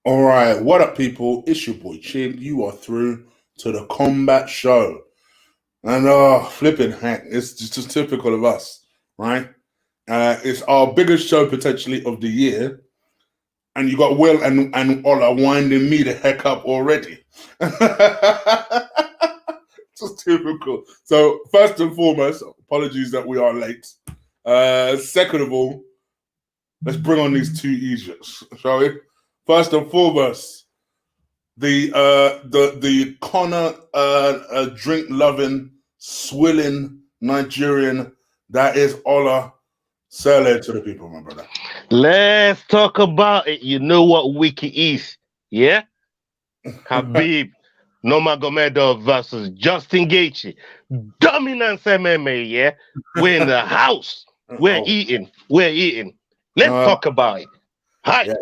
All right, what up, people? It's your boy Chig. You are through to the Kombat show, and flipping heck, it's just typical of us, right? It's our biggest show potentially of the year, and you got Will and Ola winding me the heck up already. Just typical. So first and foremost, apologies that we are late. Second of all, let's bring on these two Egypts, shall we? First and foremost, the Connor drink loving, swilling Nigerian that is Ola. Say hello to the people, my brother. Let's talk about it. You know what wiki is, yeah? Khabib, nurmagomedov versus Justin Gaethje. Dominance MMA, yeah? We're in the house. We're eating. Let's talk about it. Height. Yeah.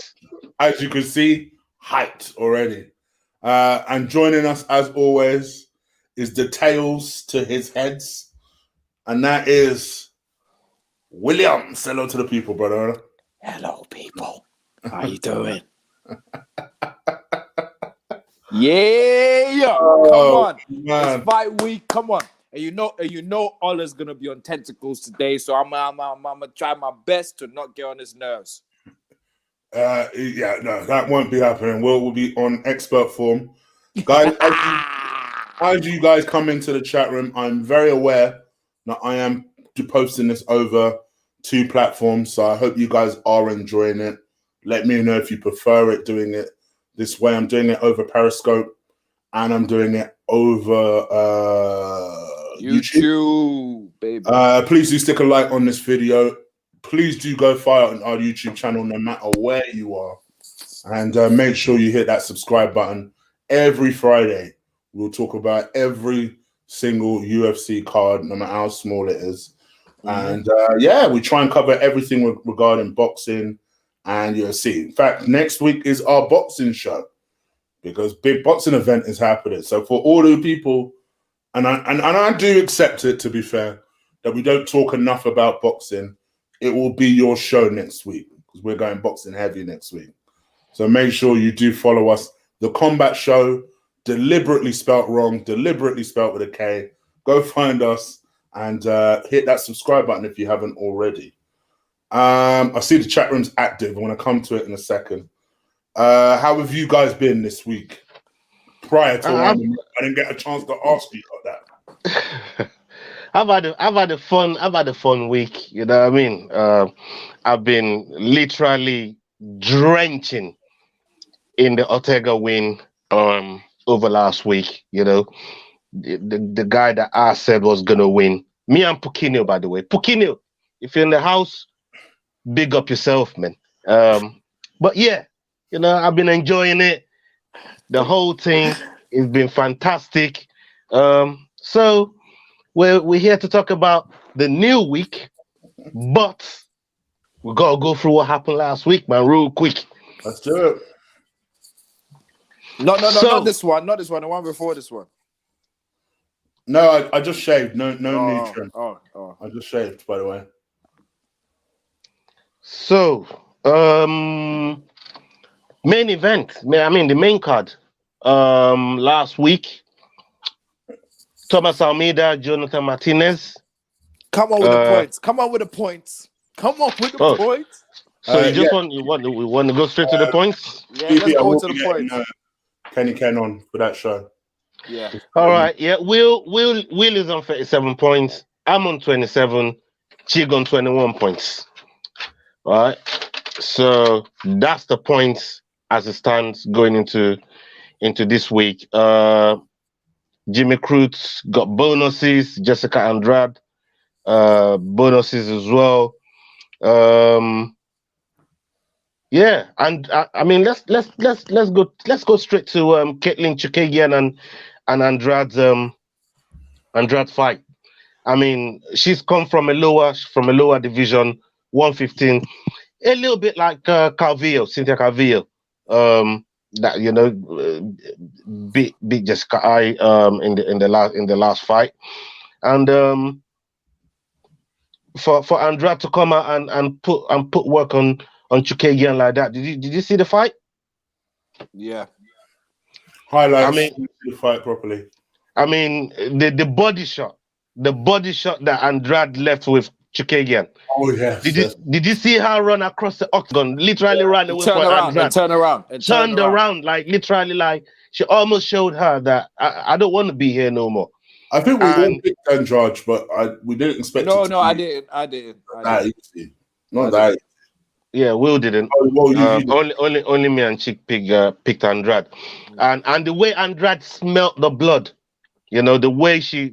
As you can see, hyped already. And joining us, as always, is the tails to his heads. And that is William. Say hello to the people, brother. Hello, people. How you doing? Yeah. Come on. Man. It's fight week. Come on. And you know Ola's gonna be on tentacles today, so I'm gonna try my best to not get on his nerves. Yeah, no, that won't be happening. Will be on expert form. Guys, as you guys come into the chat room, I'm very aware that I am posting this over 2 platforms, so I hope you guys are enjoying it. Let me know if you prefer it doing it this way. I'm doing it over Periscope, and I'm doing it over YouTube, baby. Please do stick a like on this video. Please do go fire on our YouTube channel no matter where you are. And make sure you hit that subscribe button. Every Friday, we'll talk about every single UFC card, no matter how small it is. And yeah, we try and cover everything regarding boxing and UFC. In fact, next week is our boxing show because big boxing event is happening. So for all the people, and I do accept it, to be fair, that we don't talk enough about boxing. It will be your show next week because we're going boxing heavy next week. So make sure you do follow us. The Kombat Show, deliberately spelt wrong, deliberately spelt with a K. Go find us and hit that subscribe button if you haven't already. I see the chat room's active. I want to come to it in a second. How have you guys been this week? Prior to I didn't get a chance to ask you about that. I've had a fun week. You know what I mean? I've been literally drenching in the Ortega win over last week. You know, the guy that I said was gonna win. Me and Pukino, by the way. Pukino, if you're in the house, big up yourself, man. But yeah, you know, I've been enjoying it. The whole thing has been fantastic. So we're here to talk about the new week, but we gotta go through what happened last week, man, real quick. Let's do it. No, not this one. Not this one. The one before this one. No, I just shaved. No need trim. I just shaved, by the way. So, main event. I mean, the main card. Last week, Thomas Almeida, Jonathan Martinez. Come on with the points. Come on with the points. Come on with the points. So we want to go straight to the points? Yeah, let's go to the points. Kenny Ken on for that show. Yeah. All right. Yeah. Will is on 37 points. I'm on 27. Chig on 21 points. All right. So that's the points as it stands going into this week. Jimmy Cruz got bonuses. Jessica Andrade bonuses as well. Yeah, and I mean let's go straight to Caitlin Chukagian and Andrade's fight. I mean, she's come from a lower division, 115, a little bit like Cynthia Calvillo. That you know, beat Jessica in the last fight, and for Andrade to come out and put work on Chukagian like that. Did you see the fight? Yeah. Highlights. I mean, the fight properly. I mean, the body shot that Andrade left with Chukagian. Oh yes. Did you see her run across the octagon? Literally ran away from Andrade. Turn around. Turned around, like literally, like she almost showed her that I don't want to be here no more. I think we all picked Andrade, but we didn't expect. No, I didn't. That easy. Not that. Yeah, Will didn't. Only me and Chig picked Andrade, and the way Andrade smelt the blood, you know, the way she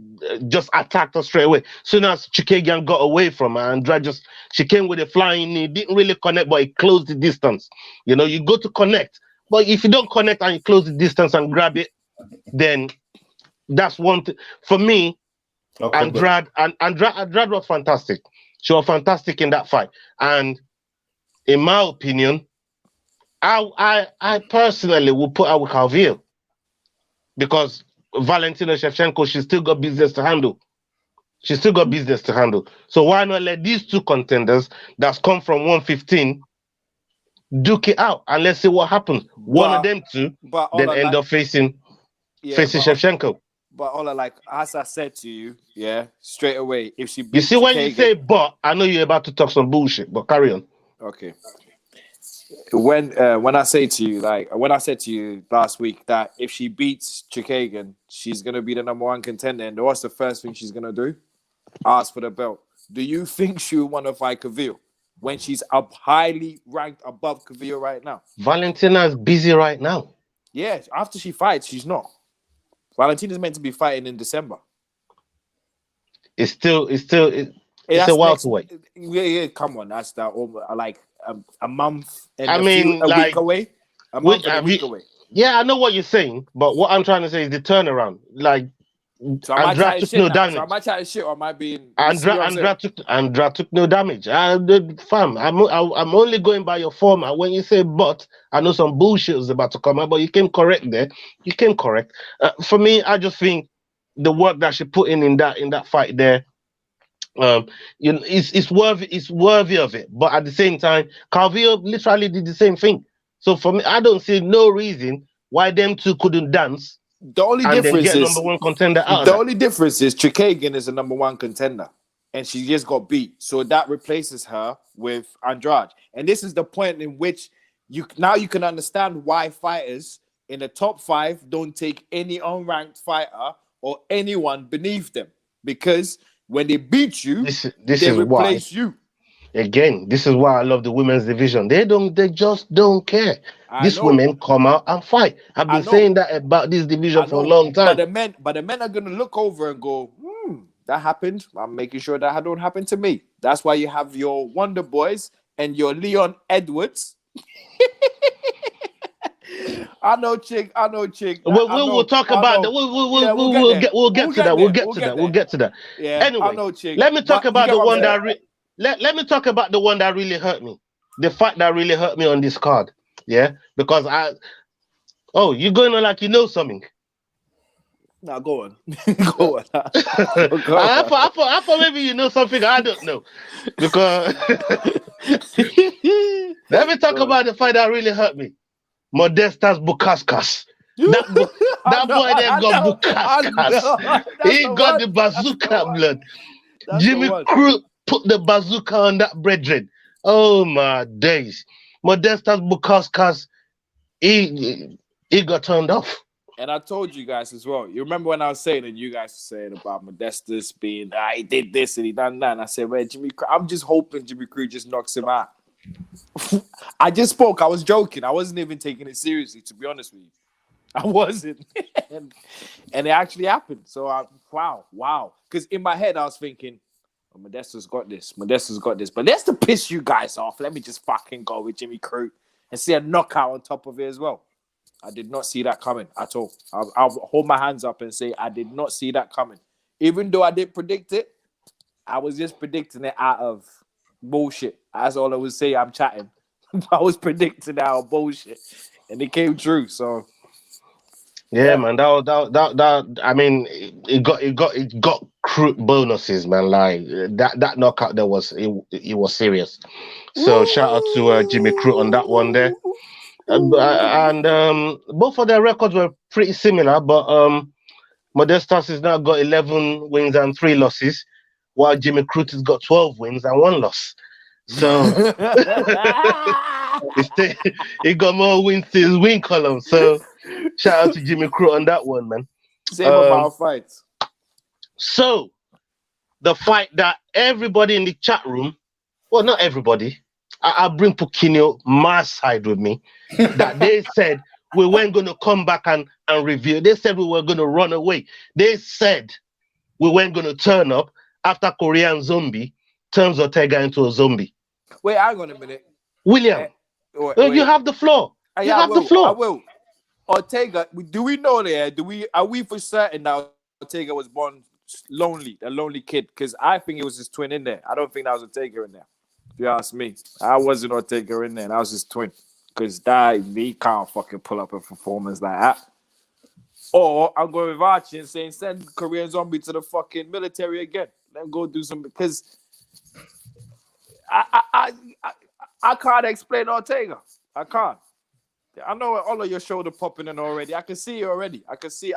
just attacked her straight away. Soon as Chukagian got away from her, Andrade she came with a flying knee, didn't really connect, but it closed the distance. You know, you go to connect, but if you don't connect and you close the distance and grab it, then that's one thing. For me, Andrade was fantastic. She was fantastic in that fight, and in my opinion, I personally will put her with Khabib because Valentina Shevchenko, she's still got business to handle. So why not let these two contenders that's come from 115 duke it out and let's see what happens. One of them two then end up facing Shevchenko. But Ola, like as I said to you, straight away, if she beats you see when you say but, I know you're about to talk some bullshit, but carry on. Okay. When I say to you, like when I said to you last week that if she beats Chukagian, she's gonna be the #1 contender, and what's the first thing she's gonna do? Ask for the belt. Do you think she would want to fight Khabib when she's up highly ranked above Khabib right now? Valentina's busy right now. Yeah, after she fights, she's not. Valentina's meant to be fighting in December. It's a while to wait. Yeah, come on, that's that. Like a month and a week away. A month and a week away. Yeah, I know what you're saying, but what I'm trying to say is the turnaround. Like, so Andrade took no damage. So am I chatting shit or am I being? Andrade took no damage. Fam, I'm only going by your format. When you say but, I know some bullshit is about to come out, but you came correct there. You came correct. For me, I just think the work that she put in that fight there, you know, it's worthy of it. But at the same time, Khabib literally did the same thing. So for me, I don't see no reason why them two couldn't dance. The only difference is #1 contender out. The only difference is Chukagian is a #1 contender, and she just got beat. So that replaces her with Andrade. And this is the point in which you can understand why fighters in the top 5 don't take any unranked fighter or anyone beneath them, because when they beat you, they replace you. Again, this is why I love the women's division. They just don't care. These women come out and fight. I've been saying that about this division for a long time. But the men are gonna look over and go, that happened. I'm making sure that don't happen to me. That's why you have your Wonder Boys and your Leon Edwards. I know, Chig. We'll talk about that. We'll get to that. Yeah, anyway, I know, Chig. Let me talk about the one that let me talk about the one that really hurt me. The fight that really hurt me on this card. Yeah, because you're going on like you know something. Now go on. Go on. I thought maybe you know something I don't know. Because let me talk about the fight that really hurt me. Modestas Bukaskas. That boy there got Bukaskas. He got the bazooka blood. Jimmy Crute put the bazooka on that brethren. Oh my days. Modestas Bukaskas, he got turned off. And I told you guys as well. You remember when I was saying, and you guys were saying about Modestas being, he did this and he done that. And I said, well, I'm just hoping Jimmy Crute just knocks him out. I just spoke. I was joking. I wasn't even taking it seriously, to be honest with you. I wasn't. and it actually happened. So, wow. Because in my head, I was thinking, Modesta's got this. But that's to piss you guys off. Let me just fucking go with Jimmy Crute and see a knockout on top of it as well. I did not see that coming at all. I'll hold my hands up and say I did not see that coming. Even though I didn't predict it, I was just predicting it out of bullshit. That's all I would say. I'm chatting. I was predicting out of bullshit, and it came true. So, yeah, man. That I mean, it got Crute bonuses, man. Like that knockout, it was serious. So shout out to Jimmy Crute on that one there. and both of their records were pretty similar, but Modestas has now got 11 wins and 3 losses, while Jimmy Crute has got 12 wins and 1 loss. So he got more wins to his win column. So shout out to Jimmy Crute on that one, man. Same about fights. So the fight that everybody in the chat room, well, not everybody, I'll bring Pukinho my side with me, that they said we weren't going to come back and review. They said we were going to run away. They said we weren't going to turn up after Korean Zombie turns Ortega into a zombie. Wait, hang on a minute. William, wait. You have the floor. You have the floor. I will. Ortega, do we know that? Are we for certain that Ortega was born lonely, a lonely kid? Because I think it was his twin in there. I don't think that was Ortega in there. If you ask me, I wasn't Ortega in there. That was his twin. Because he can't fucking pull up a performance like that. Or I'm going with Archie and saying send Korean Zombie to the fucking military again. Let him go do something. Because I can't explain Ortega. I can't. I know all of your shoulder popping in already. I can see you already. I can see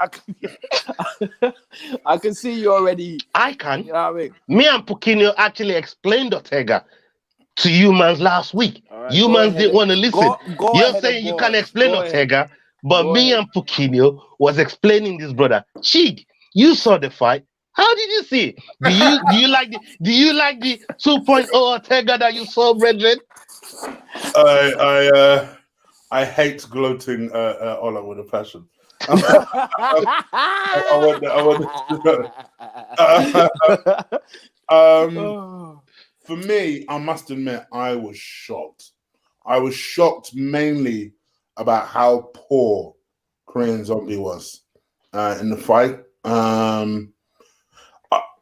you already. I can. You know what I mean? Me and Pukinho actually explained Ortega to humans last week. Right, humans didn't want to listen. You're saying you can't explain Ortega, but me and Pukinho was explaining this, brother. Chig, you saw the fight. How did you see it? Do you like the 2.0 Ortega that you saw, brethren? I hate gloating Ola with a passion. For me, I must admit, I was shocked. I was shocked mainly about how poor Korean Zombie was in the fight.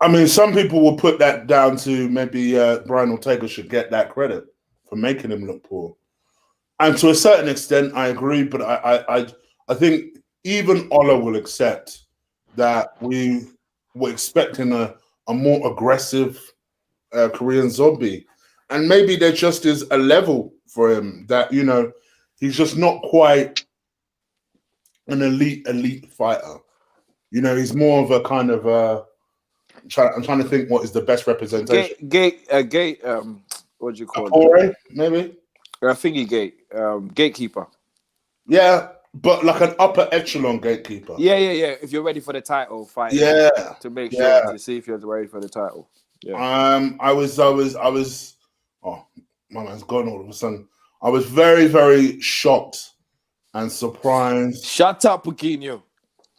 I mean, some people will put that down to maybe Brian Ortega should get that credit for making him look poor. And to a certain extent, I agree, but I think even Ola will accept that we were expecting a more aggressive Korean Zombie. And maybe there just is a level for him that, you know, he's just not quite an elite fighter. You know, he's more of a kind of I'm trying to think what is the best representation. What do you call it? Maybe. I think he gatekeeper. Yeah, but like an upper echelon gatekeeper. Yeah. If you're ready for the title fight. Yeah. To make sure to see if you're ready for the title. Yeah. I was. Oh, my man's gone all of a sudden. I was very, very shocked and surprised. Shut up, Pukinho.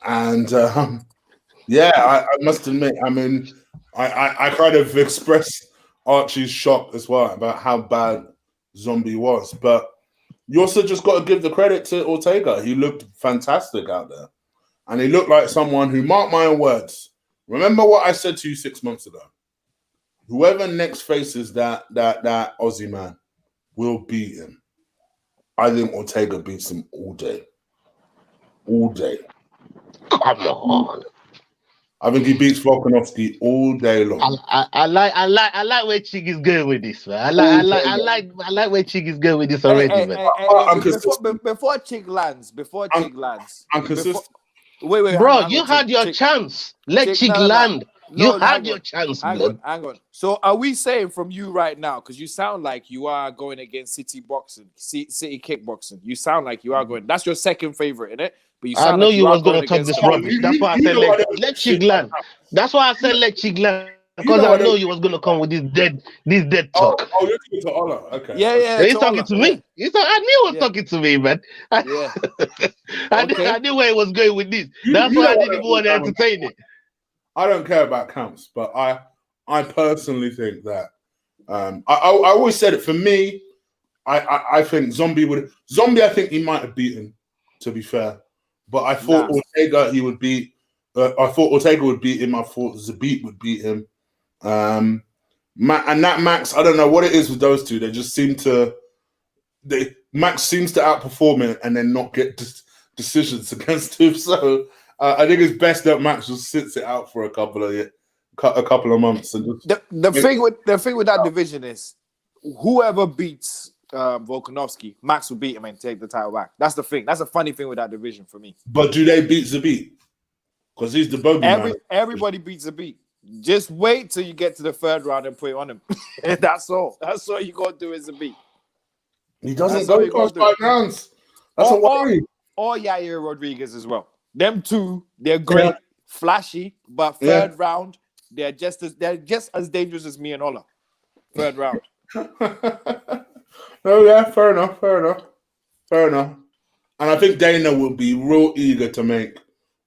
And I must admit, I mean, I kind of expressed Archie's shock as well about how bad Zombie was, but you also just got to give the credit to Ortega. He looked fantastic out there, and he looked like someone who, mark my own words, remember what I said to you 6 months ago. Whoever next faces that Aussie man will beat him. I think Ortega beats him all day. All day. Come on. I think he beats Volkanovski all day long. I like where Chig is going with this, man. I like where Chig is going with this already, man. Before Chig lands, I'm consistent. Wait, bro, you had your chance. Let Chig land. You had your chance, man. Hang on. So are we saying from you right now, because you sound like you are going against City kickboxing. You sound like you are going. That's your second favorite, isn't it? But you I know like you was going to talk this rubbish. That's why I said let Chig land. That's why I said let Chig land. Because I know you was going to come with this dead talk. Oh, you're talking to Ola. Okay. Yeah. He's talking to me. I knew he was talking to me, man. Yeah. I knew where he was going with this. That's why I didn't even want to entertain it. I don't care about counts, but I personally think that I always said it. For me, I think Zombie. I think he might have beaten, to be fair. But I thought Ortega would beat him. I thought Zabit would beat him. And that Max, I don't know what it is with those two. They just seem to. Max seems to outperform him and then not get decisions against him. So. I think it's best that Max just sits it out for a couple of months. And just the thing with that division is whoever beats Volkanovski, Max will beat him and take the title back. That's the thing. That's a funny thing with that division for me. But do they beat Zabit? Because he's the Bobby man. Everybody beats Zabit. Just wait till you get to the third round and put it on him. That's all. That's all you got to do is Zabit. He doesn't go past 5 rounds. That's a worry. Or Yair Rodriguez as well. Them two, they're great, flashy, but third round, they're just as dangerous as me and Ola. Third round. Oh yeah, fair enough. And I think Dana will be real eager to make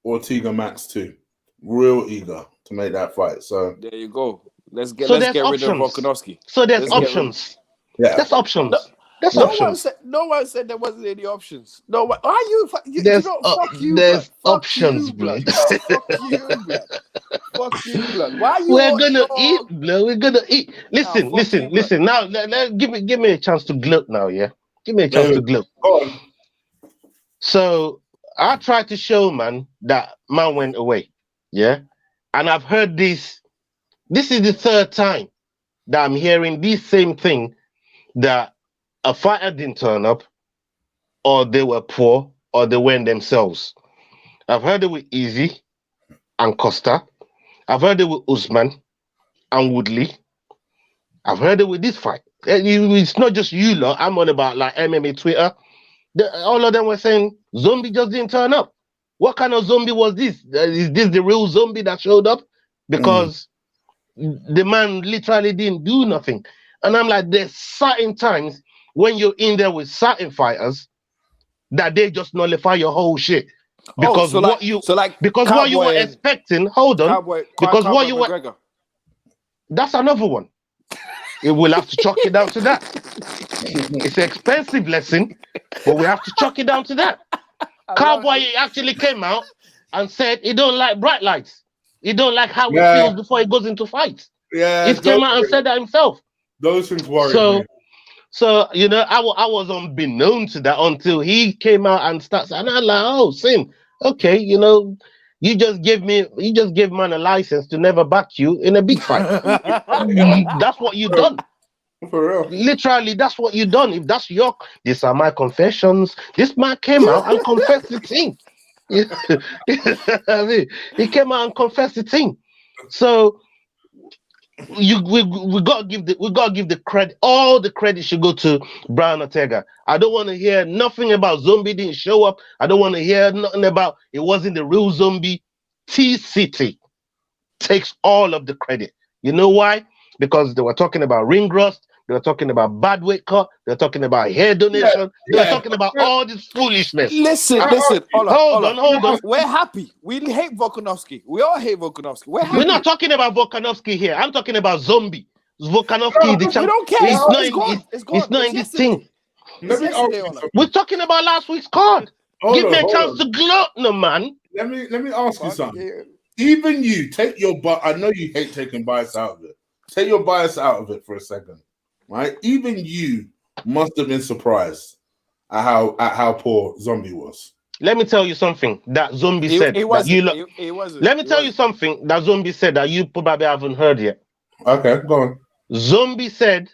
Ortega Max too. Real eager to make that fight. So there you go. Let's get rid of Volkanovski. So there's options. Yeah, there's options. No one said there wasn't any options. No one. Why fuck you? There's options, blood. Fuck you, blood. Why you? We're gonna eat, blood. We're gonna eat. Listen. Now, give me a chance to gloat now. Yeah, give me a chance to gloat. Go on. So I tried to show man that man went away. Yeah, and I've heard this. This is the third time that I'm hearing this same thing, that a fighter didn't turn up, or they were poor, or they went themselves. I've heard it with Easy and Costa. I've heard it with Usman and Woodley. I've heard it with this fight. It's not just you lot. I'm on about like MMA Twitter. All of them were saying Zombie just didn't turn up. What kind of zombie was this? Is this the real zombie that showed up? Because the man literally didn't do nothing. And I'm like, there's certain times when you're in there with certain fighters that they just nullify your whole shit. Because what you were expecting, hold on. Because what you were, that's another one. It will have to chalk it down to that. It's an expensive lesson, but we have to chalk it down to that. Cowboy actually came out and said he don't like bright lights. He don't like how it feels before he goes into fights. Yeah, he came out and said that himself. Those things worry me. So, you know, I was unbeknown to that until he came out and starts, and I'm like, oh, Sim, okay, you know, you just gave man a license to never back you in a big fight. That's what you done. For real. Literally, that's what you done. If that's these are my confessions. This man came out and confessed the thing. He came out and confessed the thing. So we gotta give the credit. All the credit should go to Brian Ortega. I don't want to hear nothing about Zombie didn't show up. I don't want to hear nothing about it wasn't the real Zombie. T-City takes all of the credit. You know why? Because they were talking about ring rust, they were talking about bad weight cut, they were talking about hair donation, they were talking about all this foolishness. Listen. Hold on. We're happy. We hate Volkanovski. We all hate Volkanovski. We're not talking about Volkanovski here. I'm talking about Zombie. Volkanovski, the champ. We don't care. It's not in this thing. We're talking about last week's card. Give me a chance to gloat, no man. Let me ask you something. Even you, take your I know you hate taking bias out of it. Take your bias out of it for a second, right? Even you must have been surprised at how poor Zombie was. Let me tell you something that Zombie said. Let me tell you something that Zombie said that you probably haven't heard yet. Okay, go on. Zombie said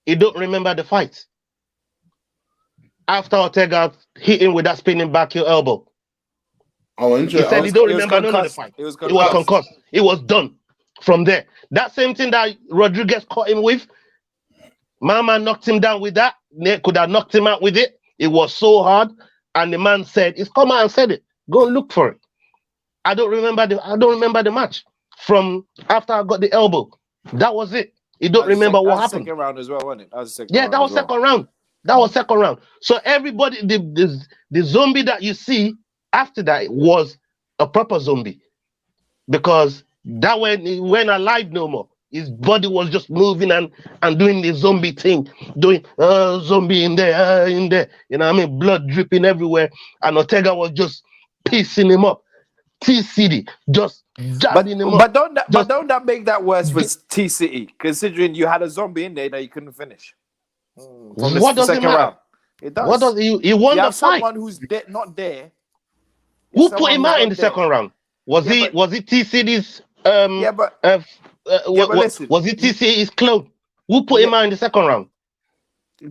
he don't remember the fight after Ortega hit him with that spinning back heel elbow. Oh, interesting. He said he don't remember none of the fight. It was concussed. It was done. From there, that same thing that Rodriguez caught him with, Mama knocked him down with that. Nate could have knocked him out with it. It was so hard, and the man said, "He's come out and said it. Go look for it." I don't remember the match from after I got the elbow. That was it. He don't remember what happened. Second round as well, wasn't it? That was second. Yeah, that was second round. That was second round. So everybody, the Zombie that you see after that was a proper Zombie, because that when went alive no more. His body was just moving and doing the Zombie thing, doing Zombie in there. You know what I mean? Blood dripping everywhere, and Ortega was just piecing him up. T-City just jabbing him up. But don't that make that worse for T-City, considering you had a Zombie in there that you couldn't finish? What does it matter? Round. It does. What does he won the fight? Someone who's not there. Who put him out in the second round? Was it T-City's was it T-City's clone? Who put him out in the second round?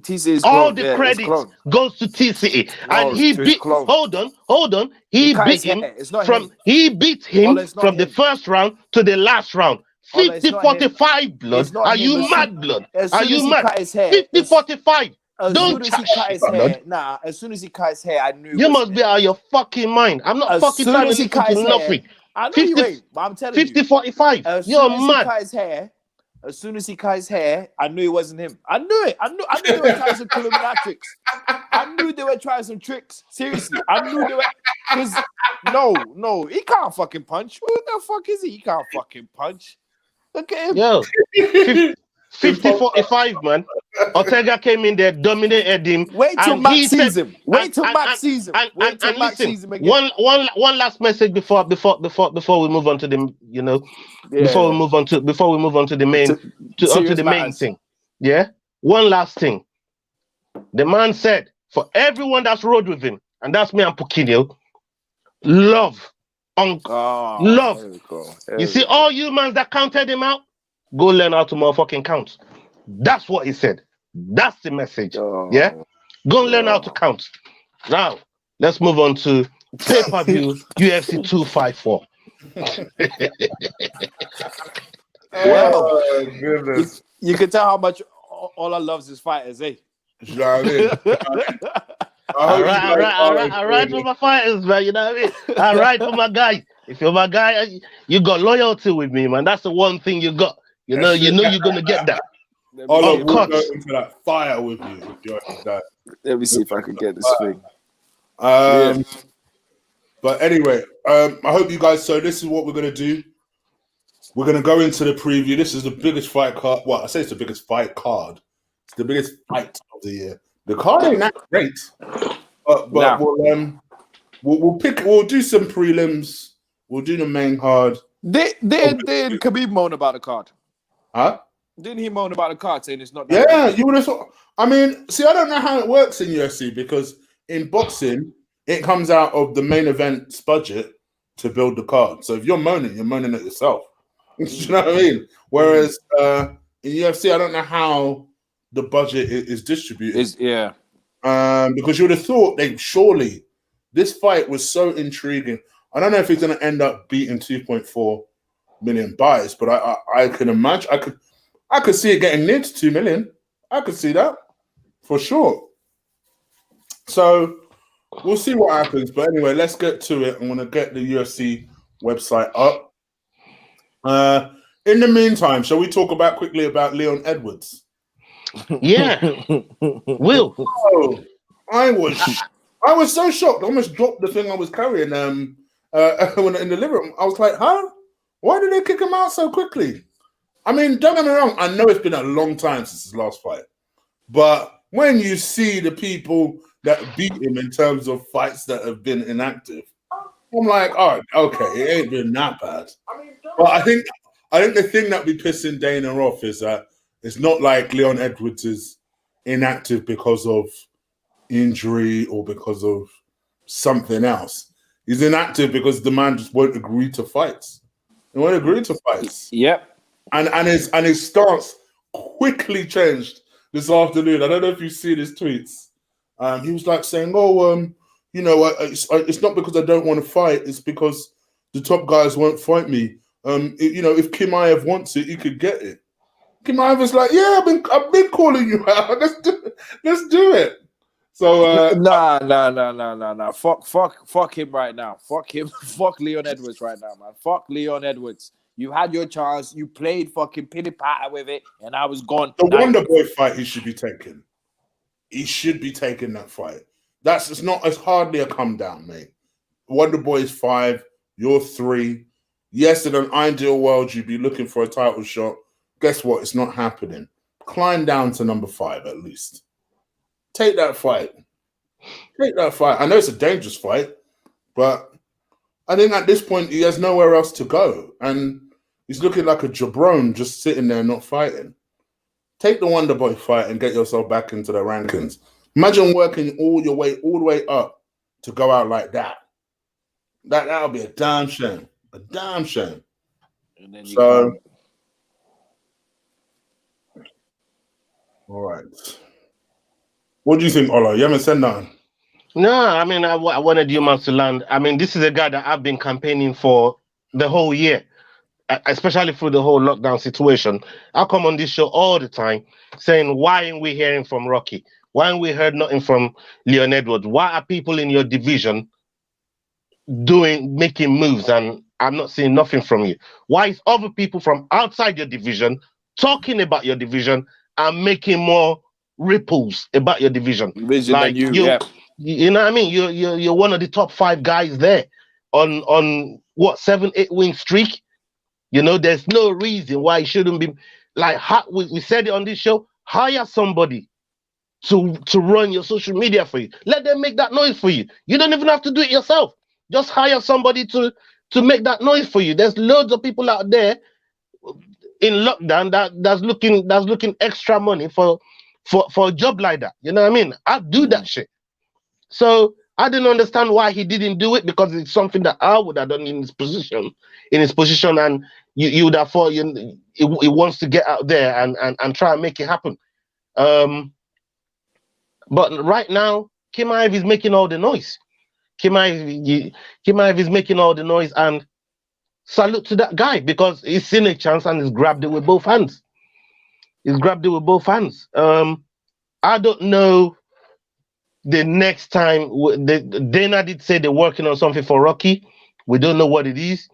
TC's All clone. the Yeah, it's credit clone. goes to TCE, No, and he to his beat. clone. Hold on. He cut beat his him hair. It's not from. him. He beat Ola, him it's not from the him. first round to the last round. Ola, it's not him. 50-45 blood. It's not Are him. you mad, blood? As Are soon as you he mad? cut his hair, 50-45. as Don't soon as he chat cut shit, his blood. hair, as soon as he cut his hair, I knew. You must be out of your fucking mind. I'm not As fucking soon trying to as he listen cut to his hair, nothing. I know you ain't, but I'm telling you. 50-45. As You're soon as mad. he cut his hair, as soon as he cut his hair, I knew it wasn't him. I knew it. I knew they were trying some Illuminatrix. I knew they were trying some tricks. Seriously, I knew they were. Because no, he can't fucking punch. Who the fuck is he? He can't fucking punch. Look at him. Yo, 50-45, man. Ortega came in there, dominated him. Wait till and Max he sees said, him. Wait till Max sees him. Wait till Max listen, sees him again. one last message before we move on to the before we move on to the main to the main thing. Yeah. One last thing. The man said, for everyone that's rode with him, and that's me and Pukinio, love. Love. There we go. You see, all humans that counted him out, go learn how to motherfucking count. That's what he said. That's the message. Yeah? Go learn how to count. Now, let's move on to pay-per-view UFC 254. Well, goodness. you can tell how much Ola loves his fighters, eh? You know what I mean? All right for my fighters, man. You know what I mean? All right for my guys. If you're my guy, you got loyalty with me, man. That's the one thing you got. You know you're gonna get that. Ola will go into that fire with you if you're that. Let me see if I can get this thing. But anyway, I hope you guys. So this is what we're gonna do. We're gonna go into the preview. This is the biggest fight card. Well, I say it's the biggest fight card. It's the biggest fight of the year. The card ain't that great, but we'll pick. We'll do some prelims. We'll do the main card. Did Khabib moan about the card? Huh? Didn't he moan about the card saying it's not that Yeah, good? you would have thought. I mean, see, I don't know how it works in UFC because in boxing, it comes out of the main event's budget to build the card. So if you're moaning at yourself. You know what I mean? Whereas in UFC, I don't know how the budget is distributed. Because you would have thought this fight was so intriguing. I don't know if he's going to end up beating 2.4 million buys, but I can imagine I could see it getting near to 2 million. I could see that for sure. So we'll see what happens. But anyway, let's get to it. I'm going to get the UFC website up. In the meantime, shall we talk quickly about Leon Edwards? Yeah. Will. Oh, I was so shocked. I almost dropped the thing I was carrying when in the living room. I was like, huh? Why did they kick him out so quickly? I mean, don't get me wrong. I know it's been a long time since his last fight. But when you see the people that beat him in terms of fights that have been inactive, I'm like, all right, okay, it ain't been that bad. But I think the thing that be pissing Dana off is that it's not like Leon Edwards is inactive because of injury or because of something else. He's inactive because the man just won't agree to fights. He won't agree to fights. Yep. And his stance quickly changed this afternoon. I don't know if you've seen his tweets. He was like saying, it's not because I don't want to fight. It's because the top guys won't fight me. If Chimaev wants it, he could get it. Chimaev was like, yeah, I've been calling you out. Let's do it. So nah. Fuck him right now. Fuck him. Fuck Leon Edwards right now, man. Fuck Leon Edwards. You had your chance. You played fucking pitty-patter with it, and I was gone. The Wonder Boy fight he should be taking. He should be taking that fight. It's hardly a come down, mate. Wonder Boy is 5, you're 3. Yes, in an ideal world, you'd be looking for a title shot. Guess what? It's not happening. Climb down to number 5 at least. Take that fight. I know it's a dangerous fight, but I think at this point he has nowhere else to go. And he's looking like a jabron just sitting there not fighting. Take the Wonder Boy fight and get yourself back into the rankings. Imagine working all the way up to go out like that. That'll be a damn shame. A damn shame. And then all right. What do you think, Ola? You haven't said nothing. No, I mean, I wanted humans to land. I mean, this is a guy that I've been campaigning for the whole year, especially through the whole lockdown situation. I come on this show all the time saying, why ain't we hearing from Rocky? Why ain't we heard nothing from Leon Edwards? Why are people in your division making moves and I'm not seeing nothing from you? Why is other people from outside your division talking about your division and making more ripples about your division? Vision Like than you, yeah. you know what I mean? You're one of the top 5 guys there on what 7-8 win streak. You know, there's no reason why it shouldn't be like we said it on this show. Hire somebody to run your social media for you. Let them make that noise for you. You don't even have to do it yourself. Just hire somebody to make that noise for you. There's loads of people out there in lockdown that's looking extra money for a job like that. You know what I mean? I'd do that shit. So I didn't understand why he didn't do it, because it's something that I would have done in his position, and you would have thought he wants to get out there and try and make it happen. But right now, Chimaev is making all the noise. Chimaev is making all the noise, and salute to that guy, because he's seen a chance and he's grabbed it with both hands. I don't know. The next time, Dana did say they're working on something for Rocky. We don't know what it is,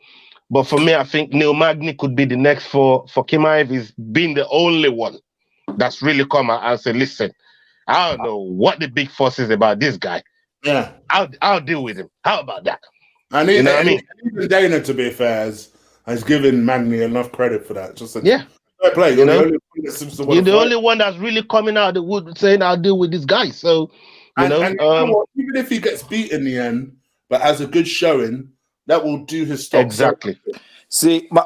but for me, I think Neil Magny could be the next for Chimaev. He's been the only one that's really come out and said, "Listen, I don't know what the big fuss is about this guy. Yeah, I'll deal with him. How about that?" And you know what I mean? Even Dana, to be fair, has given Magny enough credit for that. Just yeah, fair play. You know? You're the only one that's really coming out of the wood saying, "I'll deal with this guy." So. And you know what? Even if he gets beat in the end, but has a good showing, that will do his stock. Exactly. See, my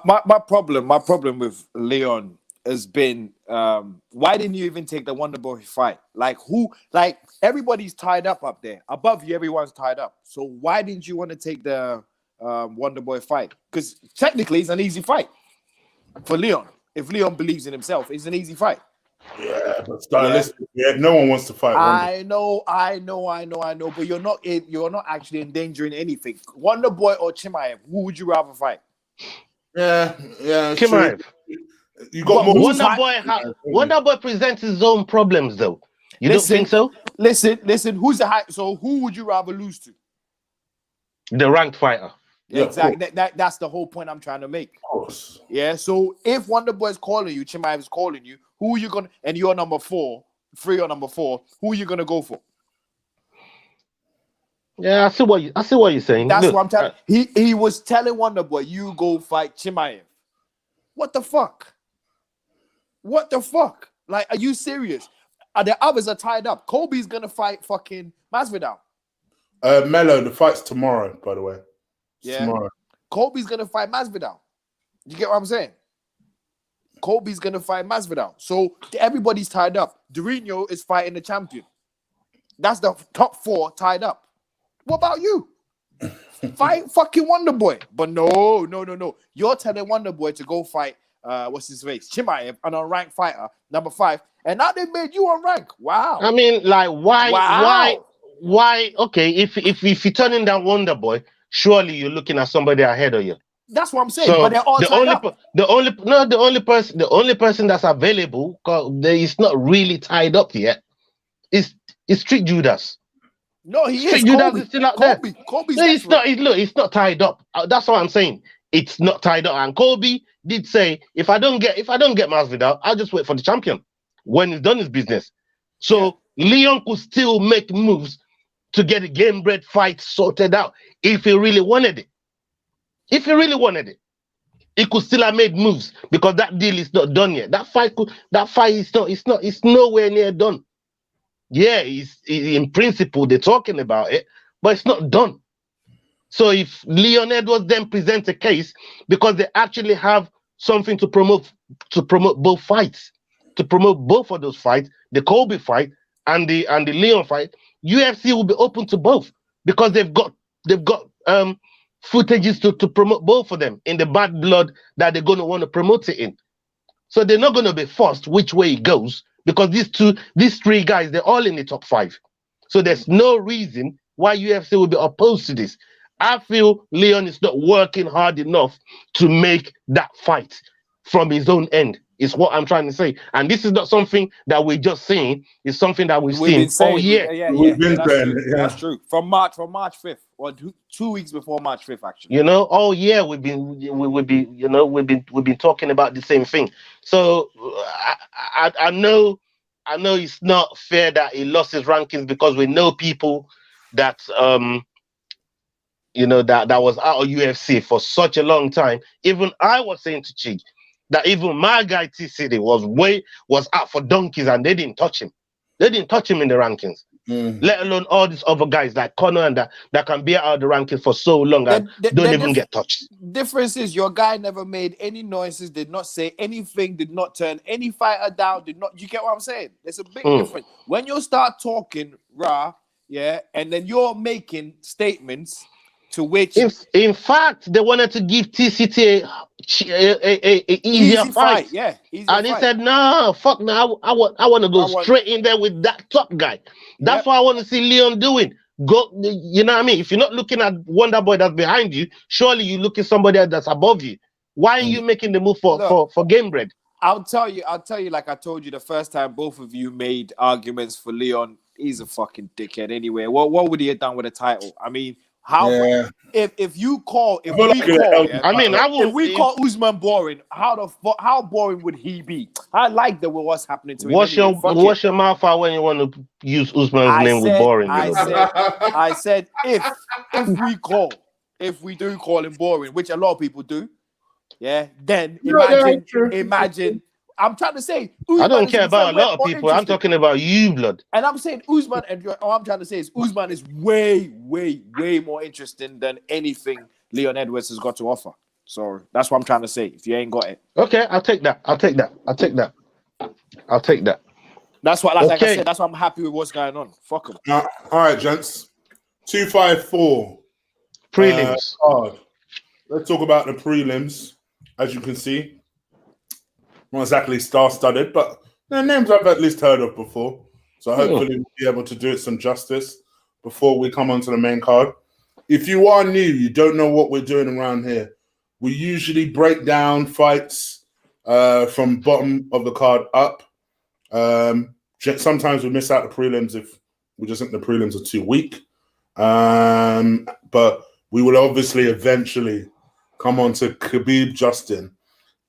problem with Leon has been, why didn't you even take the Wonderboy fight? Like everybody's tied up there. Above you, everyone's tied up. So why didn't you want to take the Wonderboy fight? Because technically, it's an easy fight for Leon. If Leon believes in himself, it's an easy fight. Yeah, but stylistically, no one wants to fight. I know, but you're not actually endangering anything. Wonderboy or Chimaev, who would you rather fight? Yeah, Chimaev. You got more. Wonderboy presents his own problems, though. You don't think so? Listen. Who's the high? So who would you rather lose to? The ranked fighter. Yeah, exactly. That's the whole point I'm trying to make. Of course. Yeah. So if Wonderboy is calling you, Chimaev is calling you, who are you gonna? And you're number 4, 3 or number 4. Who are you gonna go for? Yeah, I see what you're saying. That's what I'm telling. He was telling Wonderboy, you go fight Chimaev. What the fuck? Like, are you serious? The others are tied up. Kobe's gonna fight fucking Masvidal. Mello, the fight's tomorrow, by the way. Tomorrow. Kobe's gonna fight Masvidal. You get what I'm saying? Kobe's gonna fight Masvidal. So everybody's tied up. Durinho is fighting the champion. That's the top 4 tied up. What about you? Fight fucking Wonderboy. But no. You're telling Wonderboy to go fight what's his face? Chimaev, an unranked fighter, number 5. And now they made you unranked. Wow. I mean, like, why? Okay, if you're turning down Wonderboy, surely you're looking at somebody ahead of you. That's what I'm saying. So but they're all tied up. The only person that's available, is not really tied up yet, is Street Judas. No, he Street is. Judas is still out there. Kobe's no, it's not. It's not tied up. That's what I'm saying. It's not tied up. And Kobe did say, if I don't get Masvidal, I'll just wait for the champion when he's done his business. So Leon could still make moves to get a game-bred fight sorted out if he really wanted it. He could still have made moves, because that deal is not done yet. That fight it's nowhere near done. Yeah, in principle they're talking about it, but it's not done. So if Leon Edwards then presents a case, because they actually have something to promote both fights, to promote both of those fights, the Kobe fight and the Leon fight, UFC will be open to both, because they've got footages to promote both of them in the bad blood that they're going to want to promote it in. So they're not going to be forced which way it goes, because these three guys, they're all in the top 5. So there's no reason why UFC will be opposed to this. I feel Leon is not working hard enough to make that fight from his own end, is what I'm trying to say. And this is not something that we're just saying, it's something that we've seen been saying, all year. We've been that's saying true. it, yeah. That's true. From March 5th, or 2 weeks before March 5th, actually. You know, all year we've been talking about the same thing. So I know it's not fair that he lost his rankings, because we know people that that was out of UFC for such a long time. Even I was saying to Chig that even my guy T City was out for donkeys, and they didn't touch him. They didn't touch him in the rankings. Let alone all these other guys like Conor and that can be out of the rankings for so long and don't even get touched. Difference is your guy never made any noises, did not say anything, did not turn any fighter down, did not. You get what I'm saying? There's a big difference when you start talking raw, and then you're making statements to which, in fact, they wanted to give TCT a easier fight. Yeah, and he said, "No, fuck no, I want to go straight in there with that top guy." That's what I want to see Leon doing. Go, you know what I mean? If you're not looking at Wonder Boy that's behind you, surely you look at somebody that's above you. Why are you making the move for Game Bread? I'll tell you, like I told you the first time both of you made arguments for Leon. He's a fucking dickhead anyway. What would he have done with a title? I mean, if we call Usman boring, how boring would he be? I like what's happening to him. Wash your mouth out when you want to use Usman's name with boring. I said if we do call him boring, which a lot of people do, then imagine. I'm trying to say, Usman, I don't care about a lot of people. I'm talking about you, blood. And I'm saying Usman, and all I'm trying to say is Usman is way, way, way more interesting than anything Leon Edwards has got to offer. So that's what I'm trying to say. If you ain't got it, okay, I'll take that. That's what, like I said, that's why I'm happy with what's going on. Fuck him. All right, gents. 254 prelims. Let's talk about the prelims. As you can see, not exactly star-studded, but they're names I've at least heard of before. So hopefully we'll be able to do it some justice before we come onto the main card. If you are new, you don't know what we're doing around here. We usually break down fights from bottom of the card up. Sometimes we miss out the prelims if we just think the prelims are too weak. But we will obviously eventually come on to Khabib Justin.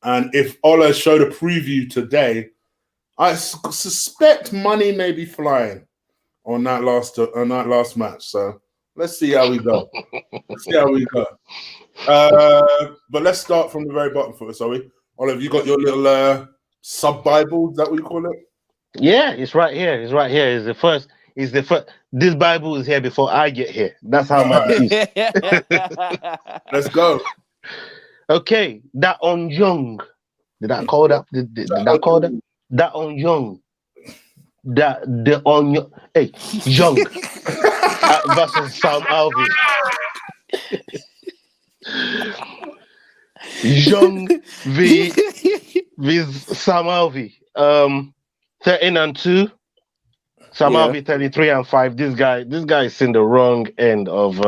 And if Ola showed a preview today, I suspect money may be flying on that last match. So let's see how we go. But let's start from the very bottom for us, are we? Ola, have you got your little sub-Bible? Is that what you call it? Yeah, it's right here. It's the first. This Bible is here before I get here. That's how much it is. Let's go. Okay, that on Young. Did I call that? Did I call that? That on Young. The on Young. Hey, Young versus Sam Alvey. Young v Sam Alvey. 13-2. Sam Alvey 33-5. This guy is in the wrong end of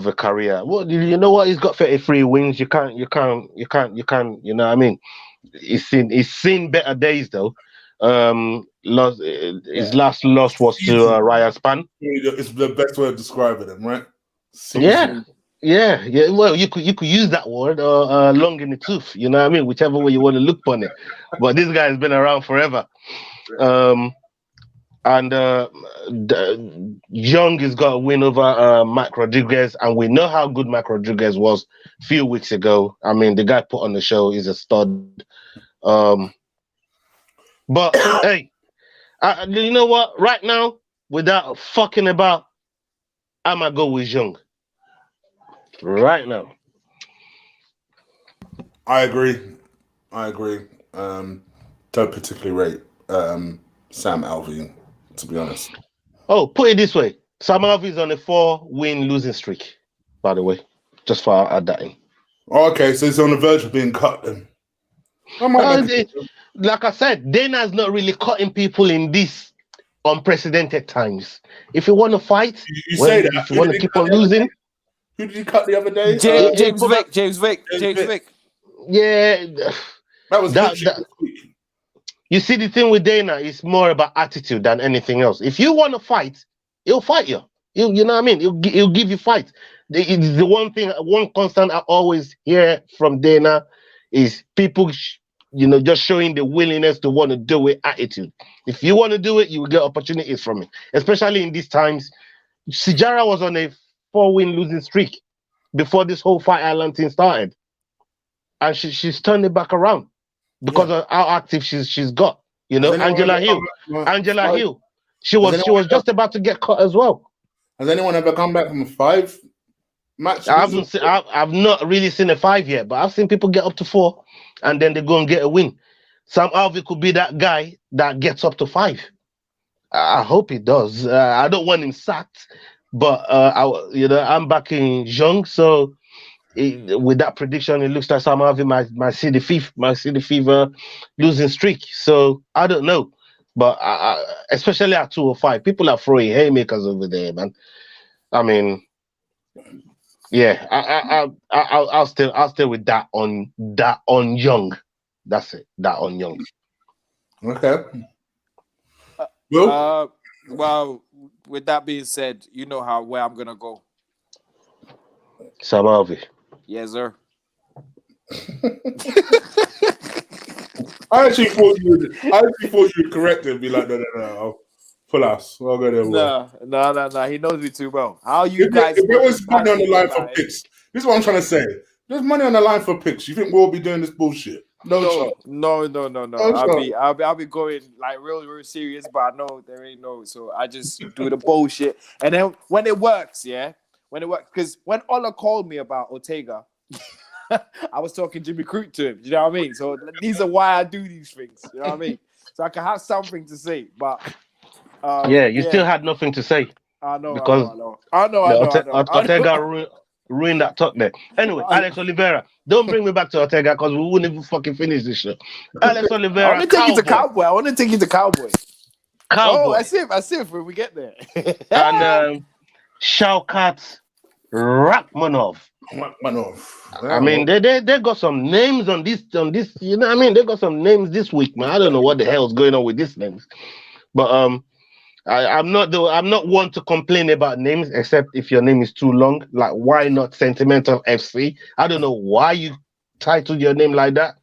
a career. Well, you know what? He's got 33 wins. You can't. You know what I mean? He's seen better days though. His last loss was to Ryan Spann. It's the best way of describing him, right? Yeah. Well, you could use that word or long in the tooth. You know what I mean? Whichever way you want to look on it. But this guy has been around forever. And Young has got a win over Mac Rodriguez, and we know how good Mac Rodriguez was a few weeks ago. I mean, the guy put on the show is a stud. But hey, you know what? Right now, without fucking about, I'm gonna go with Young. Right now. I agree. Don't particularly rate Sam Alvey, to be honest. Oh, put it this way. Sam Alvey's on a 4-win losing streak, by the way. Just for add that in. Okay, so he's on the verge of being cut then. Like I said, Dana's not really cutting people in this unprecedented times. If you want to fight, you say that. if you want to keep on losing. Who did he cut the other day? James Vick. Yeah. That was that. You see, the thing with Dana is more about attitude than anything else. If you want to fight, he'll fight you. You know what I mean? He'll give you fight. It's the one thing, one constant I always hear from Dana is people, just showing the willingness to want to do it, attitude. If you want to do it, you will get opportunities from it. Especially in these times. Sijara was on a 4-win losing streak before this whole Fight Island thing started. And she's turned it back around because of how active she's got. Angela Hill. She was just about to get cut as well. Has anyone ever come back from a 5 match? I've not really seen a 5 yet, but I've seen people get up to 4 and then they go and get a win. Sam Alvey could be that guy that gets up to 5. I hope he does. I don't want him sacked, but I'm backing Zhang, so with that prediction, it looks like Sam Alvey might see the fever losing streak. So I don't know. But especially at 205, people are throwing haymakers over there, man. I mean, yeah, I'll stay with that on Young. That's it. That on Young. Okay. Well, with that being said, you know where I'm gonna go. Sam Alvey. Yes, sir. I actually thought you would correct it and be like, no, pull us. I'll go there. No. He knows me too well. How you guys? If there was money on the line for picks, this is what I'm trying to say. There's money on the line for picks. You think we'll be doing this bullshit? No. I'll be going like real serious, but I know there ain't no. So I just do the bullshit, and then when it works, because when Ola called me about Ortega. I was talking Jimmy Crute to him, you know what I mean? So these are why I do these things, you know what I mean? So I can have something to say, but still had nothing to say. I know. Ortega ruined that talk there. Anyway, Alex Oliveira, don't bring me back to Ortega because we wouldn't even fucking finish this show. Alex Oliveira, I want to take you to Cowboy. Oh, I see it when we get there. And Shavkat Rakhmonov. I mean, they got some names on this, you know what I mean? They got some names this week, man. I don't know what the hell's going on with these names. But I'm not one to complain about names, except if your name is too long. Like, why not Sentimental FC? I don't know why you titled your name like that.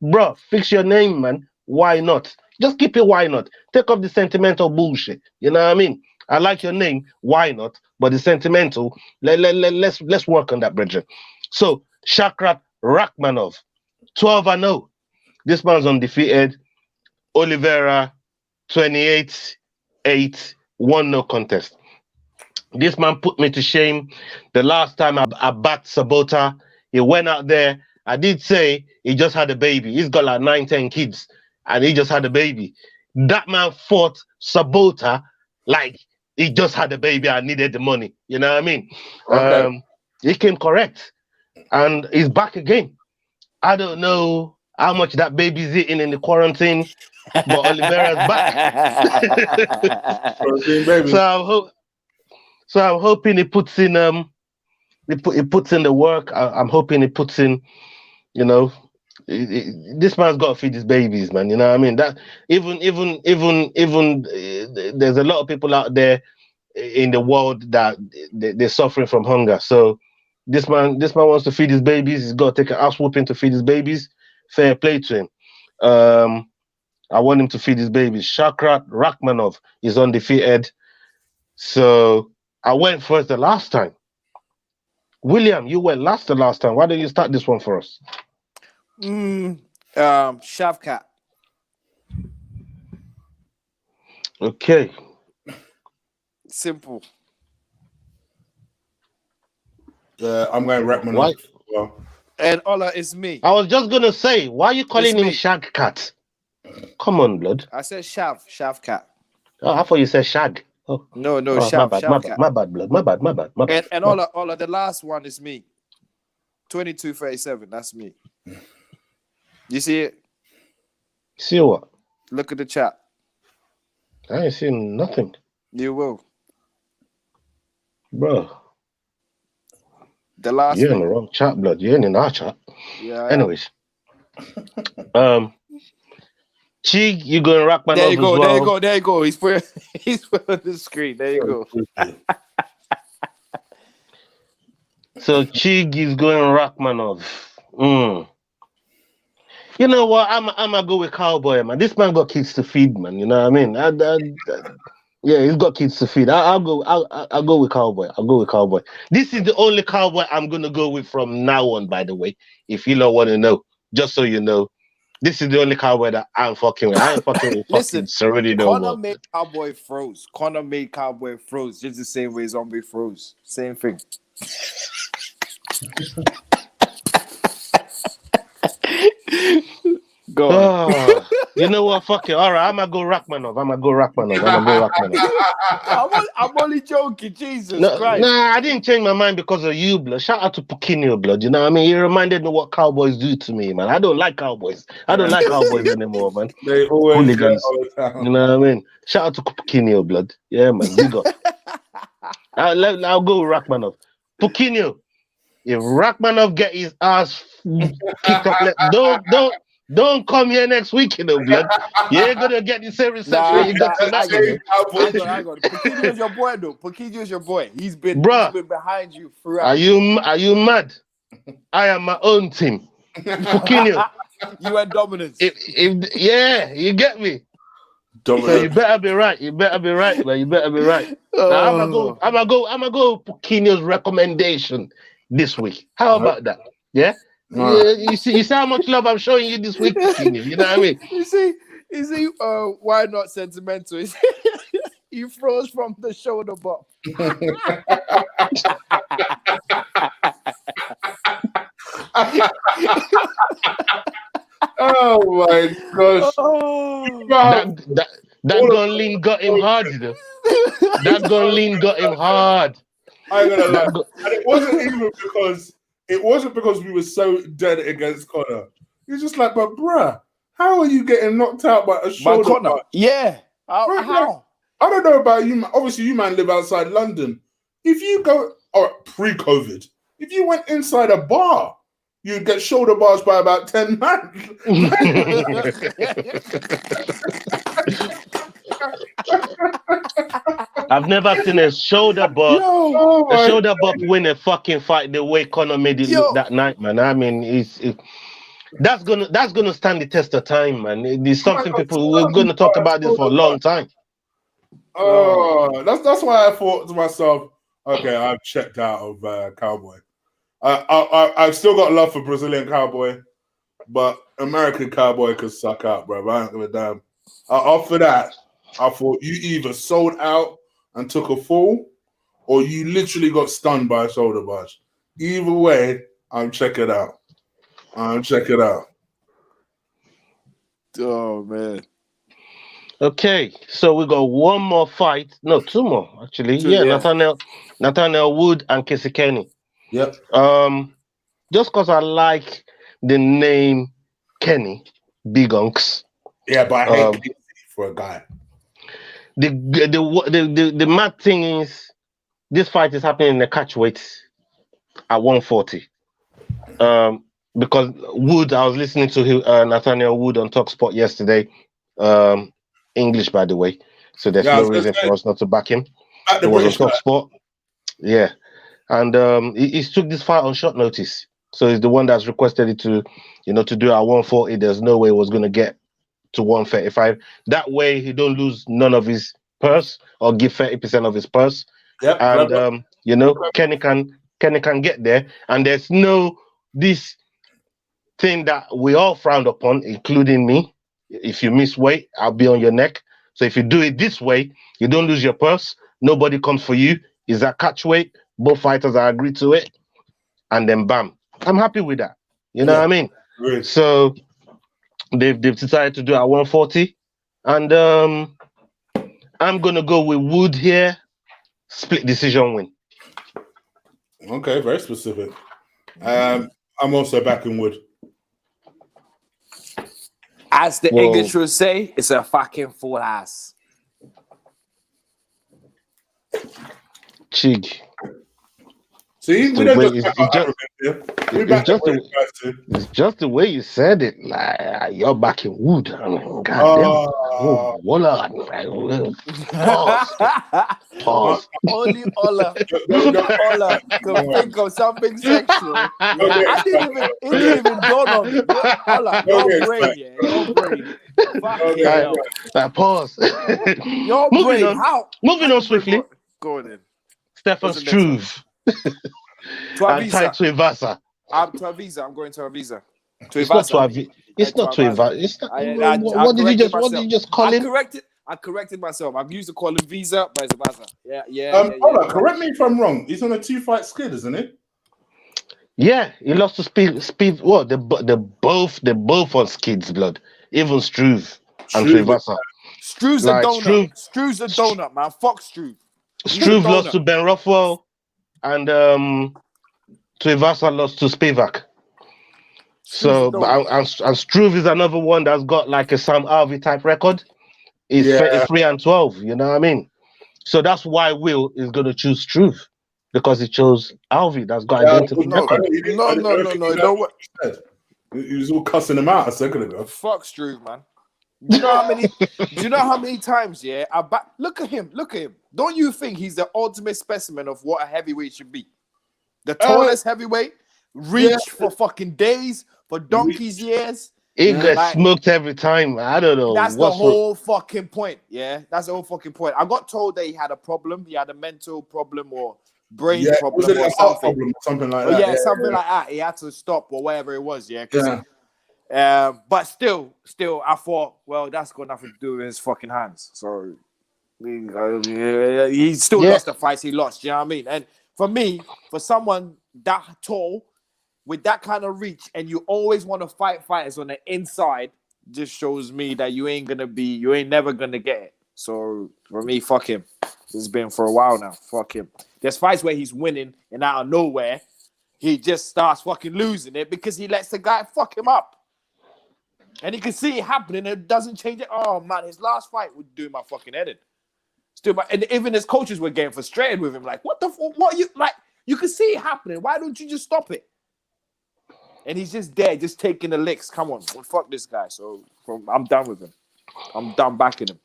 Bro, fix your name, man. Why not? Just keep it why not. Take off the sentimental bullshit. You know what I mean? I like your name, why not? But the sentimental, let's work on that, Bridget. So, Shavkat Rakhmonov, 12-0. This man's undefeated. Oliveira, 28-8, 1-0 contest. This man put me to shame. The last time I backed Sabota, he went out there. I did say he just had a baby. He's got like 9-10 kids, and he just had a baby. That man fought Sabota like he just had a baby and needed the money. You know what I mean? Okay. He came correct. And he's back again. I don't know how much that baby's eating in the quarantine, but Oliveira's back. So I'm hoping he puts in he puts in the work. I'm hoping he puts in, this man's got to feed his babies, man. You know what I mean? That even there's a lot of people out there in the world that they're suffering from hunger. So this man wants to feed his babies. He's got to take an ass whooping to feed his babies. Fair play to him. I want him to feed his babies. Shavkat Rakhmonov is undefeated. So I went first the last time. William, you went last the last time. Why don't you start this one for us? Shavkat. Okay. Simple. I'm going Rakhmonov. Well. And Ola is me. I was just gonna say, why are you calling him Shavkat? Come on, blood. I said Shavkat. Oh, I thought you said Shag. Oh. No, Shavkat. My bad, blood. My bad. And Ola, the last one is me. 22-37. That's me. You see it? See what? Look at the chat. I ain't seen nothing. You will. Bro. The last You're in thing. the wrong chat, blood. You ain't in our chat. Yeah. Anyways. Chig, you going Rackman There off you go. as well. There you go. There you go. He's put on the screen. There you go. So Chig is going Rackmanov. You know what? I'm gonna go with Cowboy, man. This man got kids to feed, man. You know what I mean? Yeah, he's got kids to feed. I'll go with Cowboy. I'll go with Cowboy. This is the only Cowboy I'm gonna go with from now on. By the way, if you don't want to know, just so you know, this is the only Cowboy that I'm fucking with. I ain't fucking with Listen, fucking Cerrone no Conor more. made Cowboy froze. Conor made Cowboy froze just the same way Zombie froze. Same thing. Go on. You know what? Fuck it. All right, I'm gonna go Rackmanov. I'm only joking. Jesus No, Christ. nah, I didn't change my mind because of you, blood. Shout out to Pukinio, blood. You know what I mean? He reminded me what Cowboys do to me, man. I don't like Cowboys. I don't like Cowboys anymore, man. They always Hooligans. You know what I mean? Shout out to Pukinio, blood. Yeah, man. Big up. I'll go with Rackmanov. Pukinio, if Rackmanov get his ass kicked up, don't come here next week, you know, blood. You ain't gonna get the same reception you got tonight. Hang on. Pukinio's your boy, though. Pukinio's your boy. He's been behind you throughout. Are you mad? I am my own team. Pukinio. You and dominance. Yeah, you get me. Dominant. So you better be right. Man. You better be right. Now, I'm gonna go Pukinio's recommendation this week. How about that? Yeah. You see how much love I'm showing you this week, Pukinio. You know what I mean? You see, why not sentimental? You froze from the shoulder bump. Oh my gosh. That gun lean got him hard, you know. That gun lean got him hard. I'm gonna lie. And it wasn't because we were so dead against Conor. You're just like, but bruh, how are you getting knocked out by a shoulder? By Conor? Yeah. How? I don't know about you. Obviously, you man live outside London. If you go pre-COVID, if you went inside a bar, you'd get shoulder bars by about 10 men. I've never seen a shoulder bar win a fucking fight the way Conor made it look that night, man. I mean, that's gonna stand the test of time, man. It's something we're gonna talk about this for a long time. Oh, that's why I thought to myself, okay, I've checked out of Cowboy. I've still got love for Brazilian Cowboy, but American Cowboy could suck out, bro. I ain't gonna damn. After that, I thought you either sold out and took a fall, or you literally got stunned by a shoulder barge. Either way, I'm checking out. Oh man. Okay, so we got one more fight. No, two more actually. Yeah. Nathaniel Wood and Casey Kenny. Yep. Just because I like the name Kenny, Big Unks. Yeah, but I hate Casey for a guy. The mad thing is, this fight is happening in the catchweight at 140. Because Wood, I was listening to Nathaniel Wood on TalkSport yesterday. English, by the way, so there's no reason for us not to back him. It was on TalkSport. Yeah, and he took this fight on short notice. So he's the one that's requested it to do at 140. There's no way it was going to get to 135. That way he don't lose none of his purse or give 30% of his purse. Yep. And Kenny can get there. And there's no this thing that we all frowned upon, including me. If you miss weight, I'll be on your neck. So if you do it this way, you don't lose your purse. Nobody comes for you. Is that catch weight? Both fighters are agreed to it. And then bam. I'm happy with that. You know what I mean? Great. So they've decided to do it at 140. And I'm going to go with Wood here. Split decision win. Okay, very specific. I'm also backing Wood. As the English would say, it's a fucking full ass. Chig. See, we don't just talk about Africans here. We back the way it's just the way you said it. Like you're back in wood. I mean, goddamn. Ola. Pause. Only Ola. Ola can think of something sexual. It didn't even dawn on me. Ola, your brain, yeah. Your brain. Pause. Your brain. How? Moving on swiftly. Go on then. Stefan Struve. And tied to Ivasa. I'm to Avisa. I'm going to Avisa. It's not to Avisa. It's not to Ivasa. What did you just call him? I corrected myself. I've used to call him Visa, but it's Avisa. Yeah. Correct me if I'm wrong. He's on a 2-fight skid, isn't he? Yeah, he lost to Speed. What? They're both on skids, blood. Even Struve and Ivasa. Struve's a donut. Struve's a donut, man. Fuck Struve. Struve lost to Ben Rothwell. And Tuivasa lost to Spivak. So, and Struve is another one that's got like a Sam Alvey type record. He's 3-12, you know what I mean? So that's why Will is going to choose Struve, because he chose Alvey that's got identical record. No. He was all cussing him out a second ago. Fuck Struve, man. Do you know how many times, yeah? Look at him. Don't you think he's the ultimate specimen of what a heavyweight should be? The tallest heavyweight, reach for fucking days, for donkey's years. He gets smoked every time. I don't know. That's the whole fucking point. Yeah, that's the whole fucking point. I got told that he had a problem. He had a mental problem or brain problem or something like that. Yeah, something like that. He had to stop or whatever it was. Yeah. But still, I thought, well, that's got nothing to do with his fucking hands. So he still lost the fights he lost. You know what I mean? And for me, for someone that tall with that kind of reach, and you always want to fight fighters on the inside, just shows me that you ain't never gonna get it. So for me, fuck him. It's been for a while now. Fuck him. There's fights where he's winning, and out of nowhere, he just starts fucking losing it because he lets the guy fuck him up. And he can see it happening, and it doesn't change it. Oh man, his last fight would do my fucking head in. And even his coaches were getting frustrated with him. Like, what the fuck? What you like? You can see it happening. Why don't you just stop it? And he's just there, just taking the licks. Come on, well, fuck this guy. So I'm done with him. I'm done backing him.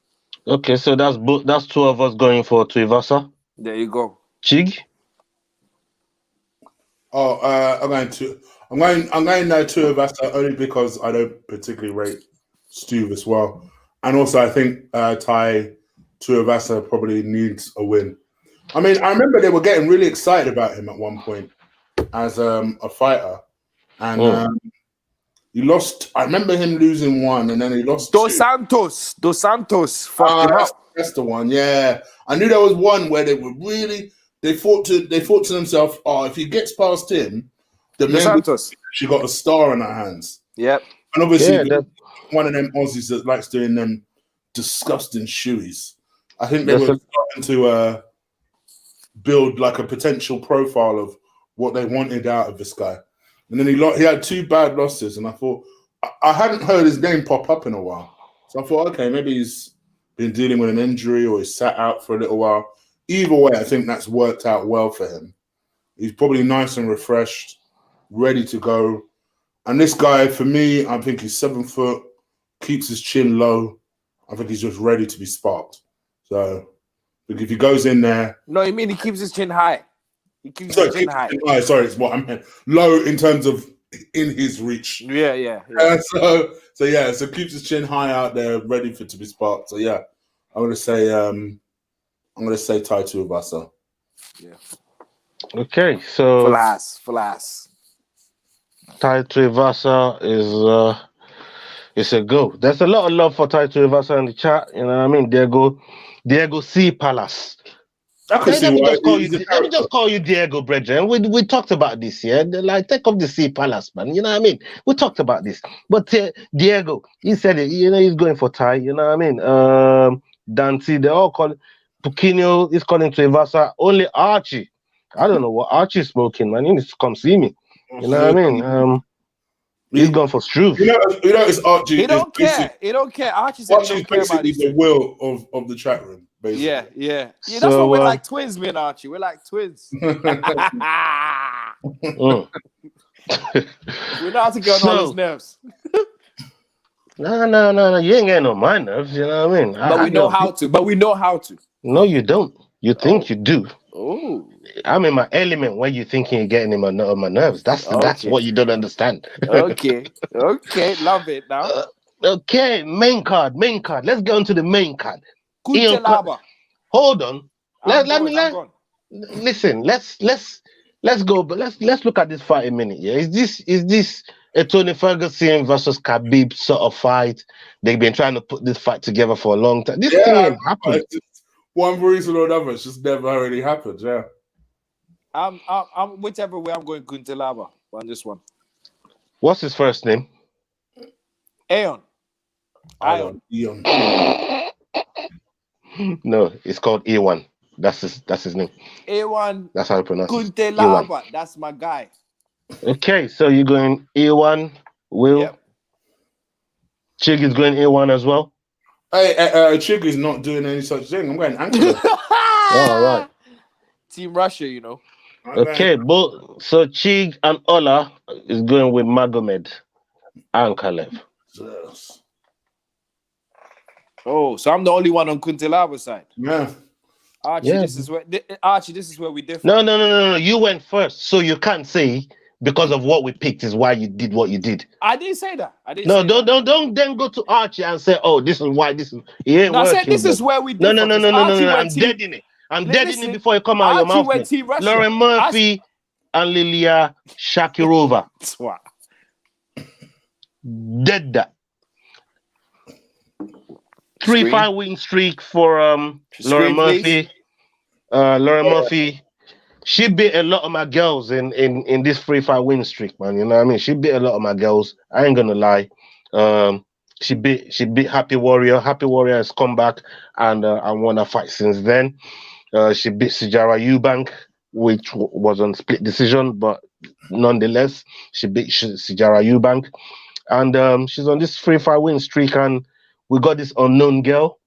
Okay, so that's two of us going for Tuivasa. There you go. Chig. I'm going now Tuivasa only because I don't particularly rate Stu as well, and also I think Tai Tuivasa probably needs a win. I mean, I remember they were getting really excited about him at one point as a fighter, and he lost. I remember him losing one, and then he lost Dos Santos. Fuck him up. That's the one. Yeah, I knew there was one where they were really. They thought to themselves, "Oh, if he gets past him, then she got a star on her hands." Yep. And obviously, one of them Aussies that likes doing them disgusting shoeys. I think they were starting to build like a potential profile of what they wanted out of this guy. And then he had two bad losses, and I thought I hadn't heard his name pop up in a while. So I thought, okay, maybe he's been dealing with an injury or he's sat out for a little while. Either way, I think that's worked out well for him. He's probably nice and refreshed, ready to go. And this guy, for me, I think he's 7 foot, keeps his chin low. I think he's just ready to be sparked. So if he goes in there... No, you mean he keeps his chin high. He keeps his chin high. Sorry, it's what I meant. Low in terms of in his reach. Yeah. So keeps his chin high out there, ready for it to be sparked. So yeah, I'm gonna say Tai Tuivasa. Yeah. Okay, so full ass. Tai Tuivasa is a go. There's a lot of love for Tai Tuivasa in the chat. You know what I mean? Diego C. Palace. Let me just call you Diego, brethren. We talked about this, yeah? Like, take off the C Palace, man. You know what I mean? We talked about this. But Diego, he said it. You know, he's going for Tai. You know what I mean? Dante, they all call it. Puquinho is calling Tuivasa. Only Archie. I don't know what Archie's smoking, man. He needs to come see me. You know what I mean? He's gone for Struve. You know, it's Archie. He don't care. He don't care. Archie said he don't care about basically the will of the chat room. Basically. Yeah. So, That's why we're like twins, me and Archie. We're like twins. We know how to get on all his nerves. No. You ain't getting on my nerves. You know what I mean? But we know how to. But we know how to. No, you don't. You think you do. Oh. I'm in my element when you're thinking you're getting on my nerves. That's what you don't understand. Okay. Love it now. Okay, main card. Let's go into the main card. Kuntelaba. Hold on. I'm Listen. Let's go. But let's look at this fight a minute. Yeah, is this a Tony Ferguson versus Khabib sort of fight? They've been trying to put this fight together for a long time. This thing ain't happened. One reason or another, it's just never really happened. Yeah. I'm whichever way I'm going Kuntelaba on this one. What's his first name? Ion. No, it's called A1. That's his name. A1. That's how you pronounce it. Kuntelaba. That's my guy. Okay, so you're going A1. Will. Yep. Chig is going A1 as well. Hey, Chig is not doing any such thing. I'm going Ankara. All right. Team Russia, you know. Okay, so Chig and Ola is going with Magomed and Kalev. Yes. Oh, so I'm the only one on Kuntelaba's side. Yeah. Archie, this is where we differ. No. You went first, so you can't say because of what we picked is why you did what you did. I didn't say that. Don't then go to Archie and say, "Oh, this is why this is." He ain't working. I said this is where we differ. No. I'm dead in it. I'm dead in it before you come out of your mouth. Lauren Murphy and Lilia Shakirova. Dead that. 3-5 win streak for Lauren Murphy. Lauren Murphy, she beat a lot of my girls in this 3-5 win streak, man. You know what I mean? She beat a lot of my girls. I ain't gonna lie. She beat Happy Warrior. Happy Warrior has come back and won a fight since then. She beat Sijara Eubank, which was on split decision, but nonetheless, she beat Sijara Eubank. And she's on this 3-5 win streak, and we got this unknown girl.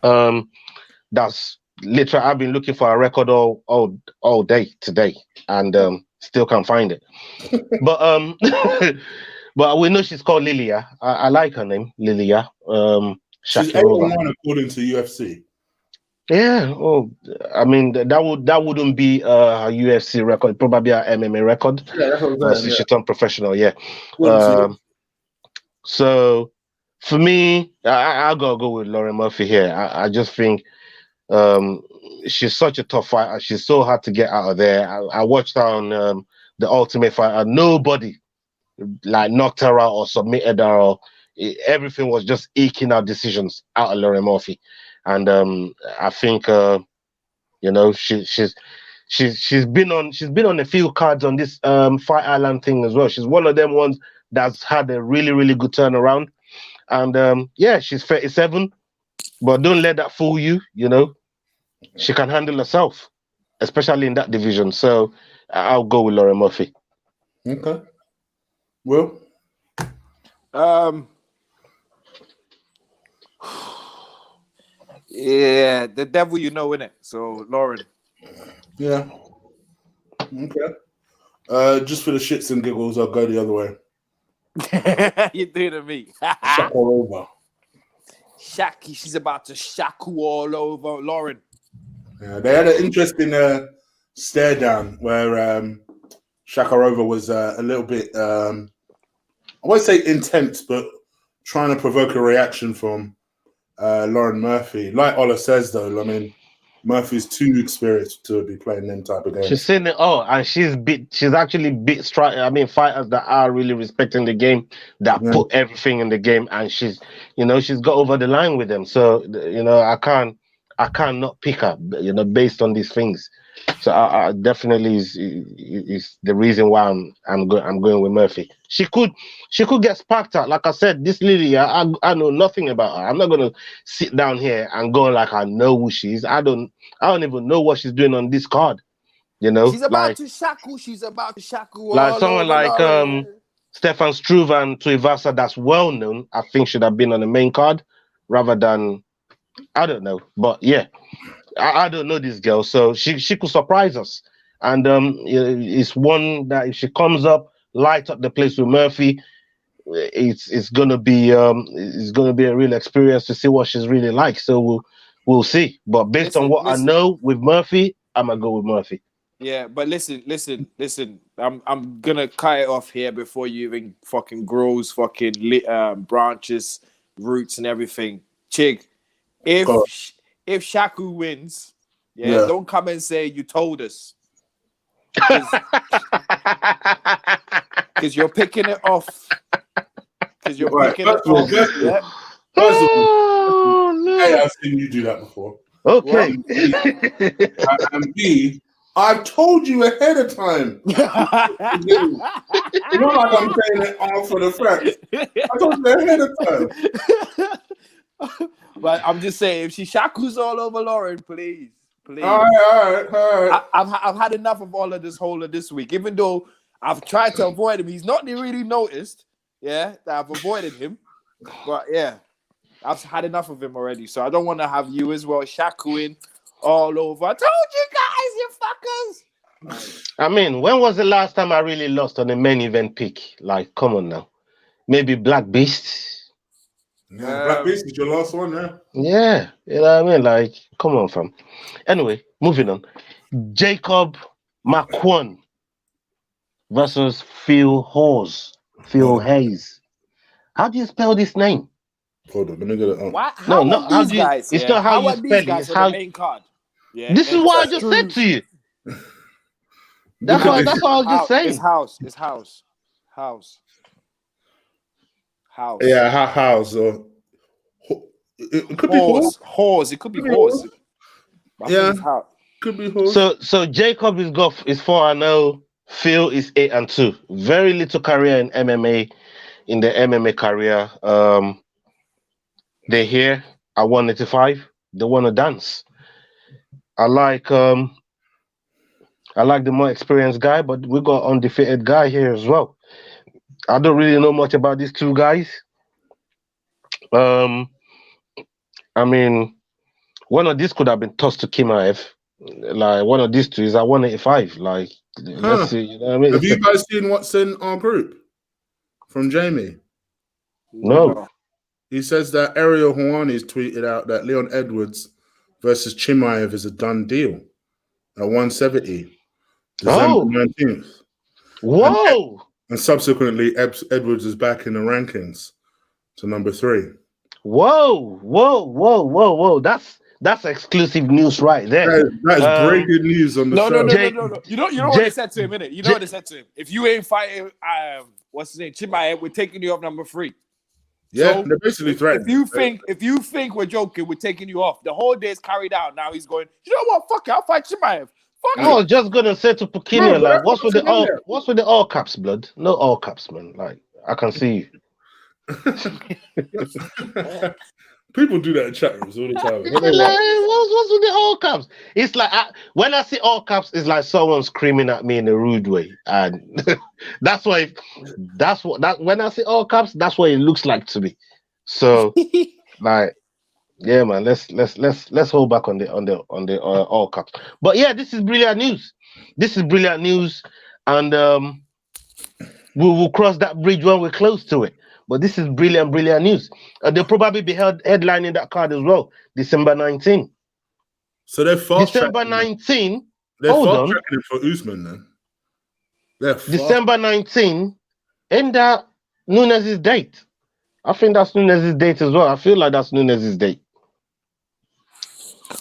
That's literally, I've been looking for a record all day today, and still can't find it. But we know she's called Lilia. I like her name, Lilia. She's A1 according to UFC. Yeah. Oh, I mean that wouldn't be a UFC record, probably a MMA record. Yeah, that's what I'm saying. She turned professional. Yeah. So for me, I'll go with Lauren Murphy here. I just think she's such a tough fighter. She's so hard to get out of there. I watched her on the Ultimate Fighter. Nobody like knocked her out or submitted her. Or everything was just eking out decisions out of Lauren Murphy. And I think you know she's been on a few cards on this Fight Island thing as well. She's one of them ones that's had a really, really good turnaround. And yeah, she's 37, but don't let that fool you. You know, she can handle herself, especially in that division. So I'll go with Lauren Murphy. Okay. Well, yeah, the devil you know, innit? So Lauren. Yeah. Okay. Just for the shits and giggles, I'll go the other way. You're doing to me. Shack all over. Shaki, she's about to shaku all over Lauren. Yeah, they had an interesting stare down where Shakarova was a little bit, I won't say intense, but trying to provoke a reaction from Lauren Murphy. Like Ola says, though, I mean, Murphy's too experienced to be playing them type of games. She's seen it all, and she's actually beat fighters that are really respecting the game, that put everything in the game, and she's got over the line with them. So I can't not pick her, based on these things. So I definitely is the reason why I'm going with Murphy. She could get sparked out. Like I said, this lady, I know nothing about her. I'm not gonna sit down here and go like I know who she is. I don't even know what she's doing on this card. She's about to shaku. She's about to shaku. Like Stefan Struve and Tuivasa, that's well known, I think should have been on the main card rather than, I don't know. But yeah, I don't know this girl, so she could surprise us. And it's one that if she comes up, light up the place with Murphy, it's gonna be a real experience to see what she's really like. So we'll see. But based on what I know with Murphy, I'm gonna go with Murphy. Yeah, but listen. I'm gonna cut it off here before you even fucking grows branches, roots, and everything. Chig, if Shaku wins, don't come and say you told us, because you're picking it off. Because you're picking it off. Hey, I've seen you do that before. Okay. And B, I told you ahead of time. Not like I'm saying it after the fact. I told you ahead of time. But I'm just saying, if she shackles all over Lauren, please. All right. I've had enough of all of this whole of this week. Even though I've tried to avoid him, he's not really noticed. Yeah, that I've avoided him. But yeah, I've had enough of him already. So I don't want to have you as well shackling all over. I told you guys, you fuckers. I mean, when was the last time I really lost on a main event pick? Like, come on now. Maybe Black Beast. Yeah, Black Beast is your last one, yeah? Yeah, you know what I mean? Like, come on, fam. Anyway, moving on. Jacob McQuan versus Phil Hayes. How do you spell this name? Hold on, let me get it on. How are these guys? It's not how you spell it. It's how the main card. Yeah, this is what I just said to you. That's what I was just saying. It's house. Yeah, house. It could be horse. It could be horse. Yeah, could be horse. So Jacob is 4-0. Phil is 8-2. Very little career in MMA. In the MMA career, they're here at 185. They want to dance. I like the more experienced guy, but we got undefeated guy here as well. I don't really know much about these two guys. I mean, one of these could have been tossed to Chimaev. Like one of these two is at 185. Like, let's see. You know what I mean? Have you guys seen what's in our group from Jamie? No. He says that Ariel Hawani's tweeted out that Leon Edwards versus Chimaev is a done deal at 170, December 19th. Whoa! And subsequently, Edwards is back in the rankings to number 3. Whoa! That's exclusive news right there. That is breaking news on the show. No. You know what they said to him, innit? You know what they said to him? If you ain't fighting, what's his name, Chimaev, we're taking you off number 3. Yeah, so they're basically threatening. If you think we're joking, we're taking you off. The whole day is carried out. Now he's going, you know what? Fuck it, I'll fight Chimaev. I was just gonna say to Pukina, like, what's with the all caps, blood? No all caps, man. Like, I can see you. People do that in chat rooms all the time. Like, what's with the all caps? It's like when I see all caps, it's like someone screaming at me in a rude way, and when I see all caps, that's what it looks like to me. So, like, yeah, man, let's hold back on the all caps. But yeah, this is brilliant news. And we will cross that bridge when we're close to it. But this is brilliant news. They'll probably be headlining that card as well, December 19. So they're fast December 19. They're fast tracking it for Usman then. December 19. Ain't that Nunes' date? I think that's Nunes' date as well. I feel like that's Nunes' date.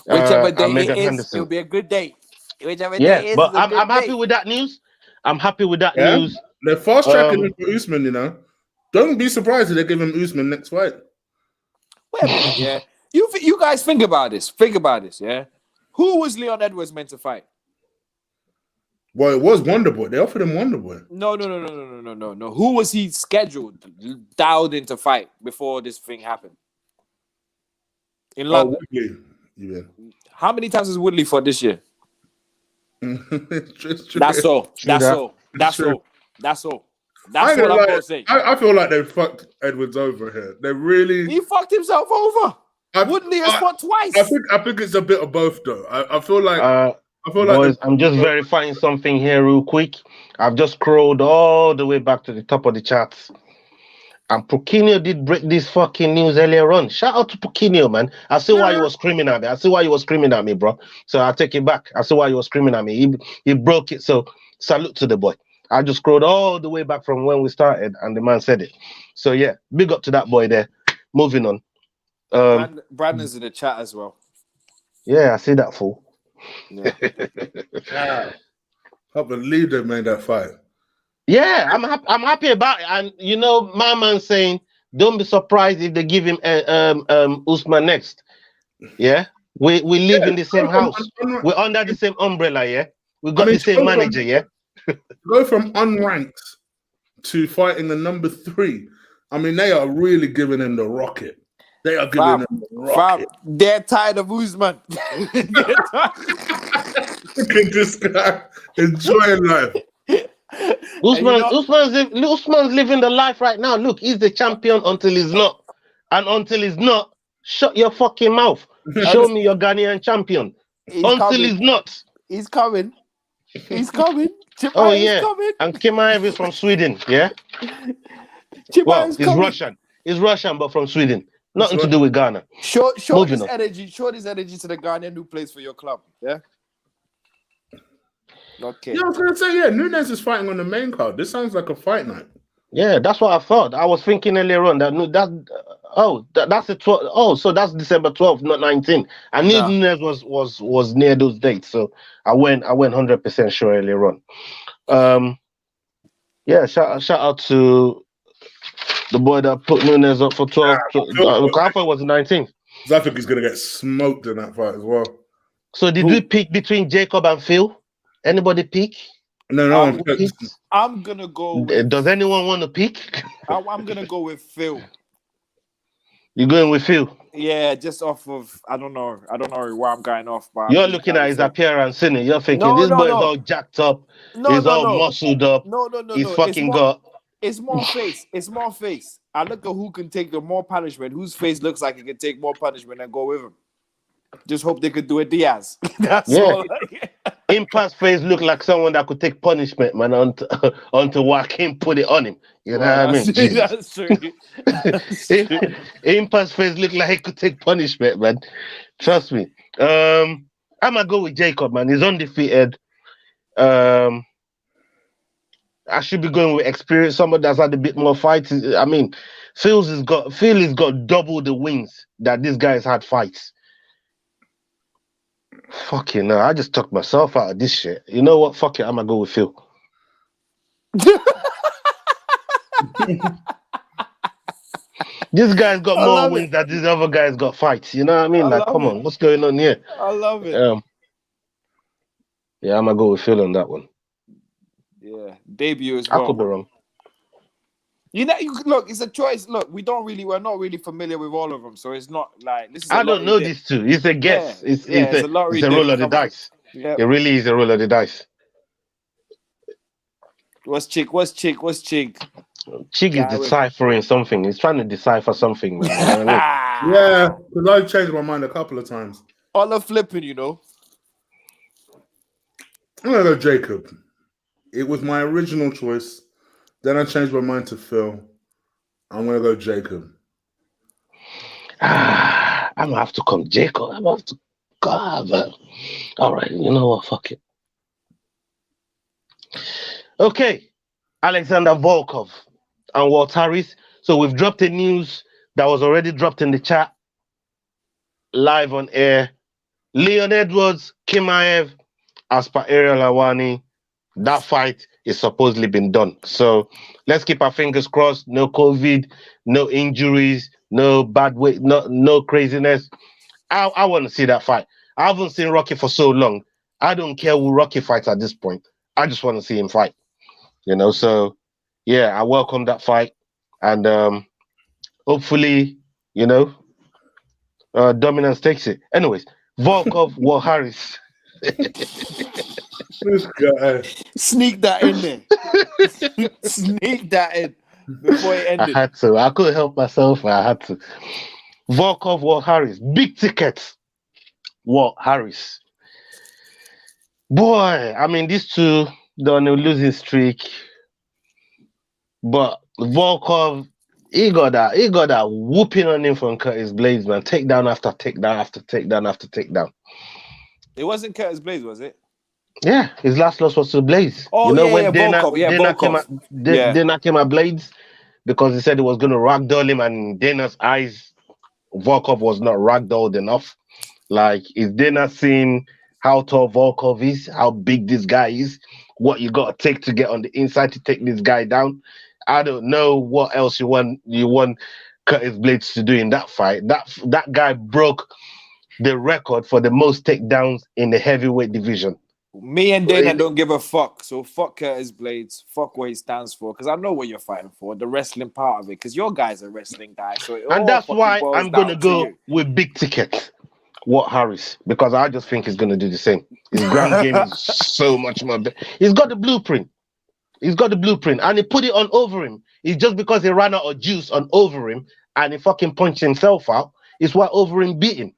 Whichever day it is, it'll be a good day. Whichever day it is, but I'm happy with that news. News. They're fast tracking it for Usman, you know. Don't be surprised if they give him Usman next fight. Wait a minute, yeah. You guys think about this, yeah. Who was Leon Edwards meant to fight? Well, it was Wonderboy. They offered him Wonderboy. No. Who was he scheduled, dialed in to fight before this thing happened? In London. Woodley. Yeah. How many times has Woodley fought this year? That's That's all. That's what I'm gonna say. I feel like they fucked Edwards over here. They really. He fucked himself over. Wouldn't he have fought twice? I think it's a bit of both though. I feel like. Boys, I'm just verifying something here real quick. I've just scrolled all the way back to the top of the charts. And Pukinho did break this fucking news earlier on. Shout out to Pukinho, man. I see why you were screaming at me. Bro. So I'll take it back. I see why you were screaming at me. He broke it. So salute to the boy. I just scrolled all the way back from when we started and the man said it. So yeah, big up to that boy there. Moving on. Brandon's in the chat as well. Yeah, I see that fool. Yeah. I can't believe they made that fight. Yeah, I'm happy about it. And you know, my man saying, don't be surprised if they give him Usman next. Yeah, we live in the same house. We're under the same umbrella. Yeah, we got the same manager. Yeah, go from unranked to fighting the number 3. I mean, they are really giving him the rocket. They are giving him the rocket. They're tired of Usman. Look at this guy enjoying life. Usman's living the life right now. Look, he's the champion until he's not. And until he's not, shut your fucking mouth. Show me your Ghanaian champion. He's not. He's coming. He's coming. Chimaev's coming. And Chimaev is from Sweden, yeah? He's Russian. He's Russian, but from Sweden. Nothing to do with Ghana. Show this energy to the Ghanaian who plays for your club, yeah? Okay. Yeah, I was gonna say, Nunes is fighting on the main card. This sounds like a fight night. Yeah, that's what I thought. I was thinking earlier on that's the 12th. Oh, so that's December 12th, not 19th. I knew Nunes was near those dates, so I went 100% sure earlier on. Yeah, shout out to the boy that put Nunes up for 12. I thought it was the 19th. I think he's gonna get smoked in that fight as well. So did we pick between Jacob and Phil? Anybody pick? No. I'm gonna go. Does anyone want to pick? I'm gonna go with Phil. You're going with Phil? Yeah, just off of I don't know where I'm going off. But you're looking at his appearance, isn't it? You're thinking this boy is all jacked up. He's all muscled up. No. He's fucking got. It's more face. It's more face. I look at who can take the more punishment. Whose face looks like it can take more punishment and go with him. Just hope they could do it Diaz. That's all. Impa's face looked like someone that could take punishment, man, onto Joaquin put it on him. You know what I mean? That's true. Impa's face looked like he could take punishment, man. Trust me. I'm gonna go with Jacob, man. He's undefeated. I should be going with experience, someone that's had a bit more fights. I mean, Phil has got double the wins that this guy's had fights. Fucking no, I just took myself out of this shit. You know what? Fuck it, I'm gonna go with Phil. This guy's got more wins than this other guy's got fights. You know what I mean? Come on, what's going on here? I love it. Yeah, I'm gonna go with Phil on that one. Yeah, debut as well. I could be wrong. You know, look, it's a choice. Look, we're not really familiar with all of them, so it's not like this is. I don't know these two. It's a guess. Yeah, it's a roll of the dice. Yeah. It really is a roll of the dice. What's Chig? Chig is deciphering something. He's trying to decipher something, man. You know what I mean? Yeah, because I've changed my mind a couple of times. All the flipping, you know. I'm gonna go Jacob. It was my original choice. Then I changed my mind to Phil. I'm gonna go Jacob. I'm gonna have to come Jacob. I'm gonna have to go. All right, you know what? Fuck it. Okay, Alexander Volkov and Walt Harris. So we've dropped the news that was already dropped in the chat, live on air. Leon Edwards, Chimaev, as per Ariel Awani, that fight is supposedly been done. So let's keep our fingers crossed. No COVID, no injuries, no bad weight, no craziness. I want to see that fight. I haven't seen Rocky for so long. I don't care who Rocky fights at this point. I just want to see him fight. You know, so yeah, I welcome that fight. And hopefully, you know, Dominance takes it. Anyways, Volkov, Walt Harris. This guy. Sneak that in there. Sneak that in before it I ended. had to. I couldn't help myself. I had to. Volkov, Walt Harris. Big ticket. Walt Harris. Boy, I mean, these two, they're on a losing streak. But Volkov, he got that whooping on him from Curtis Blades, man. Takedown after takedown after takedown after takedown. It wasn't Curtis Blades, was it? Yeah, his last loss was to Blades. Oh, you know yeah, when yeah, Dana, Volkov. Yeah, Dana came Volkov. at Dana came at Blades because he said he was going to ragdoll him, and in Dana's eyes, Volkov was not ragdolled enough. Like, is Dana seeing how tall Volkov is, how big this guy is, what you got to take to get on the inside to take this guy down? I don't know what else you want Curtis Blades to do in that fight. That guy broke the record for the most takedowns in the heavyweight division. Me and Dana don't give a fuck. So fuck Curtis Blades. Fuck what he stands for. Because I know what you're fighting for. The wrestling part of it. Because your guy's a wrestling guy. So and that's why I'm going to go with big ticket. Walt Harris. Because I just think he's going to do the same. His ground game is so much more better. He's got the blueprint. And he put it on over him. It's just because he ran out of juice on over him and he fucking punched himself out. It's why over him beat him.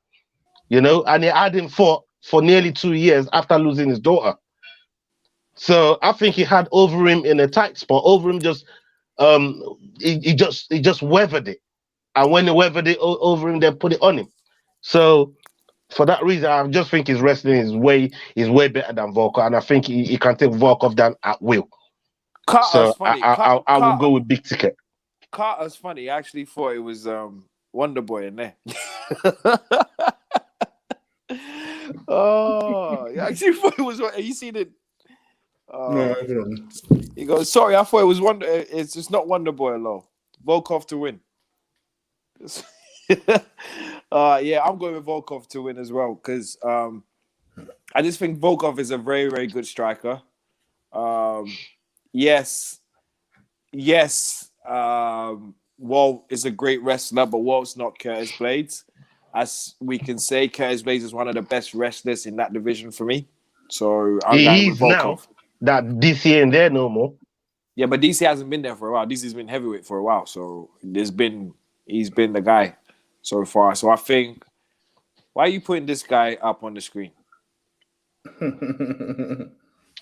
You know, and he had him for nearly 2 years after losing his daughter. So I think he had over him in a tight spot. Over him just he just weathered it. And when he weathered it over him, then put it on him. So for that reason, I just think his wrestling is way better than Volkov, and I think he can take Volkov down at will. Carter's so funny. I will go with big ticket. Carter's funny. I actually thought it was Wonder Boy in there. Oh, I actually thought it was. You seen it? No, he goes, sorry, I thought it was Wonder. It's just not Wonder Boy alone. Volkov to win. Yeah, I'm going with Volkov to win as well because I just think Volkov is a very, very good striker. Yes. Walt is a great wrestler, but Walt's not Curtis Blades. As we can say, Curtis Blades is one of the best wrestlers in that division for me. So I'm going with Volkov. Now that DC ain't there no more. Yeah, but DC hasn't been there for a while. DC's been heavyweight for a while, so he's been the guy so far. So I think, why are you putting this guy up on the screen?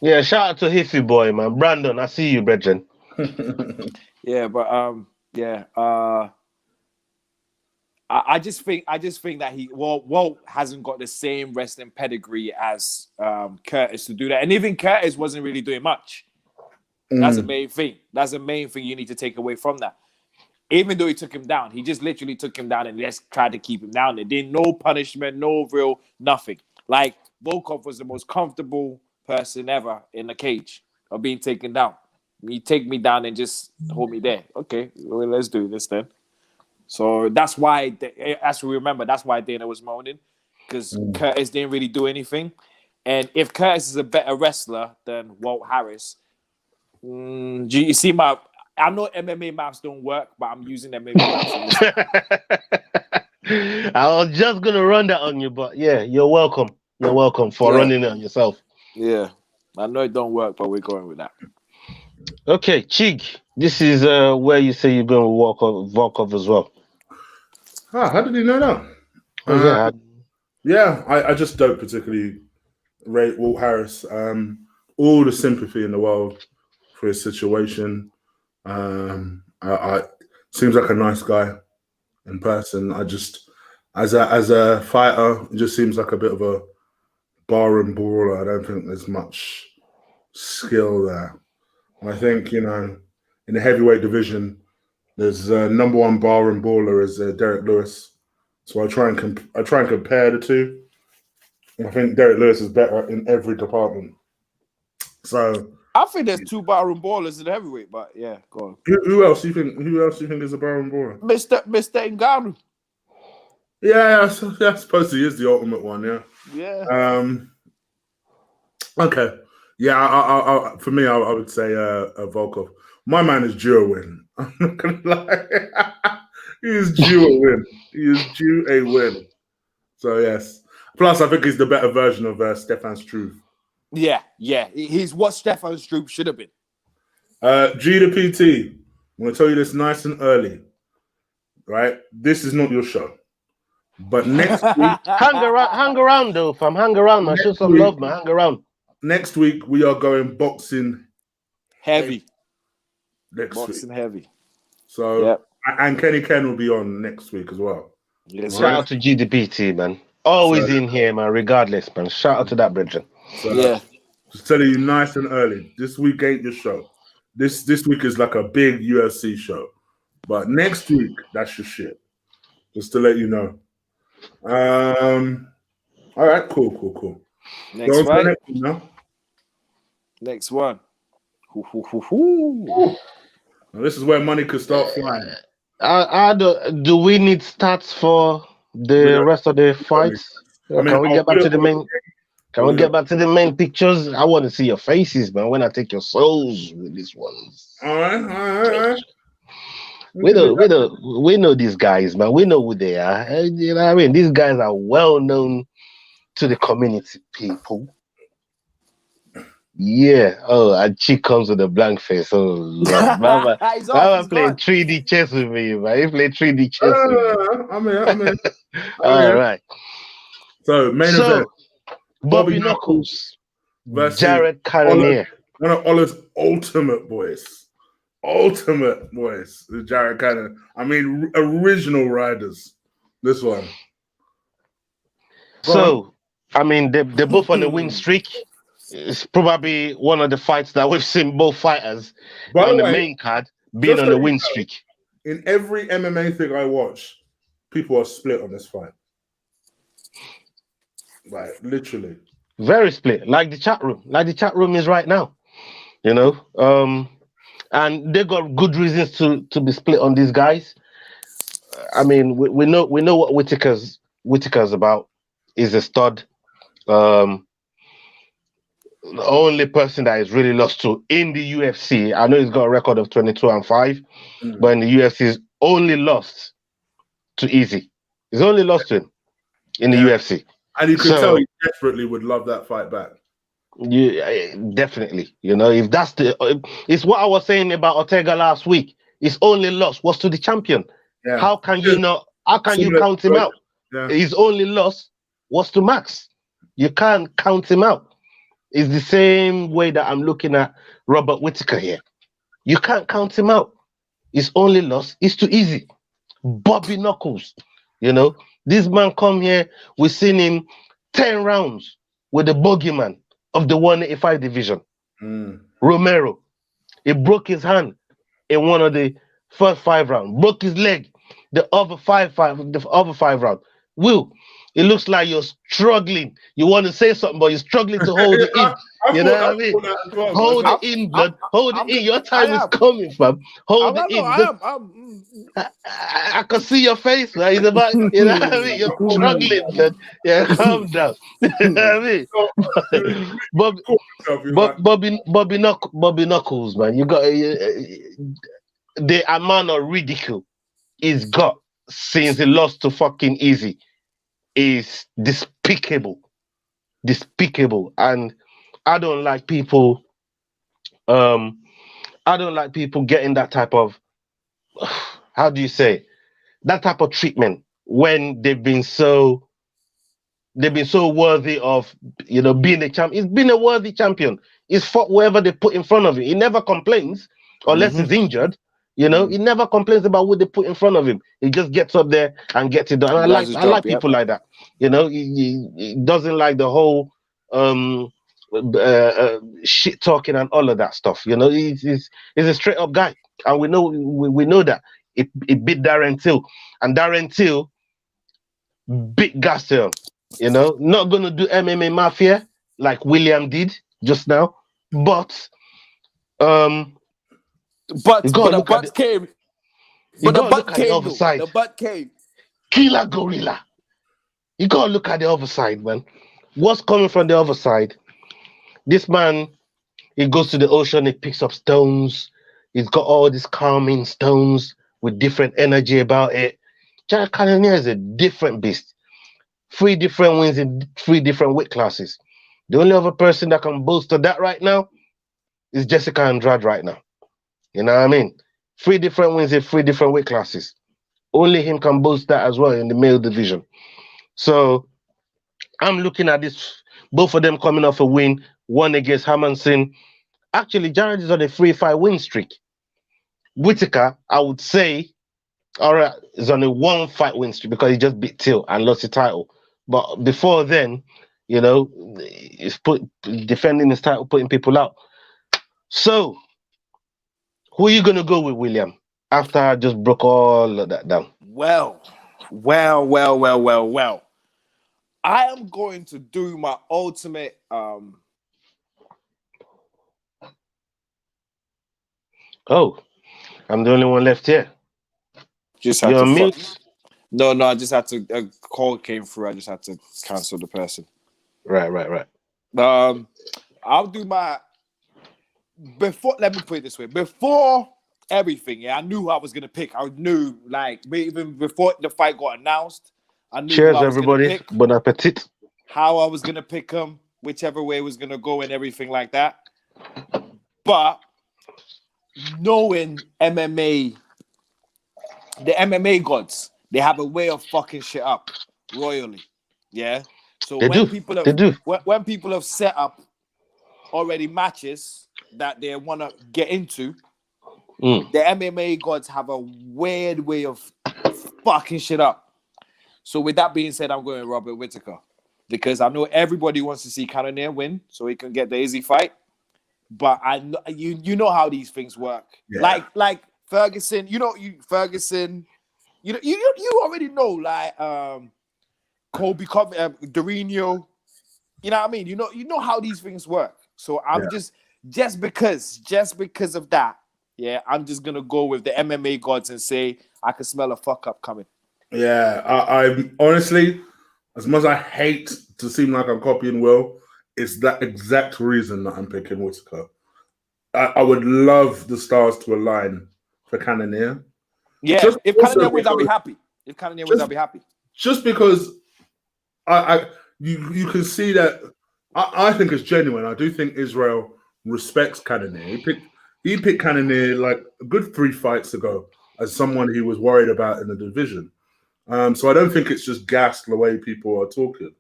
Yeah, shout out to Hiffy boy, man. Brandon, I see you, brethren. Yeah, but I just think that Walt hasn't got the same wrestling pedigree as Curtis to do that, and even Curtis wasn't really doing much. That's the main thing. That's the main thing you need to take away from that. Even though he took him down, he just literally took him down and just tried to keep him down. There did no punishment, no real nothing. Like Volkov was the most comfortable person ever in the cage of being taken down. You take me down and just hold me there. Okay, well, let's do this then. So that's why, as we remember, that's why Dana was moaning, because Curtis didn't really do anything. And if Curtis is a better wrestler than Walt Harris, do you see my... I know MMA maps don't work, but I'm using MMA maps. I was just going to run that on you, but yeah, you're welcome. You're welcome for running it on yourself. Yeah, I know it don't work, but we're going with that. Okay, Chig, this is where you say you're going with Volkov as well. How did he know that? I just don't particularly rate Walt Harris. All the sympathy in the world for his situation. I seems like a nice guy in person. I just, as a fighter, it just seems like a bit of a barroom brawler. I don't think there's much skill there. I think, in the heavyweight division, there's number one barroom brawler is Derek Lewis. So I try and compare the two. I think Derek Lewis is better in every department. So I think there's two barroom ballers in the heavyweight, but yeah, go on. Who else do you think is a barroom baller? Mr. Ngannou. Yeah, I suppose he is the ultimate one. Yeah. Okay. Yeah. I for me, I would say Volkov. My man is due a win. I'm not gonna lie. He is due a win. He is due a win. So yes. Plus, I think he's the better version of Stefan Struve. Yeah. He's what Stefan Struve should have been. G to PT. I'm going to tell you this nice and early. Right? This is not your show. But next week... hang around, though, fam. Hang around, man. Show some love, man. Hang around. Next week, we are going boxing heavy. Boxing heavy. So, and Kenny Ken will be on next week as well. Yes, shout out to GDPT, man. Always in here, man, regardless, man. Shout out to that, brethren. So, just telling you nice and early. This week ain't your show. This week is like a big UFC show. But next week, that's your shit. Just to let you know. All right, cool. Next one. Next one. Now, this is where money could start flying. Do we need stats for the rest of the fights? Can we get back to the main? Can we get back to the main pictures? I want to see your faces, man. When I take your souls with these ones. All right. We know these guys, man. We know who they are. You know what I mean? These guys are well known to the community people. Yeah. Oh, and Chig comes with a blank face. Oh, Lord. Mama playing 3D chess with me, man. He played 3D chess with me. I'm in. All right. So, main event. Bobby Knuckles versus Jared Cannonier. One of Ola's ultimate boys. Jared Cannonier. I mean, original riders. This one. So, I mean, they're both on a win streak. It's probably one of the fights that we've seen both fighters on the main card being on a win streak. In every MMA thing I watch, people are split on this fight. Like, literally. Very split. Like the chat room. Like the chat room is right now. You know? And they got good reasons to be split on these guys. I mean, we know what Whittaker's about. Is a stud. The only person that is really lost to in the UFC, I know he's got a record of 22-5, but in the UFC is only lost to Easy. He's only lost to him in the UFC. And you could tell he desperately would love that fight back. Yeah, definitely. You know, if that's it's what I was saying about Ortega last week. His only loss was to the champion. Yeah. How can you count him out? Yeah. His only loss was to Max. You can't count him out. It's the same way that I'm looking at Robert Whittaker here. You can't count him out. His only loss is too easy. Bobby Knuckles. You know, this man come here, we've seen him 10 rounds with the bogeyman of the 185 division. Romero. He broke his hand in one of the first 5 rounds. Broke his leg the other five rounds. Will, it looks like you're struggling. You want to say something, but you're struggling to hold it in. You know what I mean? Hold it in, blood. Hold it in. Your time is coming, fam. Hold it in. I can see your face, man. It's about, you know what I mean? You're struggling, blood. Yeah, calm down. You know what I mean? Bobby Knuckles, man. You got the amount of ridicule he's got since he lost to fucking Easy is despicable. And I don't like people getting that type of how do you say that type of treatment when they've been so worthy of, you know, being a champion. He's been a worthy champion. He's fought whoever they put in front of him. He never complains unless he's injured. You know, he never complains about what they put in front of him. He just gets up there and gets it done. And I like people like that. You know, he doesn't like the whole shit talking and all of that stuff. You know, he's a straight up guy, and we know that. It beat Darren Till, and Darren Till beat Gastelum. You know, not gonna do MMA Mafia like William did just now, but the butt came. The butt came. Killer gorilla. You gotta look at the other side, man. What's coming from the other side? This man, he goes to the ocean, he picks up stones. He's got all these calming stones with different energy about it. Jared Cannonier is a different beast. 3 different wins in 3 different weight classes. The only other person that can boast of that right now is Jessica Andrade right now. You know what I mean? 3 different wins in 3 different weight classes. Only him can boast that as well in the male division. So I'm looking at this, both of them coming off a win, one against Hermanson. Actually, Jared is on a 3-5 win streak. Whitaker, I would say, is on a 1-fight win streak because he just beat Till and lost the title. But before then, you know, he's defending his title, putting people out. So, who are you going to go with, William, after I just broke all of that down? Well. I am going to do my ultimate. Oh, I'm the only one left here. Just You're on mute? No, I just had to. A call came through. I just had to cancel the person. Right. I'll do my. Before, let me put it this way. Before everything, yeah, I knew who I was gonna pick. I knew, like, even before the fight got announced, I knew. Cheers, everybody. Bon appetit. How I was gonna pick him, whichever way it was gonna go, and everything like that. But knowing MMA, the MMA gods, they have a way of fucking shit up royally. Yeah. So when people have set up already matches that they want to get into, the MMA gods have a weird way of fucking shit up. So with that being said, I'm going with Robert Whittaker because I know everybody wants to see Cannonier win so he can get the easy fight. But I know you know how these things work. Yeah. Like Ferguson, Ferguson, you already know, like Kobe, Dorino, you know what I mean? You know how these things work. So I'm just because of that, yeah, I'm just gonna go with the MMA gods and say I can smell a fuck up coming. Yeah, I honestly, as much as I hate to seem like I'm copying Will, it's that exact reason that I'm picking Whittaker. I would love the stars to align for Cannonier. Yeah, if Cannonier wins, I'll be happy. I'll be happy. Just because you can see that I think it's genuine. I do think Israel respects Cannonier. He picked Cannonier like a good 3 fights ago as someone he was worried about in the division. So I don't think it's just gas the way people are talking.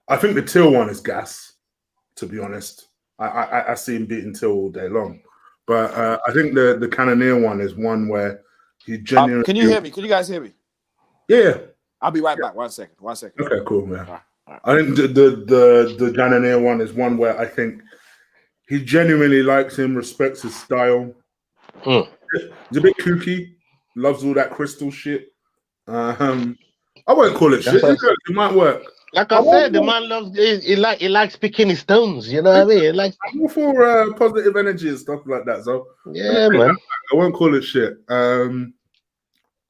I think the Till one is gas, to be honest. I see him beating Till all day long. But I think the Cannonier one is one where he genuinely... Can you hear me? Can you guys hear me? Yeah. I'll be right back. One second. Okay, cool, man. All right. I think the Cannonier one is one where I think he genuinely likes him, respects his style. He's a bit kooky, loves all that crystal shit. I won't call it shit. It might work. Like I said, the man loves he likes picking his stones. You know what I mean? Like I'm all for positive energy and stuff like that. So yeah, man. I won't call it shit.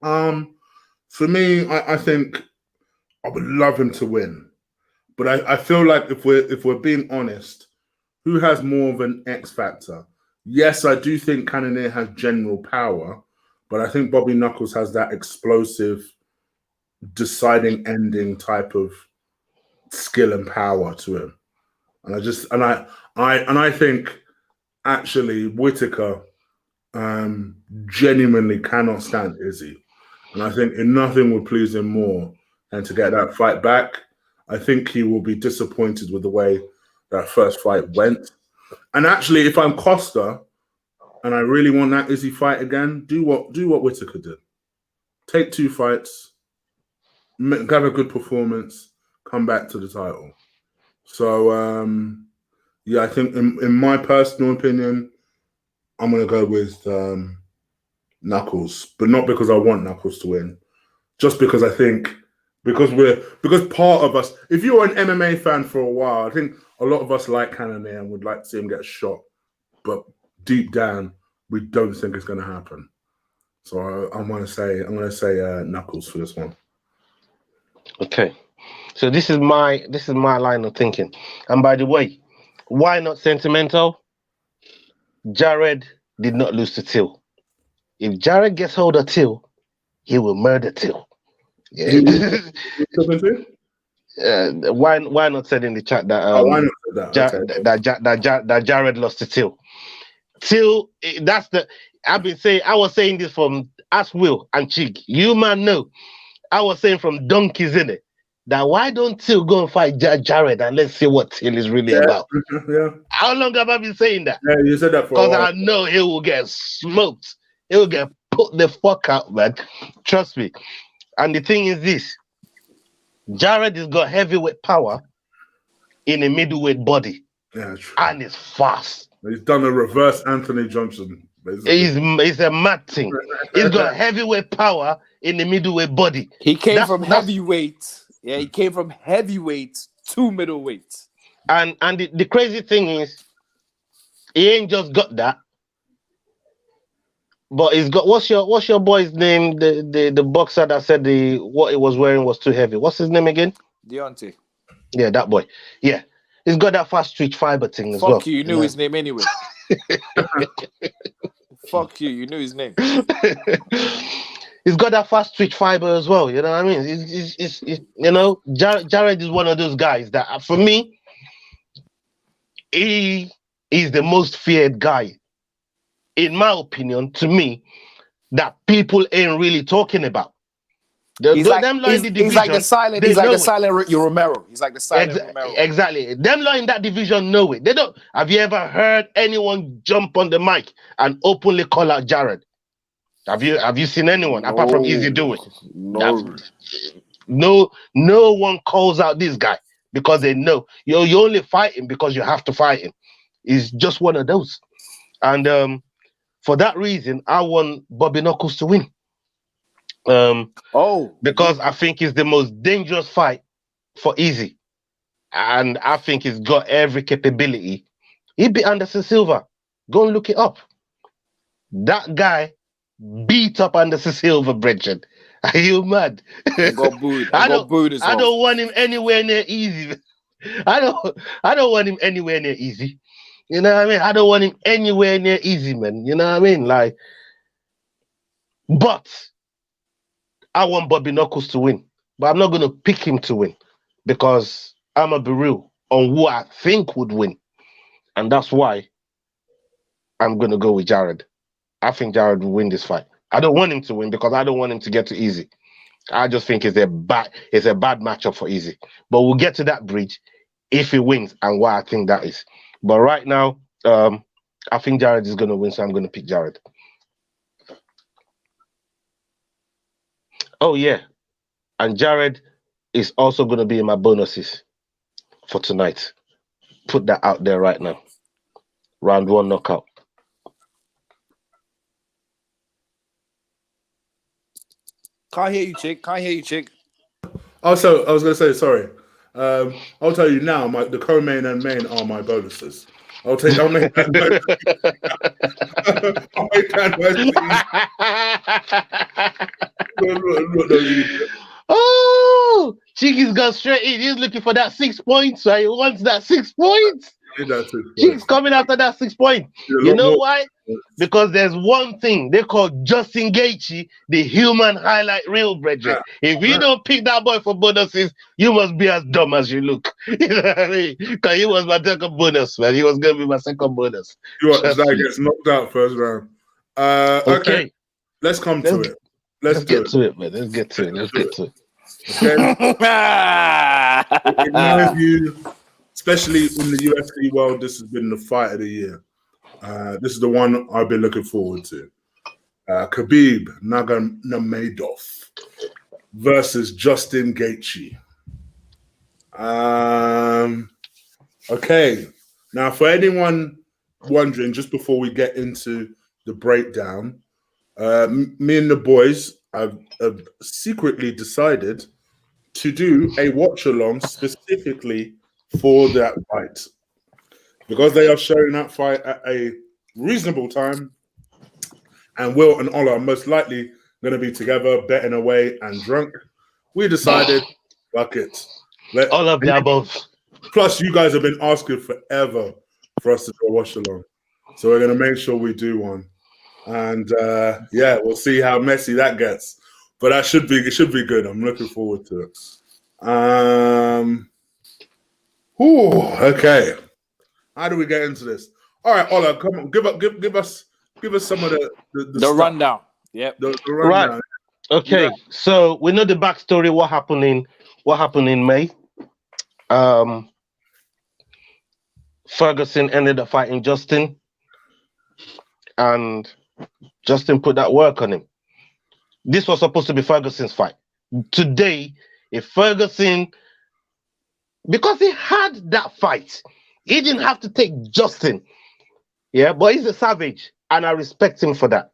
For me, I think I would love him to win, but I feel like if we're being honest, who has more of an X factor? Yes, I do think Cannonier has general power, but I think Bobby Knuckles has that explosive, deciding ending type of skill and power to him. And I think actually Whittaker genuinely cannot stand Izzy. And I think nothing would please him more than to get that fight back. I think he will be disappointed with the way that first fight went. And actually, if I'm Costa and I really want that Izzy fight again, do what Whittaker did. Take 2 fights, have a good performance, come back to the title. So, I think in my personal opinion, I'm going to go with Knuckles, but not because I want Knuckles to win, just because I think because part of us, if you're an MMA fan for a while, I think a lot of us like Cannonier and would like to see him get shot, but deep down we don't think it's going to happen. So I'm going to say Knuckles for this one. Okay, so this is my line of thinking. And by the way, why not sentimental? Jared did not lose to Till. If Jared gets hold of Till, he will murder Till. Yeah. why not said in the chat that why not that? Okay. that Jared lost to Till. Till, that's the. I was saying this from Ask Will and Chig. You man know. I was saying from donkeys in it. That why don't Till go and fight Jared and let's see what Till is really about. Yeah. How long have I been saying that? Yeah, you said that for a while. while. I know he will get smoked. He will get put the fuck out, man. Trust me. And the thing is this. Jared has got heavyweight power in a middleweight body. Yeah, true. And it's fast. He's done a reverse Anthony Johnson. It's a mad thing. He's got heavyweight power in the middleweight body. He came from heavyweight. Yeah, he came from heavyweight to middleweight. And the crazy thing is, he ain't just got that, but he's got what's your boy's name? The boxer that said what he was wearing was too heavy. What's his name again? Deontay. Yeah, that boy. Yeah, he's got that fast twitch fiber thing as well. Fuck you knew his name anyway. Fuck you, you knew his name. He's got that fast twitch fiber as well. You know what I mean? It's you know, Jared is one of those guys that, for me, he is the most feared guy, in my opinion, to me, that people ain't really talking about. He's like the silent Romero. He's like the silent Romero. Exactly. Them lot in that division know it. They don't. Have you ever heard anyone jump on the mic and openly call out Jared? Have you seen anyone apart from Easy Do It? No one calls out this guy because they know you only fight him because you have to fight him. He's just one of those. And for that reason, I want Bobby Knuckles to win. Because I think it's the most dangerous fight for Easy. And I think he's got every capability. He beat Anderson Silva. Go and look it up. That guy beat up Anderson Silva, Bridget. Are you mad? I got booed. I don't want him anywhere near Easy. I don't want him anywhere near Easy. You know what I mean? I don't want him anywhere near Easy, man. You know what I mean? Like, but I want Bobby Knuckles to win. But I'm not going to pick him to win because I'm a be real on who I think would win. And that's why I'm going to go with Jared. I think Jared will win this fight. I don't want him to win because I don't want him to get to Easy. I just think it's a bad matchup for Easy. But we'll get to that bridge if he wins and why I think that is. But right now, I think Jared is going to win, so I'm going to pick Jared. Oh, yeah. And Jared is also going to be in my bonuses for tonight. Put that out there right now. Round 1 knockout. Can't hear you, Chig. Also, I was going to say, sorry. I'll tell you now, the co-main and main are my bonuses. I'll make that Oh, Chiggy's gone straight in. He's looking for that 6 points. Right? He wants that 6 points. Chig's coming after that 6 points. You know why? Because there's one thing they call Justin Gaethje, the human highlight reel, brethren. If you don't pick that boy for bonuses, you must be as dumb as you look. You know what I mean? Because he was my second bonus, man. He was going to be my second bonus. That gets knocked out first round. Okay. Let's come to it. Let's get to it, man. Let's get to it. Okay. In my view, especially in the UFC world, this has been the fight of the year. This is the one I've been looking forward to. Khabib Nurmagomedov versus Justin Gaethje. Okay. Now, for anyone wondering, just before we get into the breakdown, me and the boys have secretly decided to do a watch-along specifically for that fight. Because they are showing that fight at a reasonable time, and Will and Ola are most likely going to be together, betting away and drunk, we decided, fuck it. All of the above. Plus, you guys have been asking forever for us to do a watch along. So we're going to make sure we do one. And yeah, we'll see how messy that gets. But it should be good. I'm looking forward to it. Okay. How do we get into this? All right, Ola, come on, give us some of the stuff. rundown. Yep. The rundown. Right. Okay. Yeah. So we know the backstory. What happened in May? Ferguson ended up fighting Justin, and Justin put that work on him. This was supposed to be Ferguson's fight. Today, if Ferguson, because he had that fight, he didn't have to take Justin. Yeah, but he's a savage, and I respect him for that.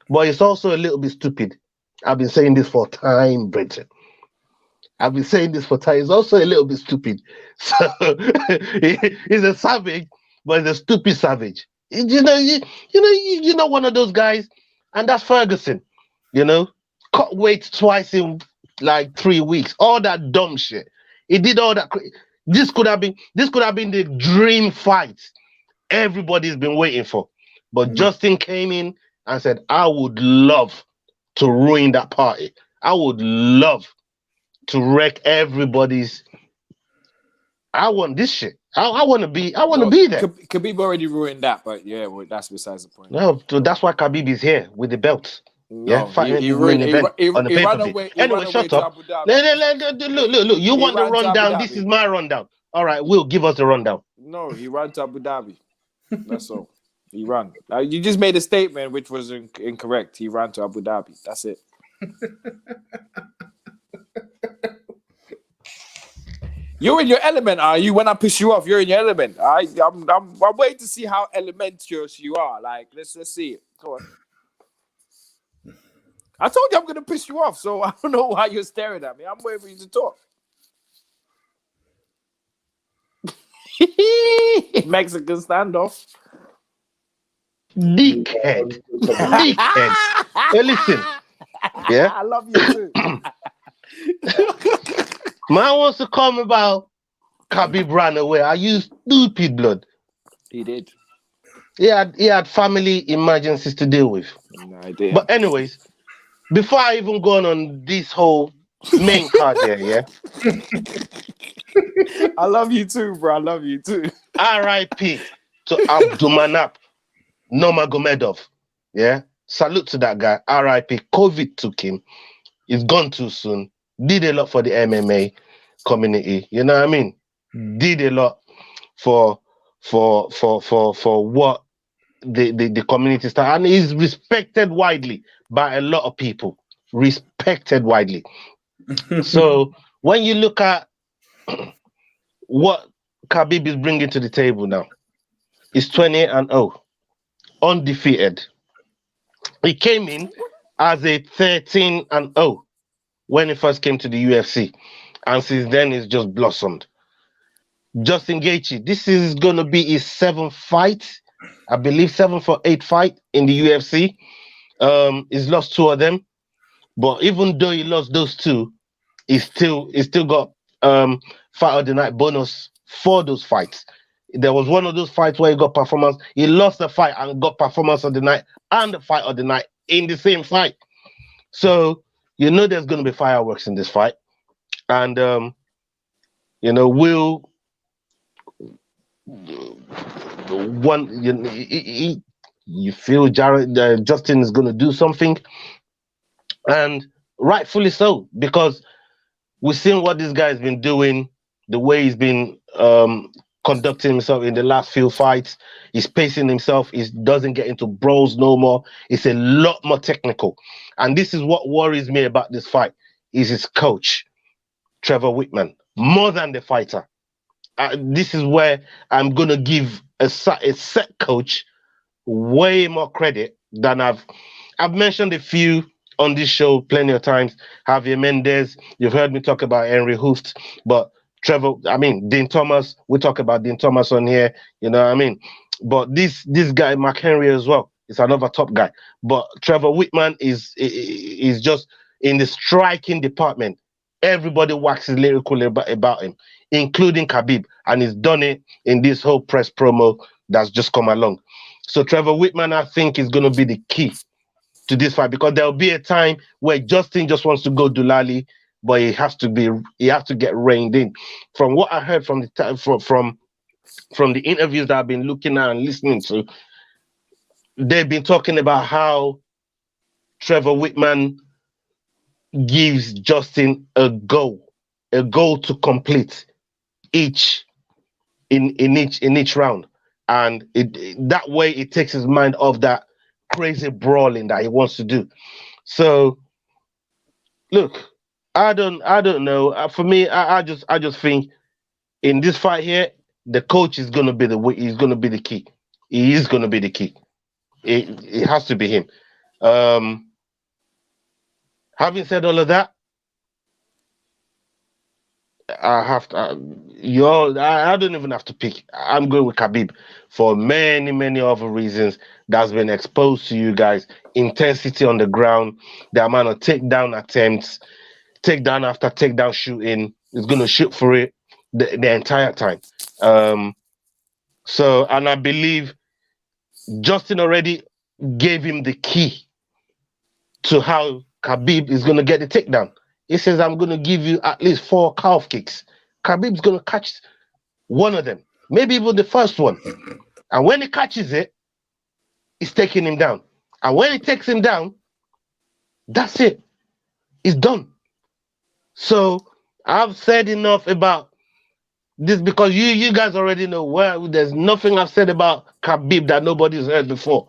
But he's also a little bit stupid. I've been saying this for time, Brenton. I've been saying this for time. He's also a little bit stupid. So he's a savage, but he's a stupid savage. You know, one of those guys, and that's Ferguson. You know, cut weight twice in like 3 weeks. All that dumb shit. He did all that. This could have been the dream fight everybody's been waiting for. But Justin came in and said, I would love to ruin that party. I would love to wreck everybody's. I want this shit. I want to be there. Khabib already ruined that, but yeah, well, that's besides the point. No, so that's why Khabib is here with the belt. No, Yeah, fighting he ran away. Anyway, shut up. Look. You want the rundown? This is my rundown. All right, Will, give us the rundown. No, he ran to Abu Dhabi. That's all. He ran. You just made a statement which was incorrect. He ran to Abu Dhabi. That's it. You're in your element, are you? When I piss you off, you're in your element. I'm waiting to see how elementous you are. Like, let's see it. Go on. I told you I'm gonna piss you off, so I don't know why you're staring at me. I'm waiting for you to talk. Mexican standoff. Dickhead. Hey, listen. Yeah, I love you too. Man wants to come about Khabib ran away. Are you stupid, blood? He did. He had family emergencies to deal with. No idea. But anyways, before I even go on this whole main card here, yeah. I love you too, bro. I love you too. R.I.P. to Abdulmanap Nurmagomedov. Yeah. Salute to that guy. R.I.P. COVID took him. He's gone too soon. Did a lot for the MMA community. You know what I mean? Did a lot for what the community started. And he's respected widely by a lot of people. Respected widely. So when you look at what Khabib is bringing to the table now, he's 28-0, undefeated. He came in as a 13-0 when he first came to the UFC, and since then he's just blossomed. Justin Gaethje, this is going to be his 7th fight, I believe 7th or 8th fight in the UFC. He's lost 2 of them, but even though he lost those 2, he's still got fight of the night bonus for those fights. There was one of those fights where he got performance. He lost the fight and got performance of the night and the fight of the night in the same fight. So you know there's going to be fireworks in this fight, and Will you feel Justin is going to do something, and rightfully so, because we've seen what this guy's been doing, the way he's been conducting himself in the last few fights. He's pacing himself. He doesn't get into brawls no more. It's a lot more technical. And this is what worries me about this fight, is his coach, Trevor Whitman, more than the fighter. This is where I'm going to give a set coach way more credit than I've mentioned a few on this show plenty of times. Javier Mendez, you've heard me talk about Henry Hooft, but Dean Thomas, we talk about Dean Thomas on here, you know what I mean? But this guy, Mark Henry as well, is another top guy. But Trevor Whitman is just in the striking department. Everybody waxes lyrical about him, including Khabib, and he's done it in this whole press promo that's just come along. So Trevor Whitman, I think, is going to be the key to this fight, because there'll be a time where Justin just wants to go Dulali but he has to get reined in. From what I heard from from the interviews that I've been looking at and listening to, they've been talking about how Trevor Whitman gives Justin a goal to complete in each round, and that way it takes his mind off that crazy brawling that he wants to do. So, look, I don't know. For me, I just think in this fight here, the coach is gonna be he's gonna be the key. He is gonna be the key. It has to be him. Having said all of that, I don't even have to pick. I'm going with Khabib for many other reasons that's been exposed to you guys. Intensity on the ground, the amount of takedown attempts, takedown after takedown shooting. Is going to shoot for it the entire time. So, and I believe Justin already gave him the key to how Khabib is going to get the takedown. He says, I'm going to give you at least 4 calf kicks. Khabib's going to catch one of them, maybe even the first one. And when he catches it, he's taking him down. And when he takes him down, that's it. It's done. So I've said enough about this because you guys already know there's nothing I've said about Khabib that nobody's heard before.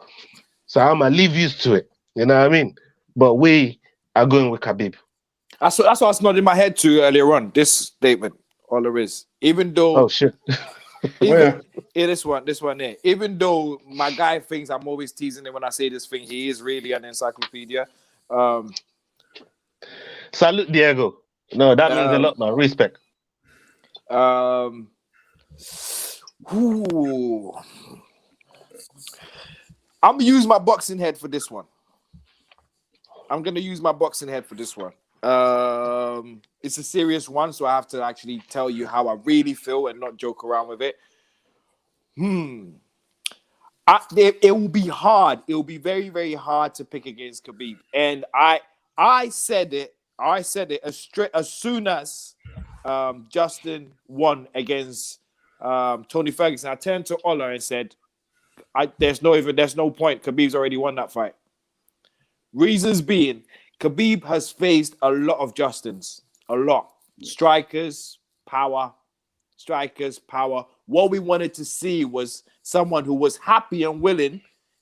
So I'm going to leave you to it. You know what I mean? But we are going with Khabib. That's what I was nodding my head to earlier on. This statement, all there is. Even though... Oh, shit. This one there. Even though my guy thinks I'm always teasing him when I say this thing, he is really an encyclopedia. Salute, Diego. No, that means a lot, man. Respect. I'm gonna use my boxing head for this one. It's a serious one, so I have to actually tell you how I really feel and not joke around with it. It will be hard. It will be very, very hard to pick against Khabib. And I said it as soon as Justin won against Tony Ferguson. I turned to Ola and said, there's no point. Khabib's already won that fight. Reasons being, Khabib has faced a lot of Justins. A lot. Strikers, power. What we wanted to see was someone who was happy and willing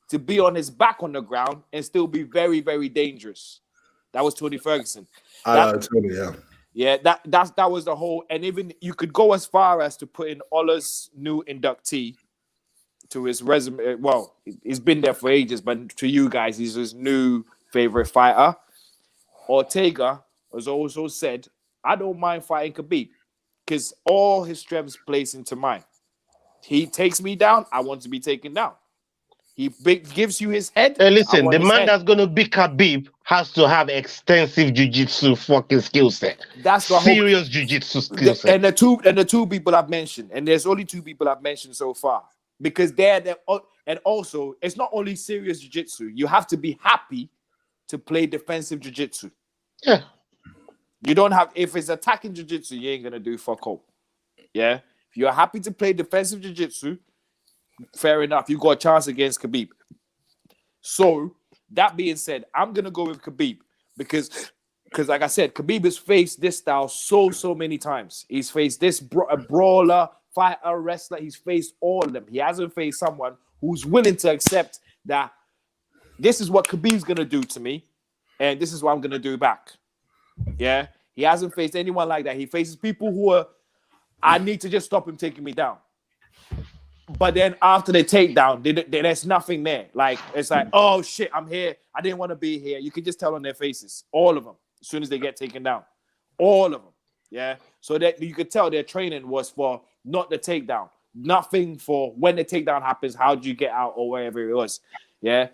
to be on his back on the ground and still be very, very dangerous. That was Tony Ferguson. Tony, yeah. Yeah, that was the whole, and even you could go as far as to put in Ola's new inductee to his resume. Well, he's been there for ages, but to you guys, he's his new favorite fighter. Ortega has also said, I don't mind fighting Khabib because all his strengths plays into mine. He takes me down, I want to be taken down. He gives you his head. Hey, listen, the man that's going to beat Khabib has to have extensive jiu-jitsu fucking skill set. That's the serious jiu-jitsu skill set. And the two people I've mentioned, and there's only 2 people I've mentioned so far, because and also it's not only serious jiu-jitsu. You have to be happy to play defensive jiu-jitsu. Yeah. You don't have, if it's attacking jiu-jitsu, you ain't gonna do fuck all. Yeah. If you're happy to play defensive jiu-jitsu, fair enough. You got a chance against Khabib. So that being said, I'm gonna go with Khabib because like I said, Khabib has faced this style so many times. He's faced this brawler, fighter, wrestler. He's faced all of them. He hasn't faced someone who's willing to accept that this is what Khabib's gonna do to me, and this is what I'm gonna do back. Yeah, he hasn't faced anyone like that. He faces people who are, I need to just stop him taking me down. But then after the takedown, there's nothing there. Like, it's like, oh shit, I'm here. I didn't want to be here. You can just tell on their faces, all of them, as soon as they get taken down. All of them. Yeah. So that you could tell their training was for not the takedown. Nothing for when the takedown happens, how do you get out or wherever it was. Yeah.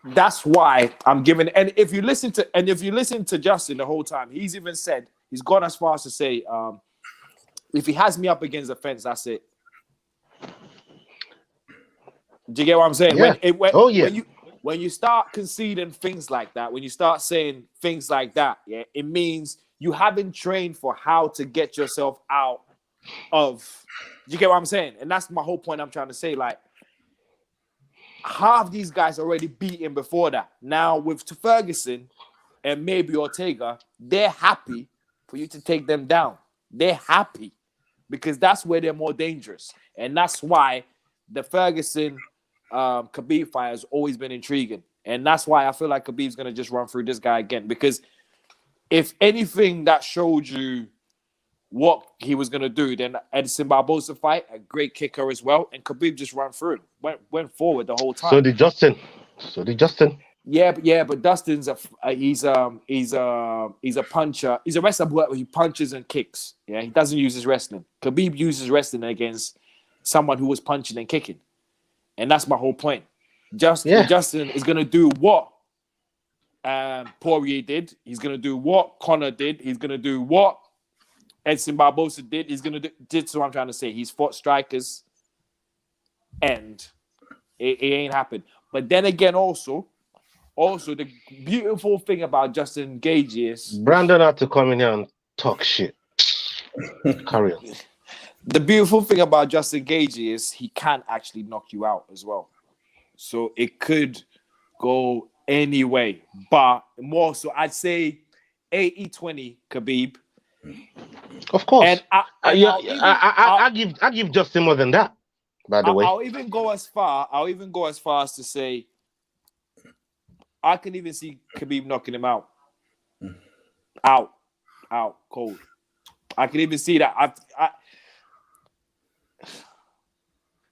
That's why I'm giving. And if you listen to Justin the whole time, he's even said, he's gone as far as to say, if he has me up against the fence, that's it. Do you get what I'm saying? Yeah. when you start conceding things like that, when you start saying things like that, yeah, it means you haven't trained for how to get yourself out of. You get what I'm saying? And that's my whole point. I'm trying to say, like, half these guys already beat him before that. Now with Ferguson and maybe Ortega, they're happy for you to take them down. They're happy because that's where they're more dangerous, and that's why the Ferguson Khabib fight has always been intriguing, and that's why I feel like Khabib's gonna just run through this guy again. Because if anything that showed you what he was gonna do, then Edson Barboza fight, a great kicker as well, and Khabib just ran through him, went forward the whole time. So did Justin. Yeah, but Dustin's he's a puncher. He's a wrestler where he punches and kicks. Yeah, he doesn't use his wrestling. Khabib uses wrestling against someone who was punching and kicking, and that's my whole point. Justin is gonna do what Poirier did. He's gonna do what Conor did. He's gonna do what Edson Barboza did. He's gonna do. That's what I'm trying to say. He's fought strikers, and it ain't happened. But then again, also the beautiful thing about Justin Gaethje is Brandon had to come in here and talk shit. Carry on. The beautiful thing about Justin Gaethje is he can actually knock you out as well. So it could go any way. But more so, I'd say 80-20 Khabib. Of course. And I give Justin more than that, by the way. I'll even go as far as to say I can even see Khabib knocking him out. Out, cold. I can even see that.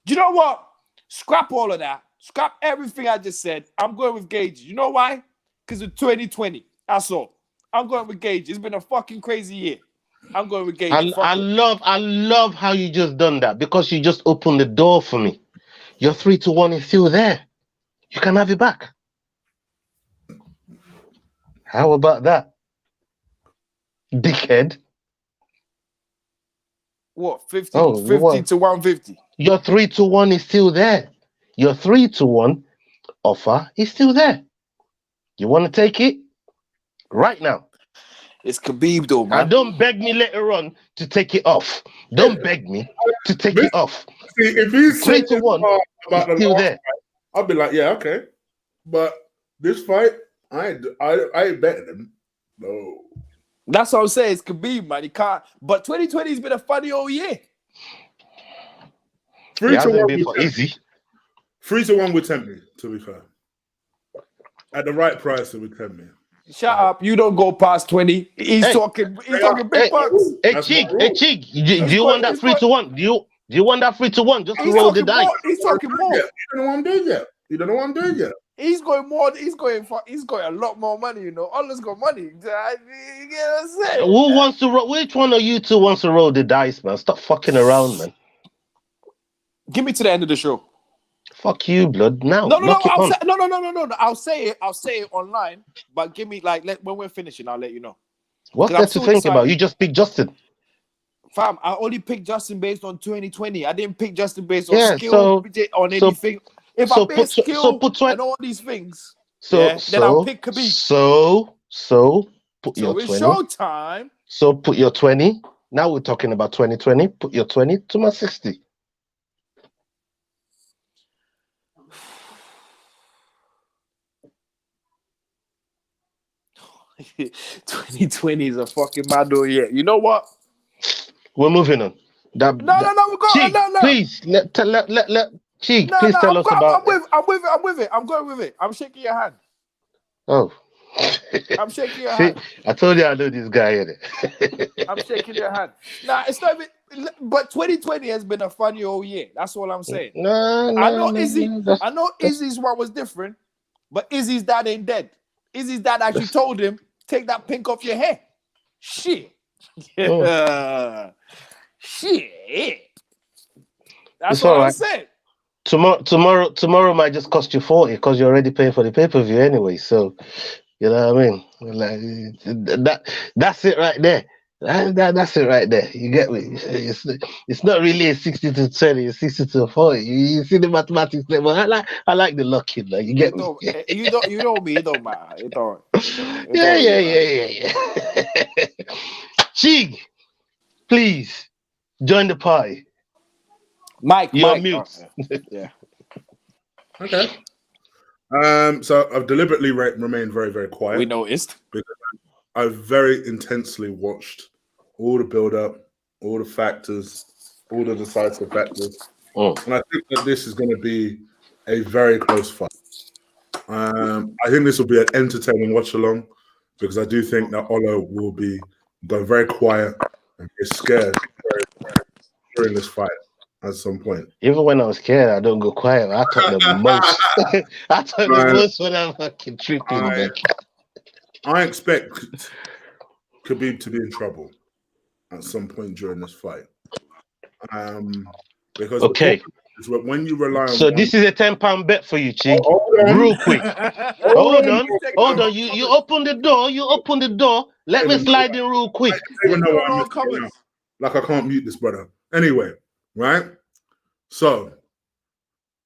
Do you know what? Scrap all of that. Scrap everything I just said. I'm going with Gaethje. You know why? Because of 2020. That's all. I'm going with Gaethje. It's been a fucking crazy year. I'm going with Gaethje. I love how you just done that, because you just opened the door for me. Your 3-1 is still there. You can have it back. How about that, dickhead? What, 50 to 150? Your 3-1 is still there. Your 3-1 offer is still there. You want to take it right now? It's Khabib, though, man. And don't beg me later on to take it off. Don't beg me to take it off. See, if he's 3-1 about still there, fight, I'll be like, yeah, okay. But this fight, I ain't betting him. No. That's what I'm saying. It's Khabib, man. He can't. But 2020 has been a funny old year. 3-1 easy. 3-1 would tempt me, to be fair. At the right price, it would tempt me. Shut up! You don't go past 20. He's talking big bucks. Hey, Chig, do you want that 3-1? Do you want that 3-1 just to roll the dice? He's talking more. You don't know what I'm doing yet. You don't know what I'm doing yet. He's going more. He's going a lot more money. You know, Ola's got money. You get what I'm saying? Who wants to roll? Which one of you two wants to roll the dice, man? Stop fucking around, man. Give me to the end of the show. Fuck you, blood. Now. No. I'll say it online. But give me when we're finishing, I'll let you know. What's there to think about? You just pick Justin. Fam, I only picked Justin based on 2020. I didn't pick Justin based on skill on anything. If I pick skill and all these things, then I'll pick Khabib. So put your 20. It's showtime. So put your 20. Now we're talking about 2020. Put your 20 to my 60. $2020 is a fucking mad year. You know what? We're moving on. No. We're going. No. Please let Chig. Please tell us about. I'm with it. I'm going with it. I'm shaking your hand. Oh. I'm shaking your hand. I told you I know this guy. I'm shaking your hand. Nah, it's not even. But 2020 has been a funny old year. That's all I'm saying. No. I know Izzy's one was different, but Izzy's dad ain't dead. Izzy's dad actually told him, take that pink off your hair. Shit. Yeah. Shit. That's what I'm saying. Tomorrow might just cost you 40 because you're already paying for the pay-per-view anyway. So, you know what I mean? Like, that's it right there. That's it right there. You get me? It's not really a 60-20, it's 60-40. You see the mathematics there, but I like the lucky, like you get me? You know me. It don't matter. It don't. It Yeah, don't yeah, really matter. yeah. Chig, please join the party. Mike. You're mute. Yeah. Okay. So I've deliberately remained very, very quiet. We noticed. Because I've very intensely watched all the build-up, all the factors, all the decisive factors. Oh. And I think that this is going to be a very close fight. I think this will be an entertaining watch-along because I do think that Ola will be going very quiet and very scared during this fight at some point. Even when I was scared, I don't go quiet. I talk the most. I talk the most when I'm fucking tripping, man. I expect Khabib to be in trouble at some point during this fight. Because okay, when you rely on so this is a £10 bet for you, Chig. Real quick. Hold on. You open the door. Let me slide in real quick. I don't even know what I'm missing now. Like I can't mute this, brother. Anyway, right? So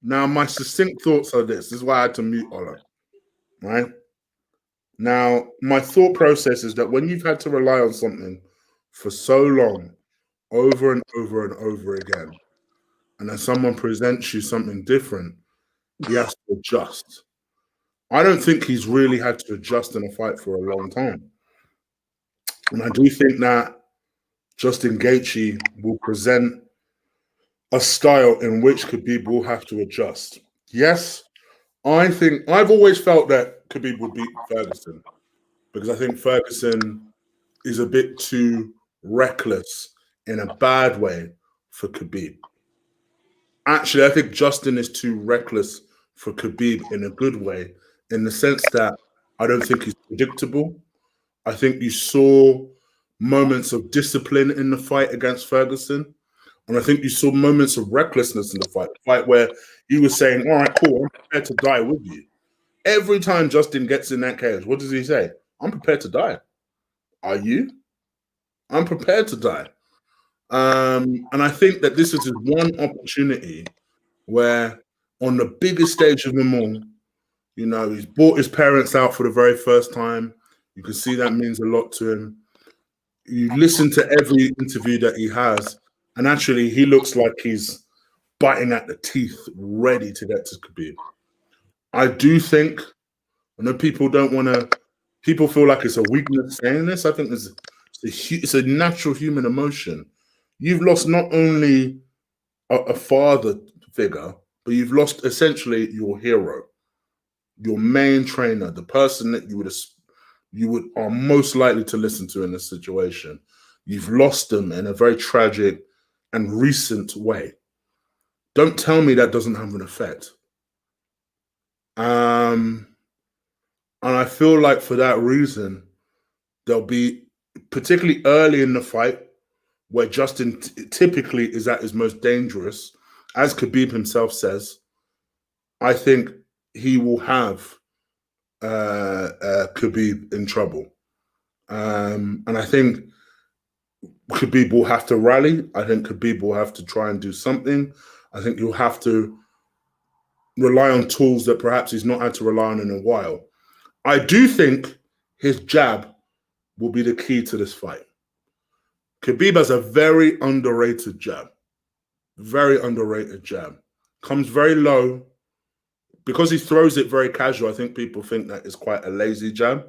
now my succinct thoughts are this. This is why I had to mute Ola. Right? Now, my thought process is that when you've had to rely on something for so long, over and over and over again, and then someone presents you something different, he has to adjust. I don't think he's really had to adjust in a fight for a long time. And I do think that Justin Gaethje will present a style in which Khabib will have to adjust. Yes, I've always felt that Khabib would beat Ferguson because I think Ferguson is a bit too reckless in a bad way for Khabib. Actually, I think Justin is too reckless for Khabib in a good way, in the sense that I don't think he's predictable. I think you saw moments of discipline in the fight against Ferguson. And I think you saw moments of recklessness in the fight where he was saying, all right, cool, I'm prepared to die with you. Every time Justin gets in that cage, what does he say? I'm prepared to die. Are you? I'm prepared to die. And I think that this is his one opportunity where on the biggest stage of them all, you know, he's brought his parents out for the very first time. You can see that means a lot to him. You listen to every interview that he has, and actually he looks like he's biting at the teeth, ready to get to Khabib. I do think, I know people don't want to, people feel like it's a weakness saying this. I think it's a natural human emotion. You've lost not only a father figure, but you've lost essentially your hero, your main trainer, the person that you are most likely to listen to in this situation. You've lost them in a very tragic and recent way. Don't tell me that doesn't have an effect. And I feel like for that reason, there'll be, particularly early in the fight, where Justin typically is at his most dangerous, as Khabib himself says, I think he will have Khabib in trouble. And I think Khabib will have to rally. I think Khabib will have to try and do something. I think he'll have to rely on tools that perhaps he's not had to rely on in a while. I do think his jab will be the key to this fight. Khabib has a very underrated jab. Very underrated jab. Comes very low. Because he throws it very casual, I think people think that it's quite a lazy jab.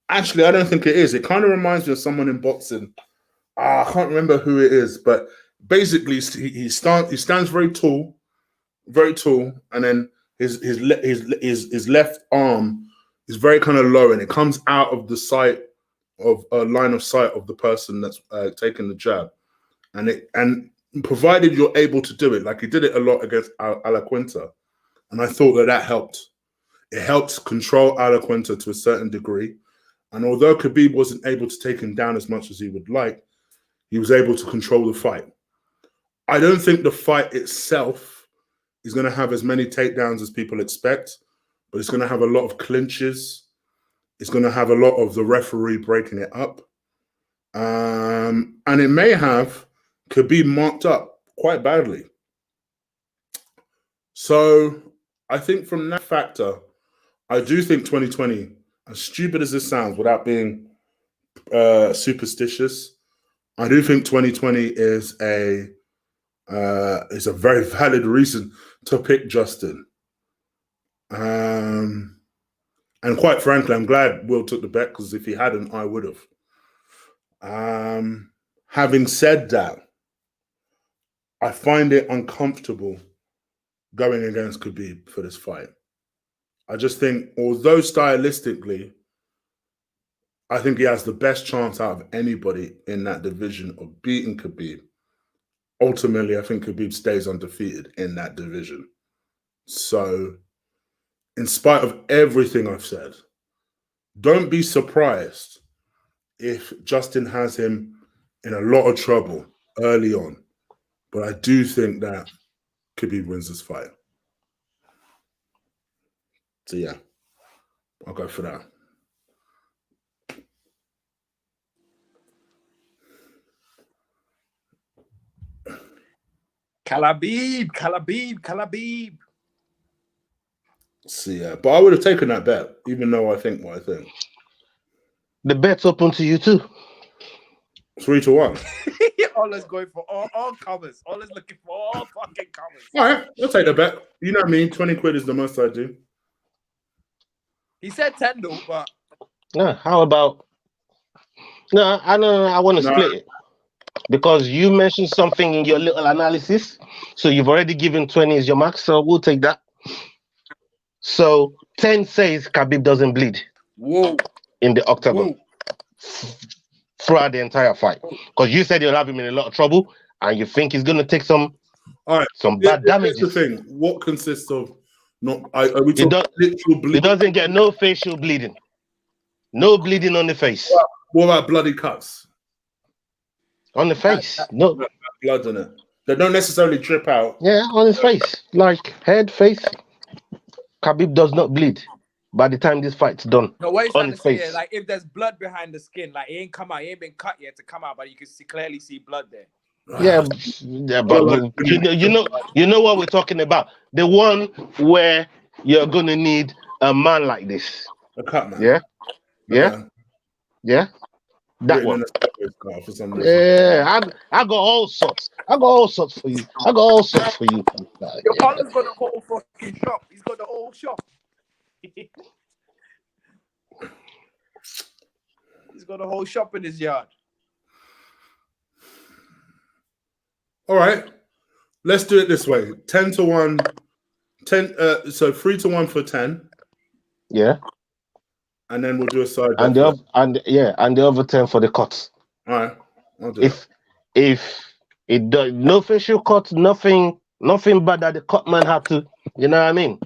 Actually, I don't think it is. It kind of reminds me of someone in boxing. I can't remember who it is, but basically he stands very tall, and then his left arm is very kind of low, and it comes out of the sight of line of sight of the person that's taking the jab, and provided you're able to do it, like he did it a lot against Alaquinta, and I thought that helped. It helped control Alaquinta to a certain degree, and although Khabib wasn't able to take him down as much as he would like, he was able to control the fight. I don't think the fight itself is going to have as many takedowns as people expect, but it's going to have a lot of clinches. It's going to have a lot of the referee breaking it up. And it may have Khabib marked up quite badly. So I think from that factor, I do think 2020, as stupid as this sounds, without being superstitious, I do think 2020 is a very valid reason to pick Justin. And quite frankly, I'm glad Will took the bet, because if he hadn't, I would have. Having said that, I find it uncomfortable going against Khabib for this fight. I just think, although stylistically, I think he has the best chance out of anybody in that division of beating Khabib. Ultimately, I think Khabib stays undefeated in that division. So, in spite of everything I've said, don't be surprised if Justin has him in a lot of trouble early on. But I do think that Khabib wins this fight. So yeah, I'll go for that. Khabib. So yeah, but I would have taken that bet, even though I think what I think. The bet's open to you too. 3-1. Ola's going for all covers. Ola's looking for all fucking covers. All right, I'll take the bet. You know me, 20 quid is the most I do. He said 10 though, but No, how about? No, I want to split it, because you mentioned something in your little analysis. So you've already given 20 as your max, so we'll take that. So 10 says Khabib doesn't bleed. Whoa. In the octagon. Whoa. Throughout the entire fight, because you said you'll have him in a lot of trouble, and you think he's going to take some bad damages. Here's the thing: what consists of not? Are we talking literal bleeding? He doesn't get no facial bleeding, no bleeding on the face. What about bloody cuts on the face? No blood on it. They don't necessarily drip out. Yeah, on his face, like head, face. Khabib does not bleed by the time this fight's done. No, what on his face. Like if there's blood behind the skin, like it ain't come out, it ain't been cut yet to come out, but you can clearly see blood there. Yeah, but you know what we're talking about. The one where you're gonna need a man like this. A cut man. Yeah. That one. Yeah, I got all sorts. I got all sorts for you. Your father's got the whole fucking shop. He's got the whole shop. He's got a whole shop in his yard. All right, let's do it this way: 10-1, 10. So 3-1 for 10. Yeah, and then we'll do a side. And the other 10 for the cuts. All right, I'll do it. If it does no facial cuts, nothing bad that the cut man had to. You know what I mean?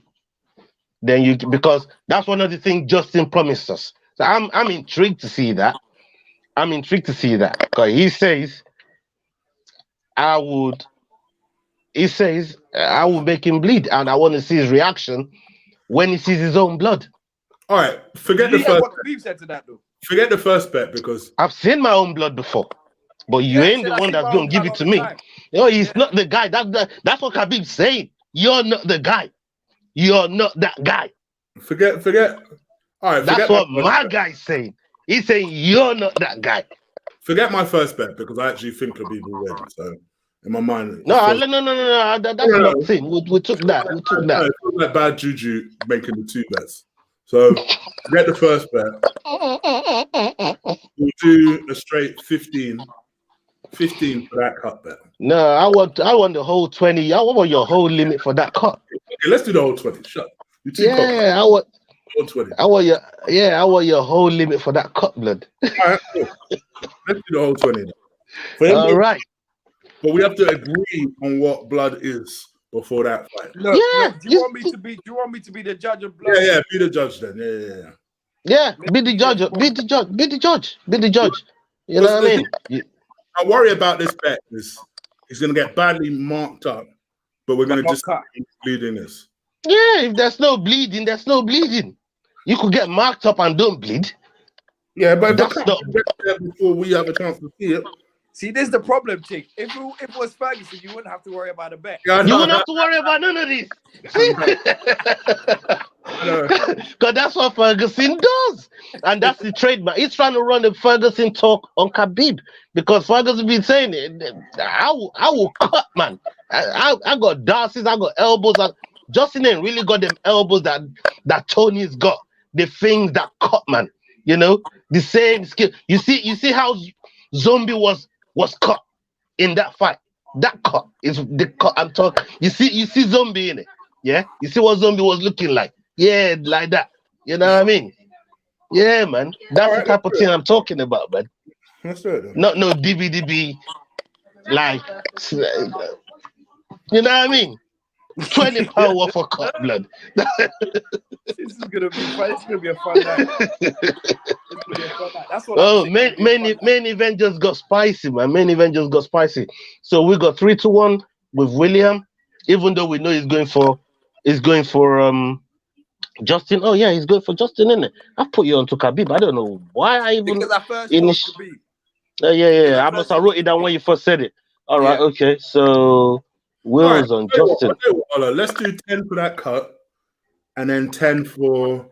Then because that's one of the things Justin promised us. So I'm intrigued to see that. Because he says I would make him bleed, and I want to see his reaction when he sees his own blood. All right, forget the first. What Khabib said to that though. Forget the first bet, because I've seen my own blood before, but you ain't the one that's going to give it to me. No, he's not the guy. That's what Khabib's saying. You're not the guy. You're not that guy. Forget. All right, that's what my guy's saying. He's saying you're not that guy. Forget my first bet, because I actually think Khabib will win. So in my mind, no. That's not the thing. We took that. No, it feels like bad juju making the two bets. So forget the first bet. We'll do a straight 15 for that cut bet. No, I want the whole 20. I want your whole limit for that cut. Okay, let's do the whole 20. Shut up. I want whole 20. I want your whole limit for that cut, blood. All right, cool. Let's do the whole 20 then. All right. But we have to agree on what blood is before that fight. Look, do you want me to be the judge of blood? Yeah, be the judge then. Yeah, be the judge. You know what I mean? I worry about this bet is he's going to get badly marked up, but we're going to just bleeding this. Yeah, if there's no bleeding, there's no bleeding. You could get marked up and don't bleed. Yeah, but That's if not. get there before we have a chance to see it. See, this is the problem, Chig. If it was Ferguson, you wouldn't have to worry about a bet. Yeah, You wouldn't have to worry about none of this. See? Because that's what Ferguson does. And that's the trademark. He's trying to run the Ferguson talk on Khabib. Because Ferguson been saying it. I will cut, man. I got darcies, I got elbows. Justin ain't really got them elbows that Tony's got. The things that cut, man. You know, the same skill. You see how Zombie was cut in that fight. That cut is the cut I'm talking. You see Zombie in it. Yeah, you see what Zombie was looking like. Yeah, like that. You know what I mean? Yeah, man. That's the type of thing I'm talking about, man. That's it. Not no DBDB, like, you know what I mean? 20 pound worth of cut, blood. This is gonna be fun. It's gonna be a fun night. It's gonna be a fun night. That's what. Oh, main event just got spicy, man. Main event just got spicy. So we got 3-1 with William, even though we know he's going for Justin. Oh yeah, he's going for Justin, isn't it? I put you on to Khabib. I don't know why I even. Because I first chose Khabib. Yeah. I wrote it down when you first said it. All right, okay. So Will's on Justin. Let's do 10 for that cut, and then 10 for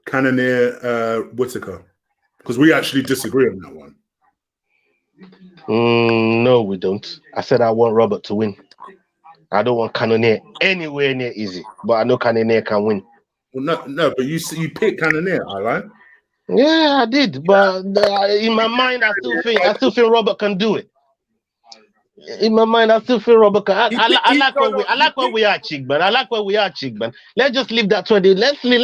Cannonier Whitaker, because we actually disagree on that one. No, we don't. I said I want Robert to win. I don't want Cannonier anywhere near easy, but I know Cannonier can win. Well, no, but you picked Cannonier, all right? Yeah, I did, but in my mind, I still think Robert can do it. In my mind, I still feel Robert can. I like where we are, Chig, man. I like where we are, Chig, man. Let's just leave that 20. Let's leave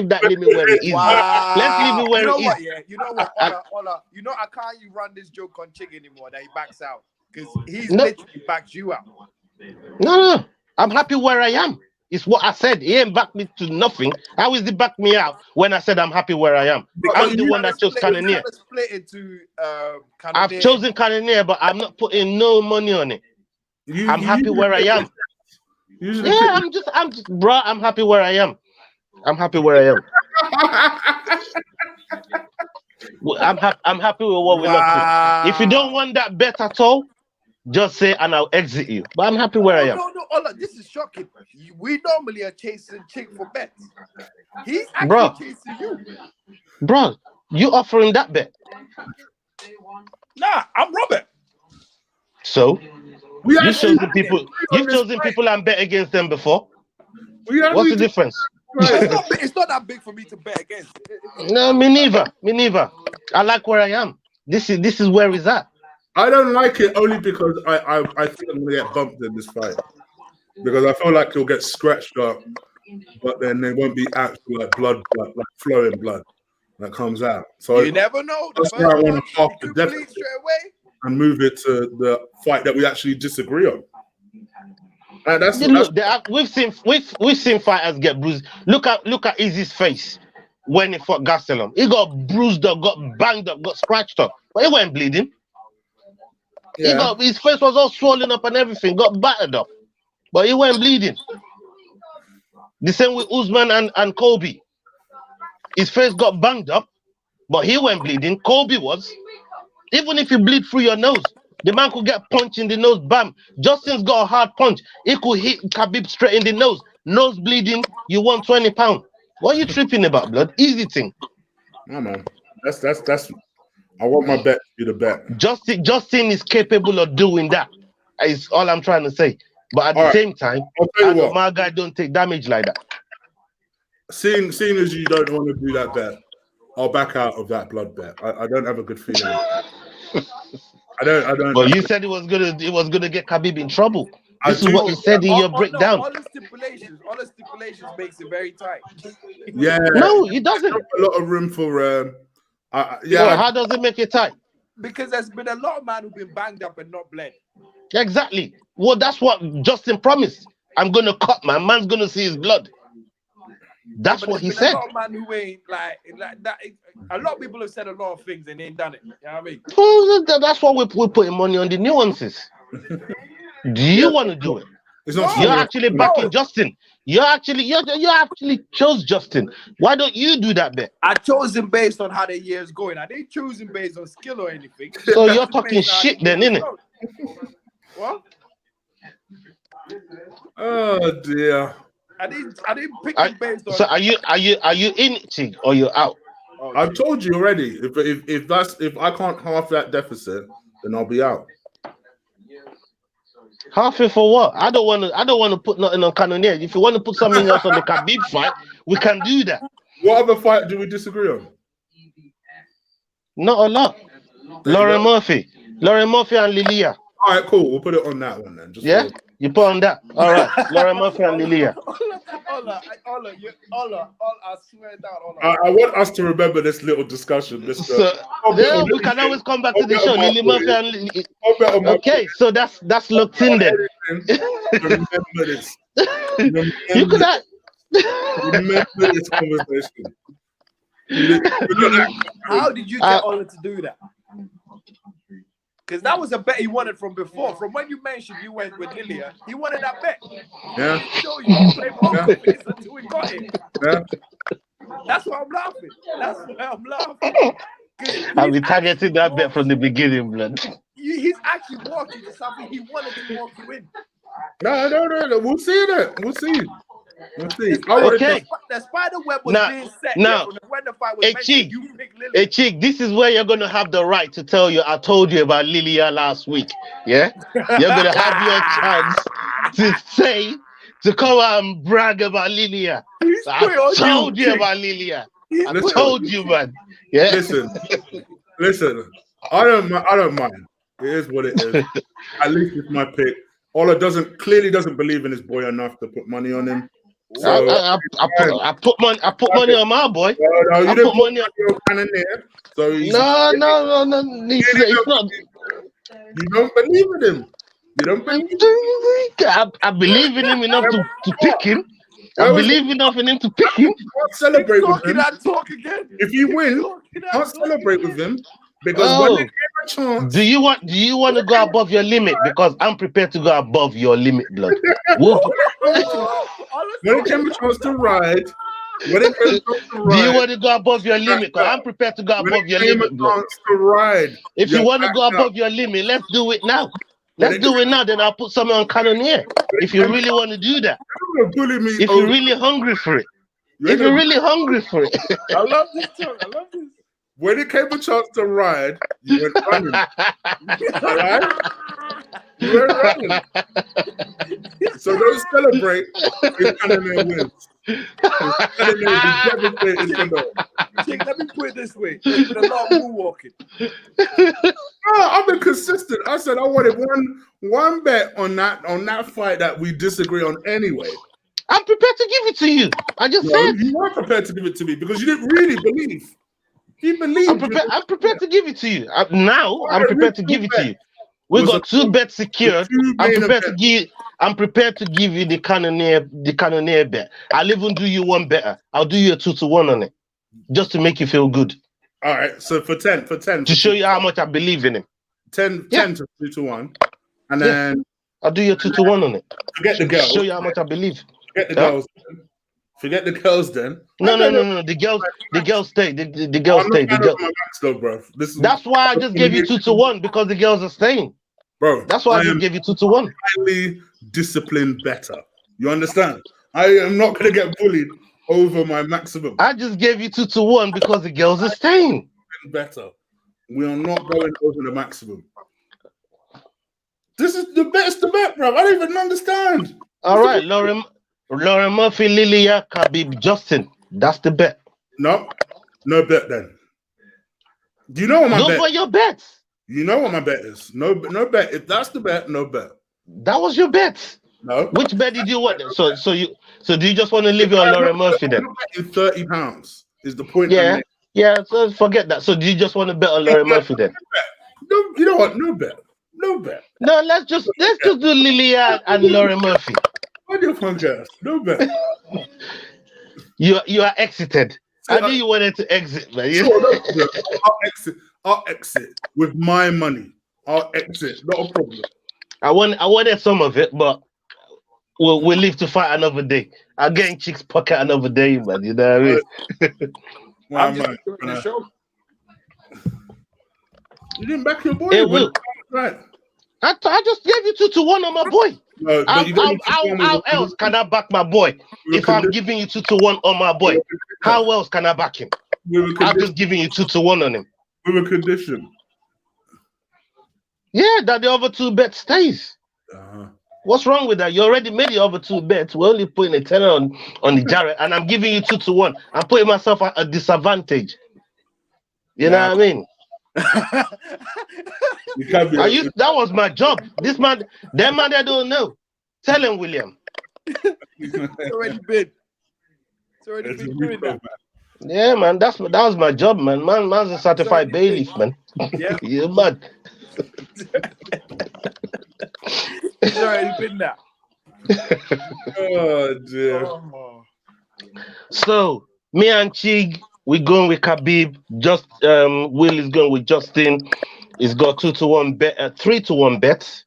that limit where it is. Wow. Let's leave it where it is. Yeah, you know what, Ola, you know I can't run this joke on Chig anymore that he backs out, because he's literally backed you out. No, I'm happy where I am. It's what I said. He ain't backed me to nothing. How is he back me out when I said I'm happy where I am? Because I'm the one that chose Cannonier. Split into I've chosen Cannonier, but I'm not putting no money on it. I'm happy where I am. Yeah, I'm just, bro. I'm happy where I am. I'm happy where I am. I'm happy with what we look. If you don't want that bet at all, just say and I'll exit you. But I'm happy where I am. No, Ola, this is shocking. We normally are chasing Chig for bets. He's actually chasing you. Bro, you offering that bet? Nah, I'm Robert. So you've chosen people and bet against them before. What's the difference? It's not that big for me to bet against. No, me neither. I like where I am. This is where it's at. I don't like it only because I think I'm gonna get bumped in this fight, because I feel like he'll get scratched up, but then there won't be actual like blood, like flowing blood that comes out. So you never know. That's why I want to half the deficit straight away and move it to the fight that we actually disagree on. We've seen fighters get bruised. Look at Izzy's face when he fought Gastelum. He got bruised up, got banged up, got scratched up, but he wasn't bleeding. Yeah. His face was all swollen up and everything, got battered up, but he wasn't bleeding. The same with Usman and Kobe. His face got banged up, but he wasn't bleeding. Kobe was. Even if you bleed through your nose, the man could get punched in the nose, bam. Justin's got a hard punch. He could hit Khabib straight in the nose. Nose bleeding, you won 20 pounds. What are you tripping about, blood? Easy thing. No, man. That's I want my bet to be the bet. Justin is capable of doing that. Is all I'm trying to say. But at the same time, my guy don't take damage like that. Seeing as you don't want to do that bet, I'll back out of that blood bet. I don't have a good feeling. I don't. But you said it was gonna get Khabib in trouble. This is what you said in your breakdown. All the stipulations makes it very tight. Yeah. No, it doesn't. A lot of room for. How does it make it tight? Because there's been a lot of men who've been banged up and not bled. Exactly. Well, that's what Justin promised. I'm gonna cut, man. Man's gonna see his blood. That's what he said. A lot of man who ain't like that. A lot of people have said a lot of things and they ain't done it. You know what I mean? Well, that's why we're putting money on the nuances. Do you want to do it? It's not. You're actually backing Justin. You actually chose Justin. Why don't you do that bet? I chose him based on how the year is going. I didn't choose him based on skill or anything. So you're talking shit then, innit? What? Oh dear. I didn't pick him based on. So are you in, Chig, or you're out? I've told you already. If I can't half that deficit, then I'll be out. Half it for what? I don't want to put nothing on Cannonier. If you want to put something else on the Khabib fight, we can do that. What other fight do we disagree on? Not a lot. Lauren Murphy and Lilia. All right, cool. We'll put it on that one then. Just Yeah, you put on that. All right, Lauren Murphy and Lilia. Ola, I swear down. I want us to remember this little discussion. So, yeah, we can always come back to the show. Lily Murphy and Lily. Okay, so that's locked in then. Remember this. You could have. Remember this conversation. How did you get Ola to do that? Because that was a bet he wanted from before. From when you mentioned you went with Lilia, he wanted that bet. Yeah. So you played poker face until we got it. Yeah. That's why I'm laughing. That's why I'm laughing. I've been targeting that bet from the beginning, blood. He's actually walking to something he wanted to walk you in. No. We'll see that. We'll see. Okay. The spider web was being set now, when the fight was Chig, you picked Lilia. Hey, Chig, this is where you're going to have the right to tell you, I told you about Lilia last week. Yeah? You're going to have your chance to come out and brag about Lilia. I told you about Lilia. I told you, man. Yeah? Listen. I don't mind. It is what it is. At least it's my pick. Ola clearly doesn't believe in his boy enough to put money on him. So, I put money on my boy. No, you didn't put money on your Cannonier. So no. It's not. You don't believe in him. You don't believe. I believe in him enough to pick him. I believe enough in him to pick him. Can't celebrate with him. Talk again. If he wins, can't celebrate with him because when they give a chance. Do you want to go above your limit? Because I'm prepared to go above your limit, blood. When it came a chance to ride, do you want to go above your limit? Because I'm prepared to go above your limit, blood. If you want to go above your limit, let's do it now. Let's do it now. Then I'll put something on Cannonier. If you really want to do that. If you're really hungry for it. If you're really hungry for it. I love this talk. I love this. When it came a chance to ride, you went running. All right? You went running. So don't celebrate if Cannonier wins. Cannonier will be devastated to know. Let me put it this way. There's been a lot of moonwalking. No, I've been consistent. I said I wanted one bet on that fight that we disagree on anyway. I'm prepared to give it to you. I just said. You weren't prepared to give it to me because you didn't really believe. You believe. I'm prepared to give it to you. I'm prepared to give it to you. We got 2 bets secured. I'm prepared to give you the Cannonier bet. I'll even do you one better. I'll do you a 2-1 on it, just to make you feel good. All right. So for 10, to show you how much I believe in him. 10 to 2-1, and then I'll do you a 2-1 on it. Forget the girls. Show you how much I believe. Forget the girls. Forget the girls then. No. The girls stay. The girls stay. That's why I just gave you 2-1 because the girls are staying. Bro, that's why I just gave you 2-1. Highly disciplined better. You understand? I am not gonna get bullied over my maximum. I just gave you 2-1 because the girls are staying. Better. We are not going over the maximum. This is the best bet, bro. I don't even understand. All right, Lauren Murphy, Lilia, Khabib, Justin. That's the bet. No bet then. Do you know what my bet? Those were your bets. You know what my bet is. No bet. If that's the bet, no bet. That was your bet. No. Which bet did you want? So do you just want to leave it on Lauren Murphy then? £30 is the point. Yeah. So forget that. So do you just want to bet on Lauren Murphy then? No, you know what? No bet. No, let's just do Lilia and Lauren Murphy. What do you think, guys? No bet. You are exited. I knew you wanted to exit, man. Sure, I'll exit with my money. I'll exit. Not a problem. I wanted some of it, but we'll live to fight another day. I'll get in Chig's pocket another day, man. You know what I mean? Well, I'm just enjoying the show. You didn't back your boy. It will. Right. I just gave you 2-1 on my boy. No, How else can I back my boy if I'm giving you 2-1 on my boy? How else can I back him? I'm just giving you 2-1 on him. With a condition. Yeah, that the other 2 bet stays. What's wrong with that? You already made the other 2 bets. We're only putting a tenner on the Jarrett, and I'm giving you 2-1. I'm putting myself at a disadvantage. You know what I mean? That was my job. This man, that man that don't know. Tell him, William. It's already been. It's already been doing that. Yeah, man. That was my job, man. Man's a certified bailiff, man. Yeah. You're mad. It's already been that. Oh dear. So me and Chig, we going with Khabib. Just Will is going with Justin. He's got 2-1 bet, 3-1 bets.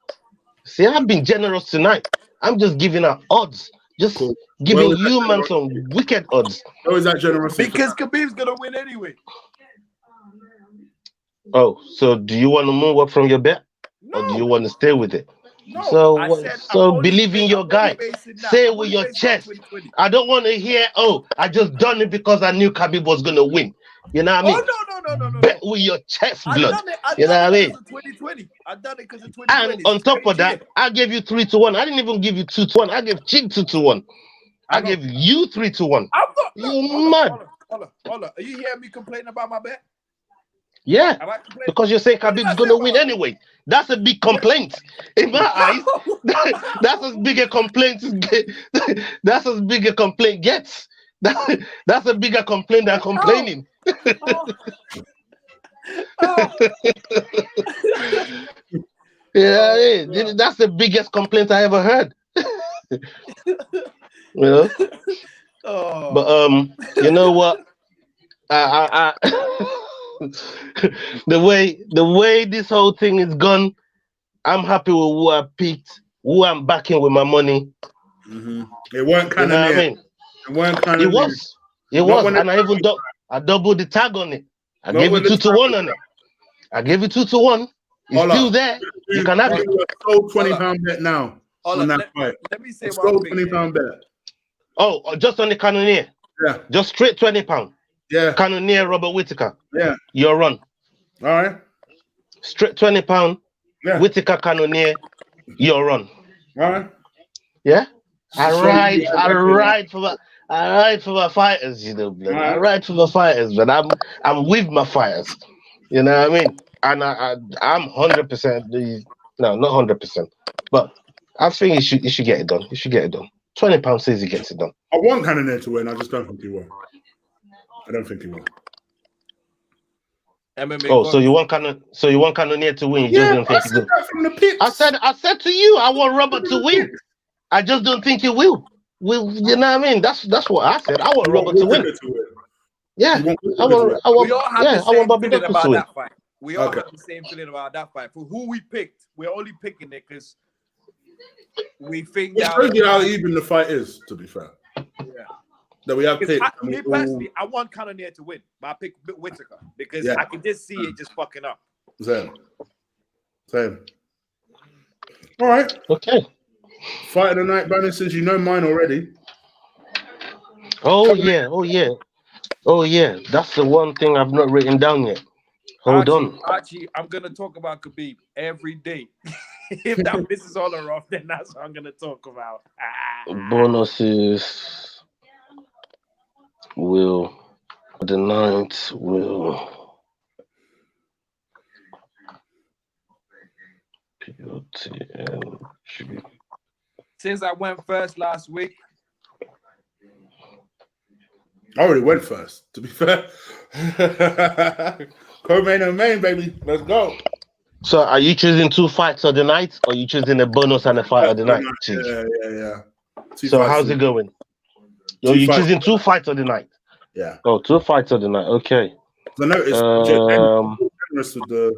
See, I've been generous tonight. I'm just giving out odds. Just giving you, man, some wicked odds. How is that generous? Because Khabib's gonna win anyway. Oh, so do you want to move up from your bet, or do you want to stay with it? No, so believe in your guy. Say it with your chest. I don't want to hear, oh, I just done it because I knew Khabib was gonna win. You know what I mean? Oh, no. Bet with your chest blood. You know what I mean? 2020. I done it because of 2020. And on top of that, I gave you 3-1. I didn't even give you 2-1. I gave Chig 2-1. I gave you 3-1. You mad? Hold on. Are you hearing me complaining about my bet? Yeah, because you're saying Khabib's going to win anyway. That's a big complaint. In my eyes, that's as big a complaint. That's as big a complaint gets. That's a bigger complaint than complaining. Yeah, that's the biggest complaint I ever heard. You know? But you know what? The way this whole thing is gone, I'm happy with who I picked, who I'm backing with my money. It weren't kind of it was, and I doubled the tag on it. I gave you 2-1 on it. I gave you 2-1. It's still there. You can have it. Sold £20 bet now on that fight. Let me say sold £20 bet. Oh, just on the Cannonier. Yeah. Just straight £20. Yeah. Cannonier Robert Whittaker. Yeah. Your run. All right. Straight £20. Yeah. Whittaker Cannonier. Your run. All right. Yeah. I ride for my fighters, you know. Right. I ride for my fighters, but I'm with my fighters. You know what I mean? And I'm 100%. No, not 100%. But I think you should get it done. You should get it done. £20 says he gets it done. I want Cannonier to win. I just don't think he will. I don't think he will. MMA so you want Cannonier to win? You just don't think he will. From the pits. I said to you, I want Robert to win. I just don't think he will. You know what I mean? That's what I said. I want Robert to win. Yeah, I want Bobby Duck to win. We all have the same feeling about that fight. For who we picked, we're only picking it because we think that. It shows you how even the fight is, to be fair. Yeah. That we have picked. Me personally, I want Cannonier to win, but I picked Whittaker because I can just see it just fucking up. Same. All right. Okay. Fight of the night balances. You know mine already. Oh yeah. That's the one thing I've not written down yet. Hold on. Archie, I'm gonna talk about Khabib every day. If that pisses all her off, then that's what I'm gonna talk about. Bonuses will the night will POTNG. Since I went first last week. I already went first, to be fair. Co-main and main, baby. Let's go. So are you choosing 2 fights of the night, or are you choosing a bonus and a fight of the night? Yeah. So how's it going? You're choosing 2 fights of the night? Yeah. Oh, 2 fights of the night. Okay. I noticed generous with the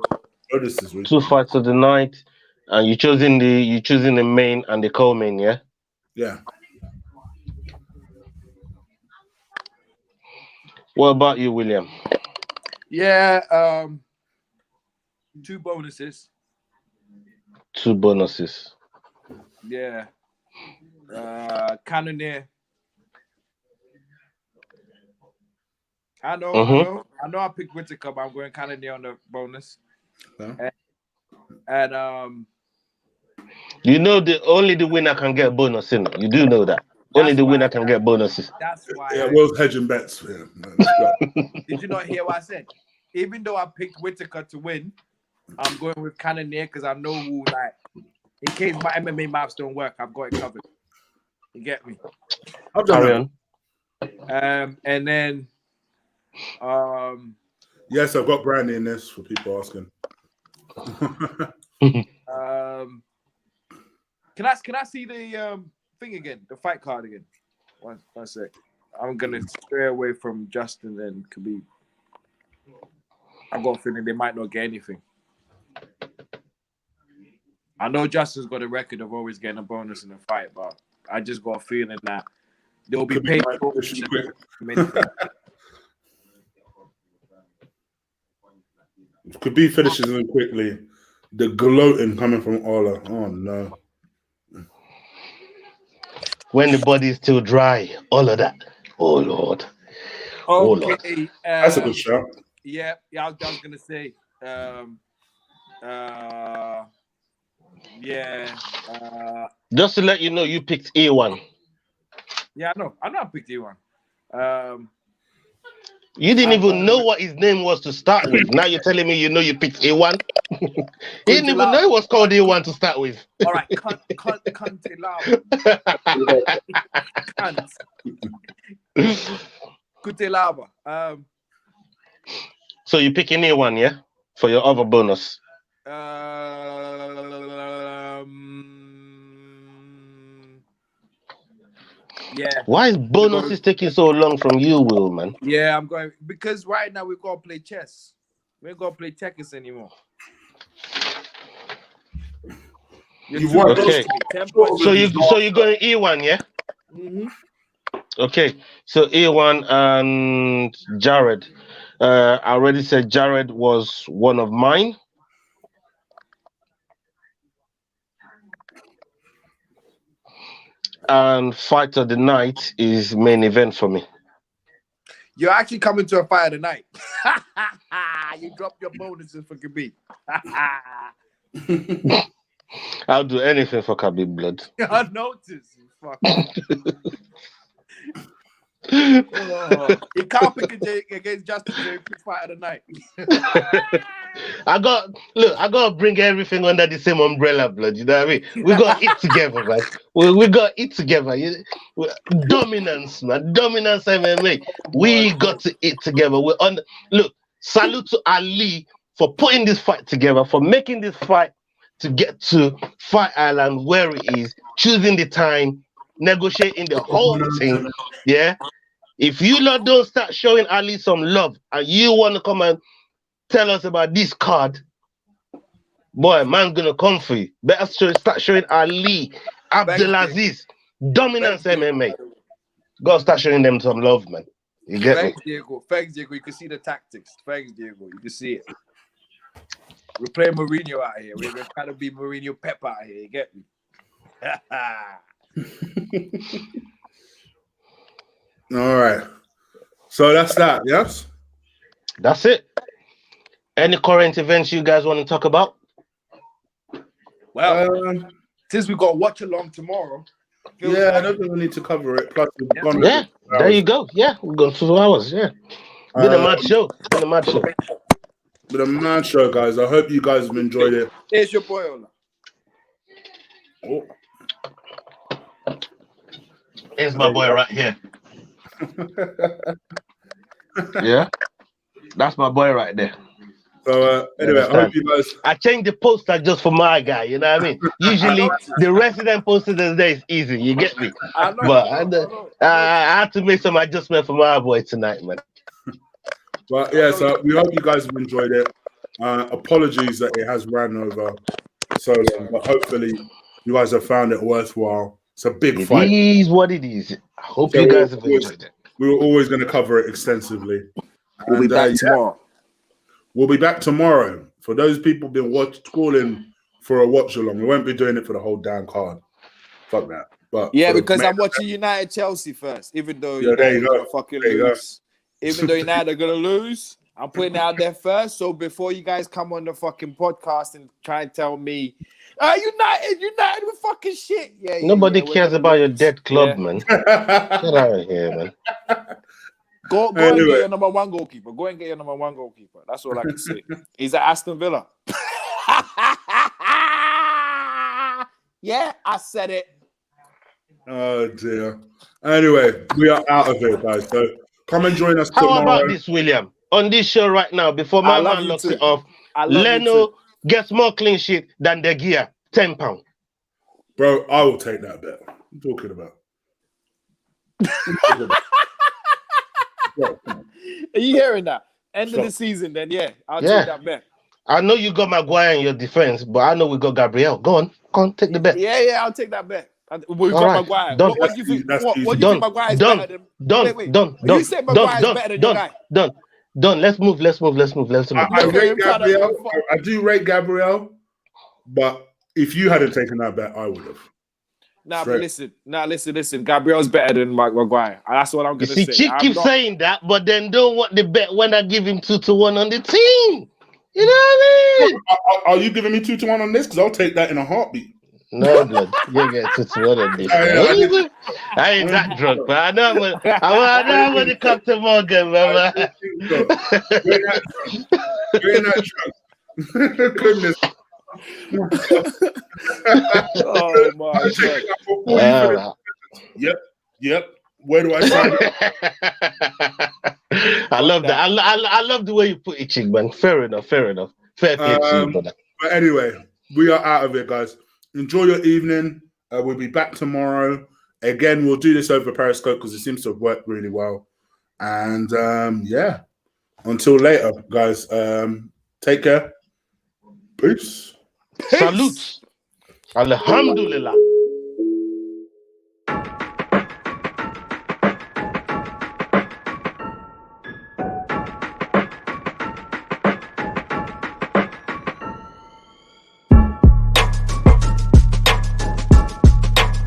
bonuses. 2 fights of the night, and you're choosing the main and the co-main, yeah? Yeah. What about you, William? Yeah, 2 bonuses. 2 bonuses. Yeah. Cannoneer. I know. I picked Whittaker, but I'm going Cannoneer on the bonus. Yeah. And you know only the winner can get bonus, in. You do know that. Only the winner can get bonuses. That's why. Yeah, Will's hedging bets. Yeah, did you not hear what I said? Even though I picked Whittaker to win, I'm going with Cannoneer because I know who, like, in case my MMA maths don't work, I've got it covered. You get me? I've done that. And then yes, I've got Brandy in this for people asking. Can I see the thing again, the fight card again? One sec. I'm gonna stray away from Justin and Khabib. I've got a feeling they might not get anything. I know Justin's got a record of always getting a bonus in a fight, but I just got a feeling that they'll be paid. Khabib finishes them quickly. The gloating coming from Ola. Oh no. When the body is still dry, all of that. Oh Lord. Oh Lord. That's a good shot. Yeah, I was gonna say. Just to let you know, you picked A1. Yeah, I know I picked A1. You didn't even know what his name was to start with. Now you're telling me you know you picked A1? He didn't even know it was called A1 to start with. All right, cunt. Kutelaba. So you're picking A1, yeah? For your other bonus. Yeah. Why is bonuses taking so long from you, Will, man? Yeah, I'm going because right now we've got to play chess. We ain't got to play checkers anymore. You've won. Okay. So you're going E1, yeah? Mm-hmm. Okay. So E1 and Jared. I already said Jared was one of mine. And Fight of the Night is main event for me. You're actually coming to a fight of the night. You dropped your bonuses for Khabib. I'll do anything for Khabib blood. I noticed. Fuck. You can't pick against Justin fight of the night. I gotta bring everything under the same umbrella, blood. You know what I mean? We gotta eat together, man. We gotta eat together. Dominance, man. Dominance MMA. We got to eat together. Look, salute to Ali for putting this fight together, for making this fight to get to Fight Island where it is, choosing the time, negotiating the whole thing. Yeah. If you lot don't start showing Ali some love and you want to come and tell us about this card, boy, man's gonna come for you. Better start showing Ali, Abdulaziz, dominance MMA. Gotta start showing them some love, man. You get me? Thanks, Diego. You can see the tactics. Thanks, Diego. You can see it. We're playing Mourinho out here. We're trying to be Mourinho Pep out here. You get me? All right. So that's that, yes? That's it. Any current events you guys want to talk about? Well, since we got watch along tomorrow. Yeah, I don't think we need to cover it. Plus, there you go. Yeah, we've got 2 hours. Yeah. Been a mad show. Been a mad show, guys. I hope you guys have enjoyed it. Here's your boy, Ola. Oh. Here's my boy right here. Yeah, that's my boy right there. So anyway, I hope you guys. I changed the poster just for my guy. You know what I mean? Usually the resident poster today is easy. You get me? I had to make some adjustment for my boy tonight, man. But yeah, so we hope you guys have enjoyed it. Apologies that it has ran over so long, but hopefully you guys have found it worthwhile. It's a big It fight. is what it is. I hope So you guys have enjoyed it. We were always going to cover it extensively. We'll be back tomorrow. We'll be back tomorrow. For those people been calling for a watch along, we won't be doing it for the whole damn card. Fuck that. But Yeah, because I'm watching United Chelsea first, even though there you United are go. gonna fucking There you lose. Even though United are gonna lose, I'm putting it out there first. So before you guys come on the fucking podcast and try and tell me, United with fucking shit. Yeah, Nobody we're cares gonna about your lose. dead club, Yeah. man. Get out of here, man. Go Anyway. and get your number one goalkeeper. Go and get your number one goalkeeper. That's all I can say. He's at Aston Villa. Yeah, I said it. Oh dear. Anyway, we are out of here, guys. So come and join us tomorrow. How about this, William? On this show right now, before my man locks it off, Leno gets more clean sheet than De Gea. £10. Bro, I will take that bet. What are you talking about? Are you hearing that? End of the season, then I'll take that bet. I know you got Maguire in your defense, but I know we got Gabriel. Go on, take the bet. Yeah, I'll take that bet. We've got Maguire. Done. What do you think? What do you think Maguire is better than? Done. You said Maguire is better than your guy. Done. Let's move. I rate Gabriel. I do rate Gabriel, but if you hadn't taken that bet, I would have. But listen. Gabriel's better than Maguire. That's what I'm going to say. Chig keeps saying that, but then don't want the bet when I give him 2-1 on the team. You know what I mean? Are you giving me 2-1 on this? Because I'll take that in a heartbeat. No, blood. You get 2-1 on this. I ain't that drunk, but I know I'm going to come to Morgan, man. You're in that drunk. Goodness. Oh my God. Yep. Where do I sign it? I love that. I love the way you put it, Chig, man. Fair enough. Fair play to you, brother. But anyway, we are out of it, guys. Enjoy your evening. We'll be back tomorrow. Again, we'll do this over Periscope because it seems to have worked really well. And until later, guys. Take care. Peace. Salute. Alhamdulillah.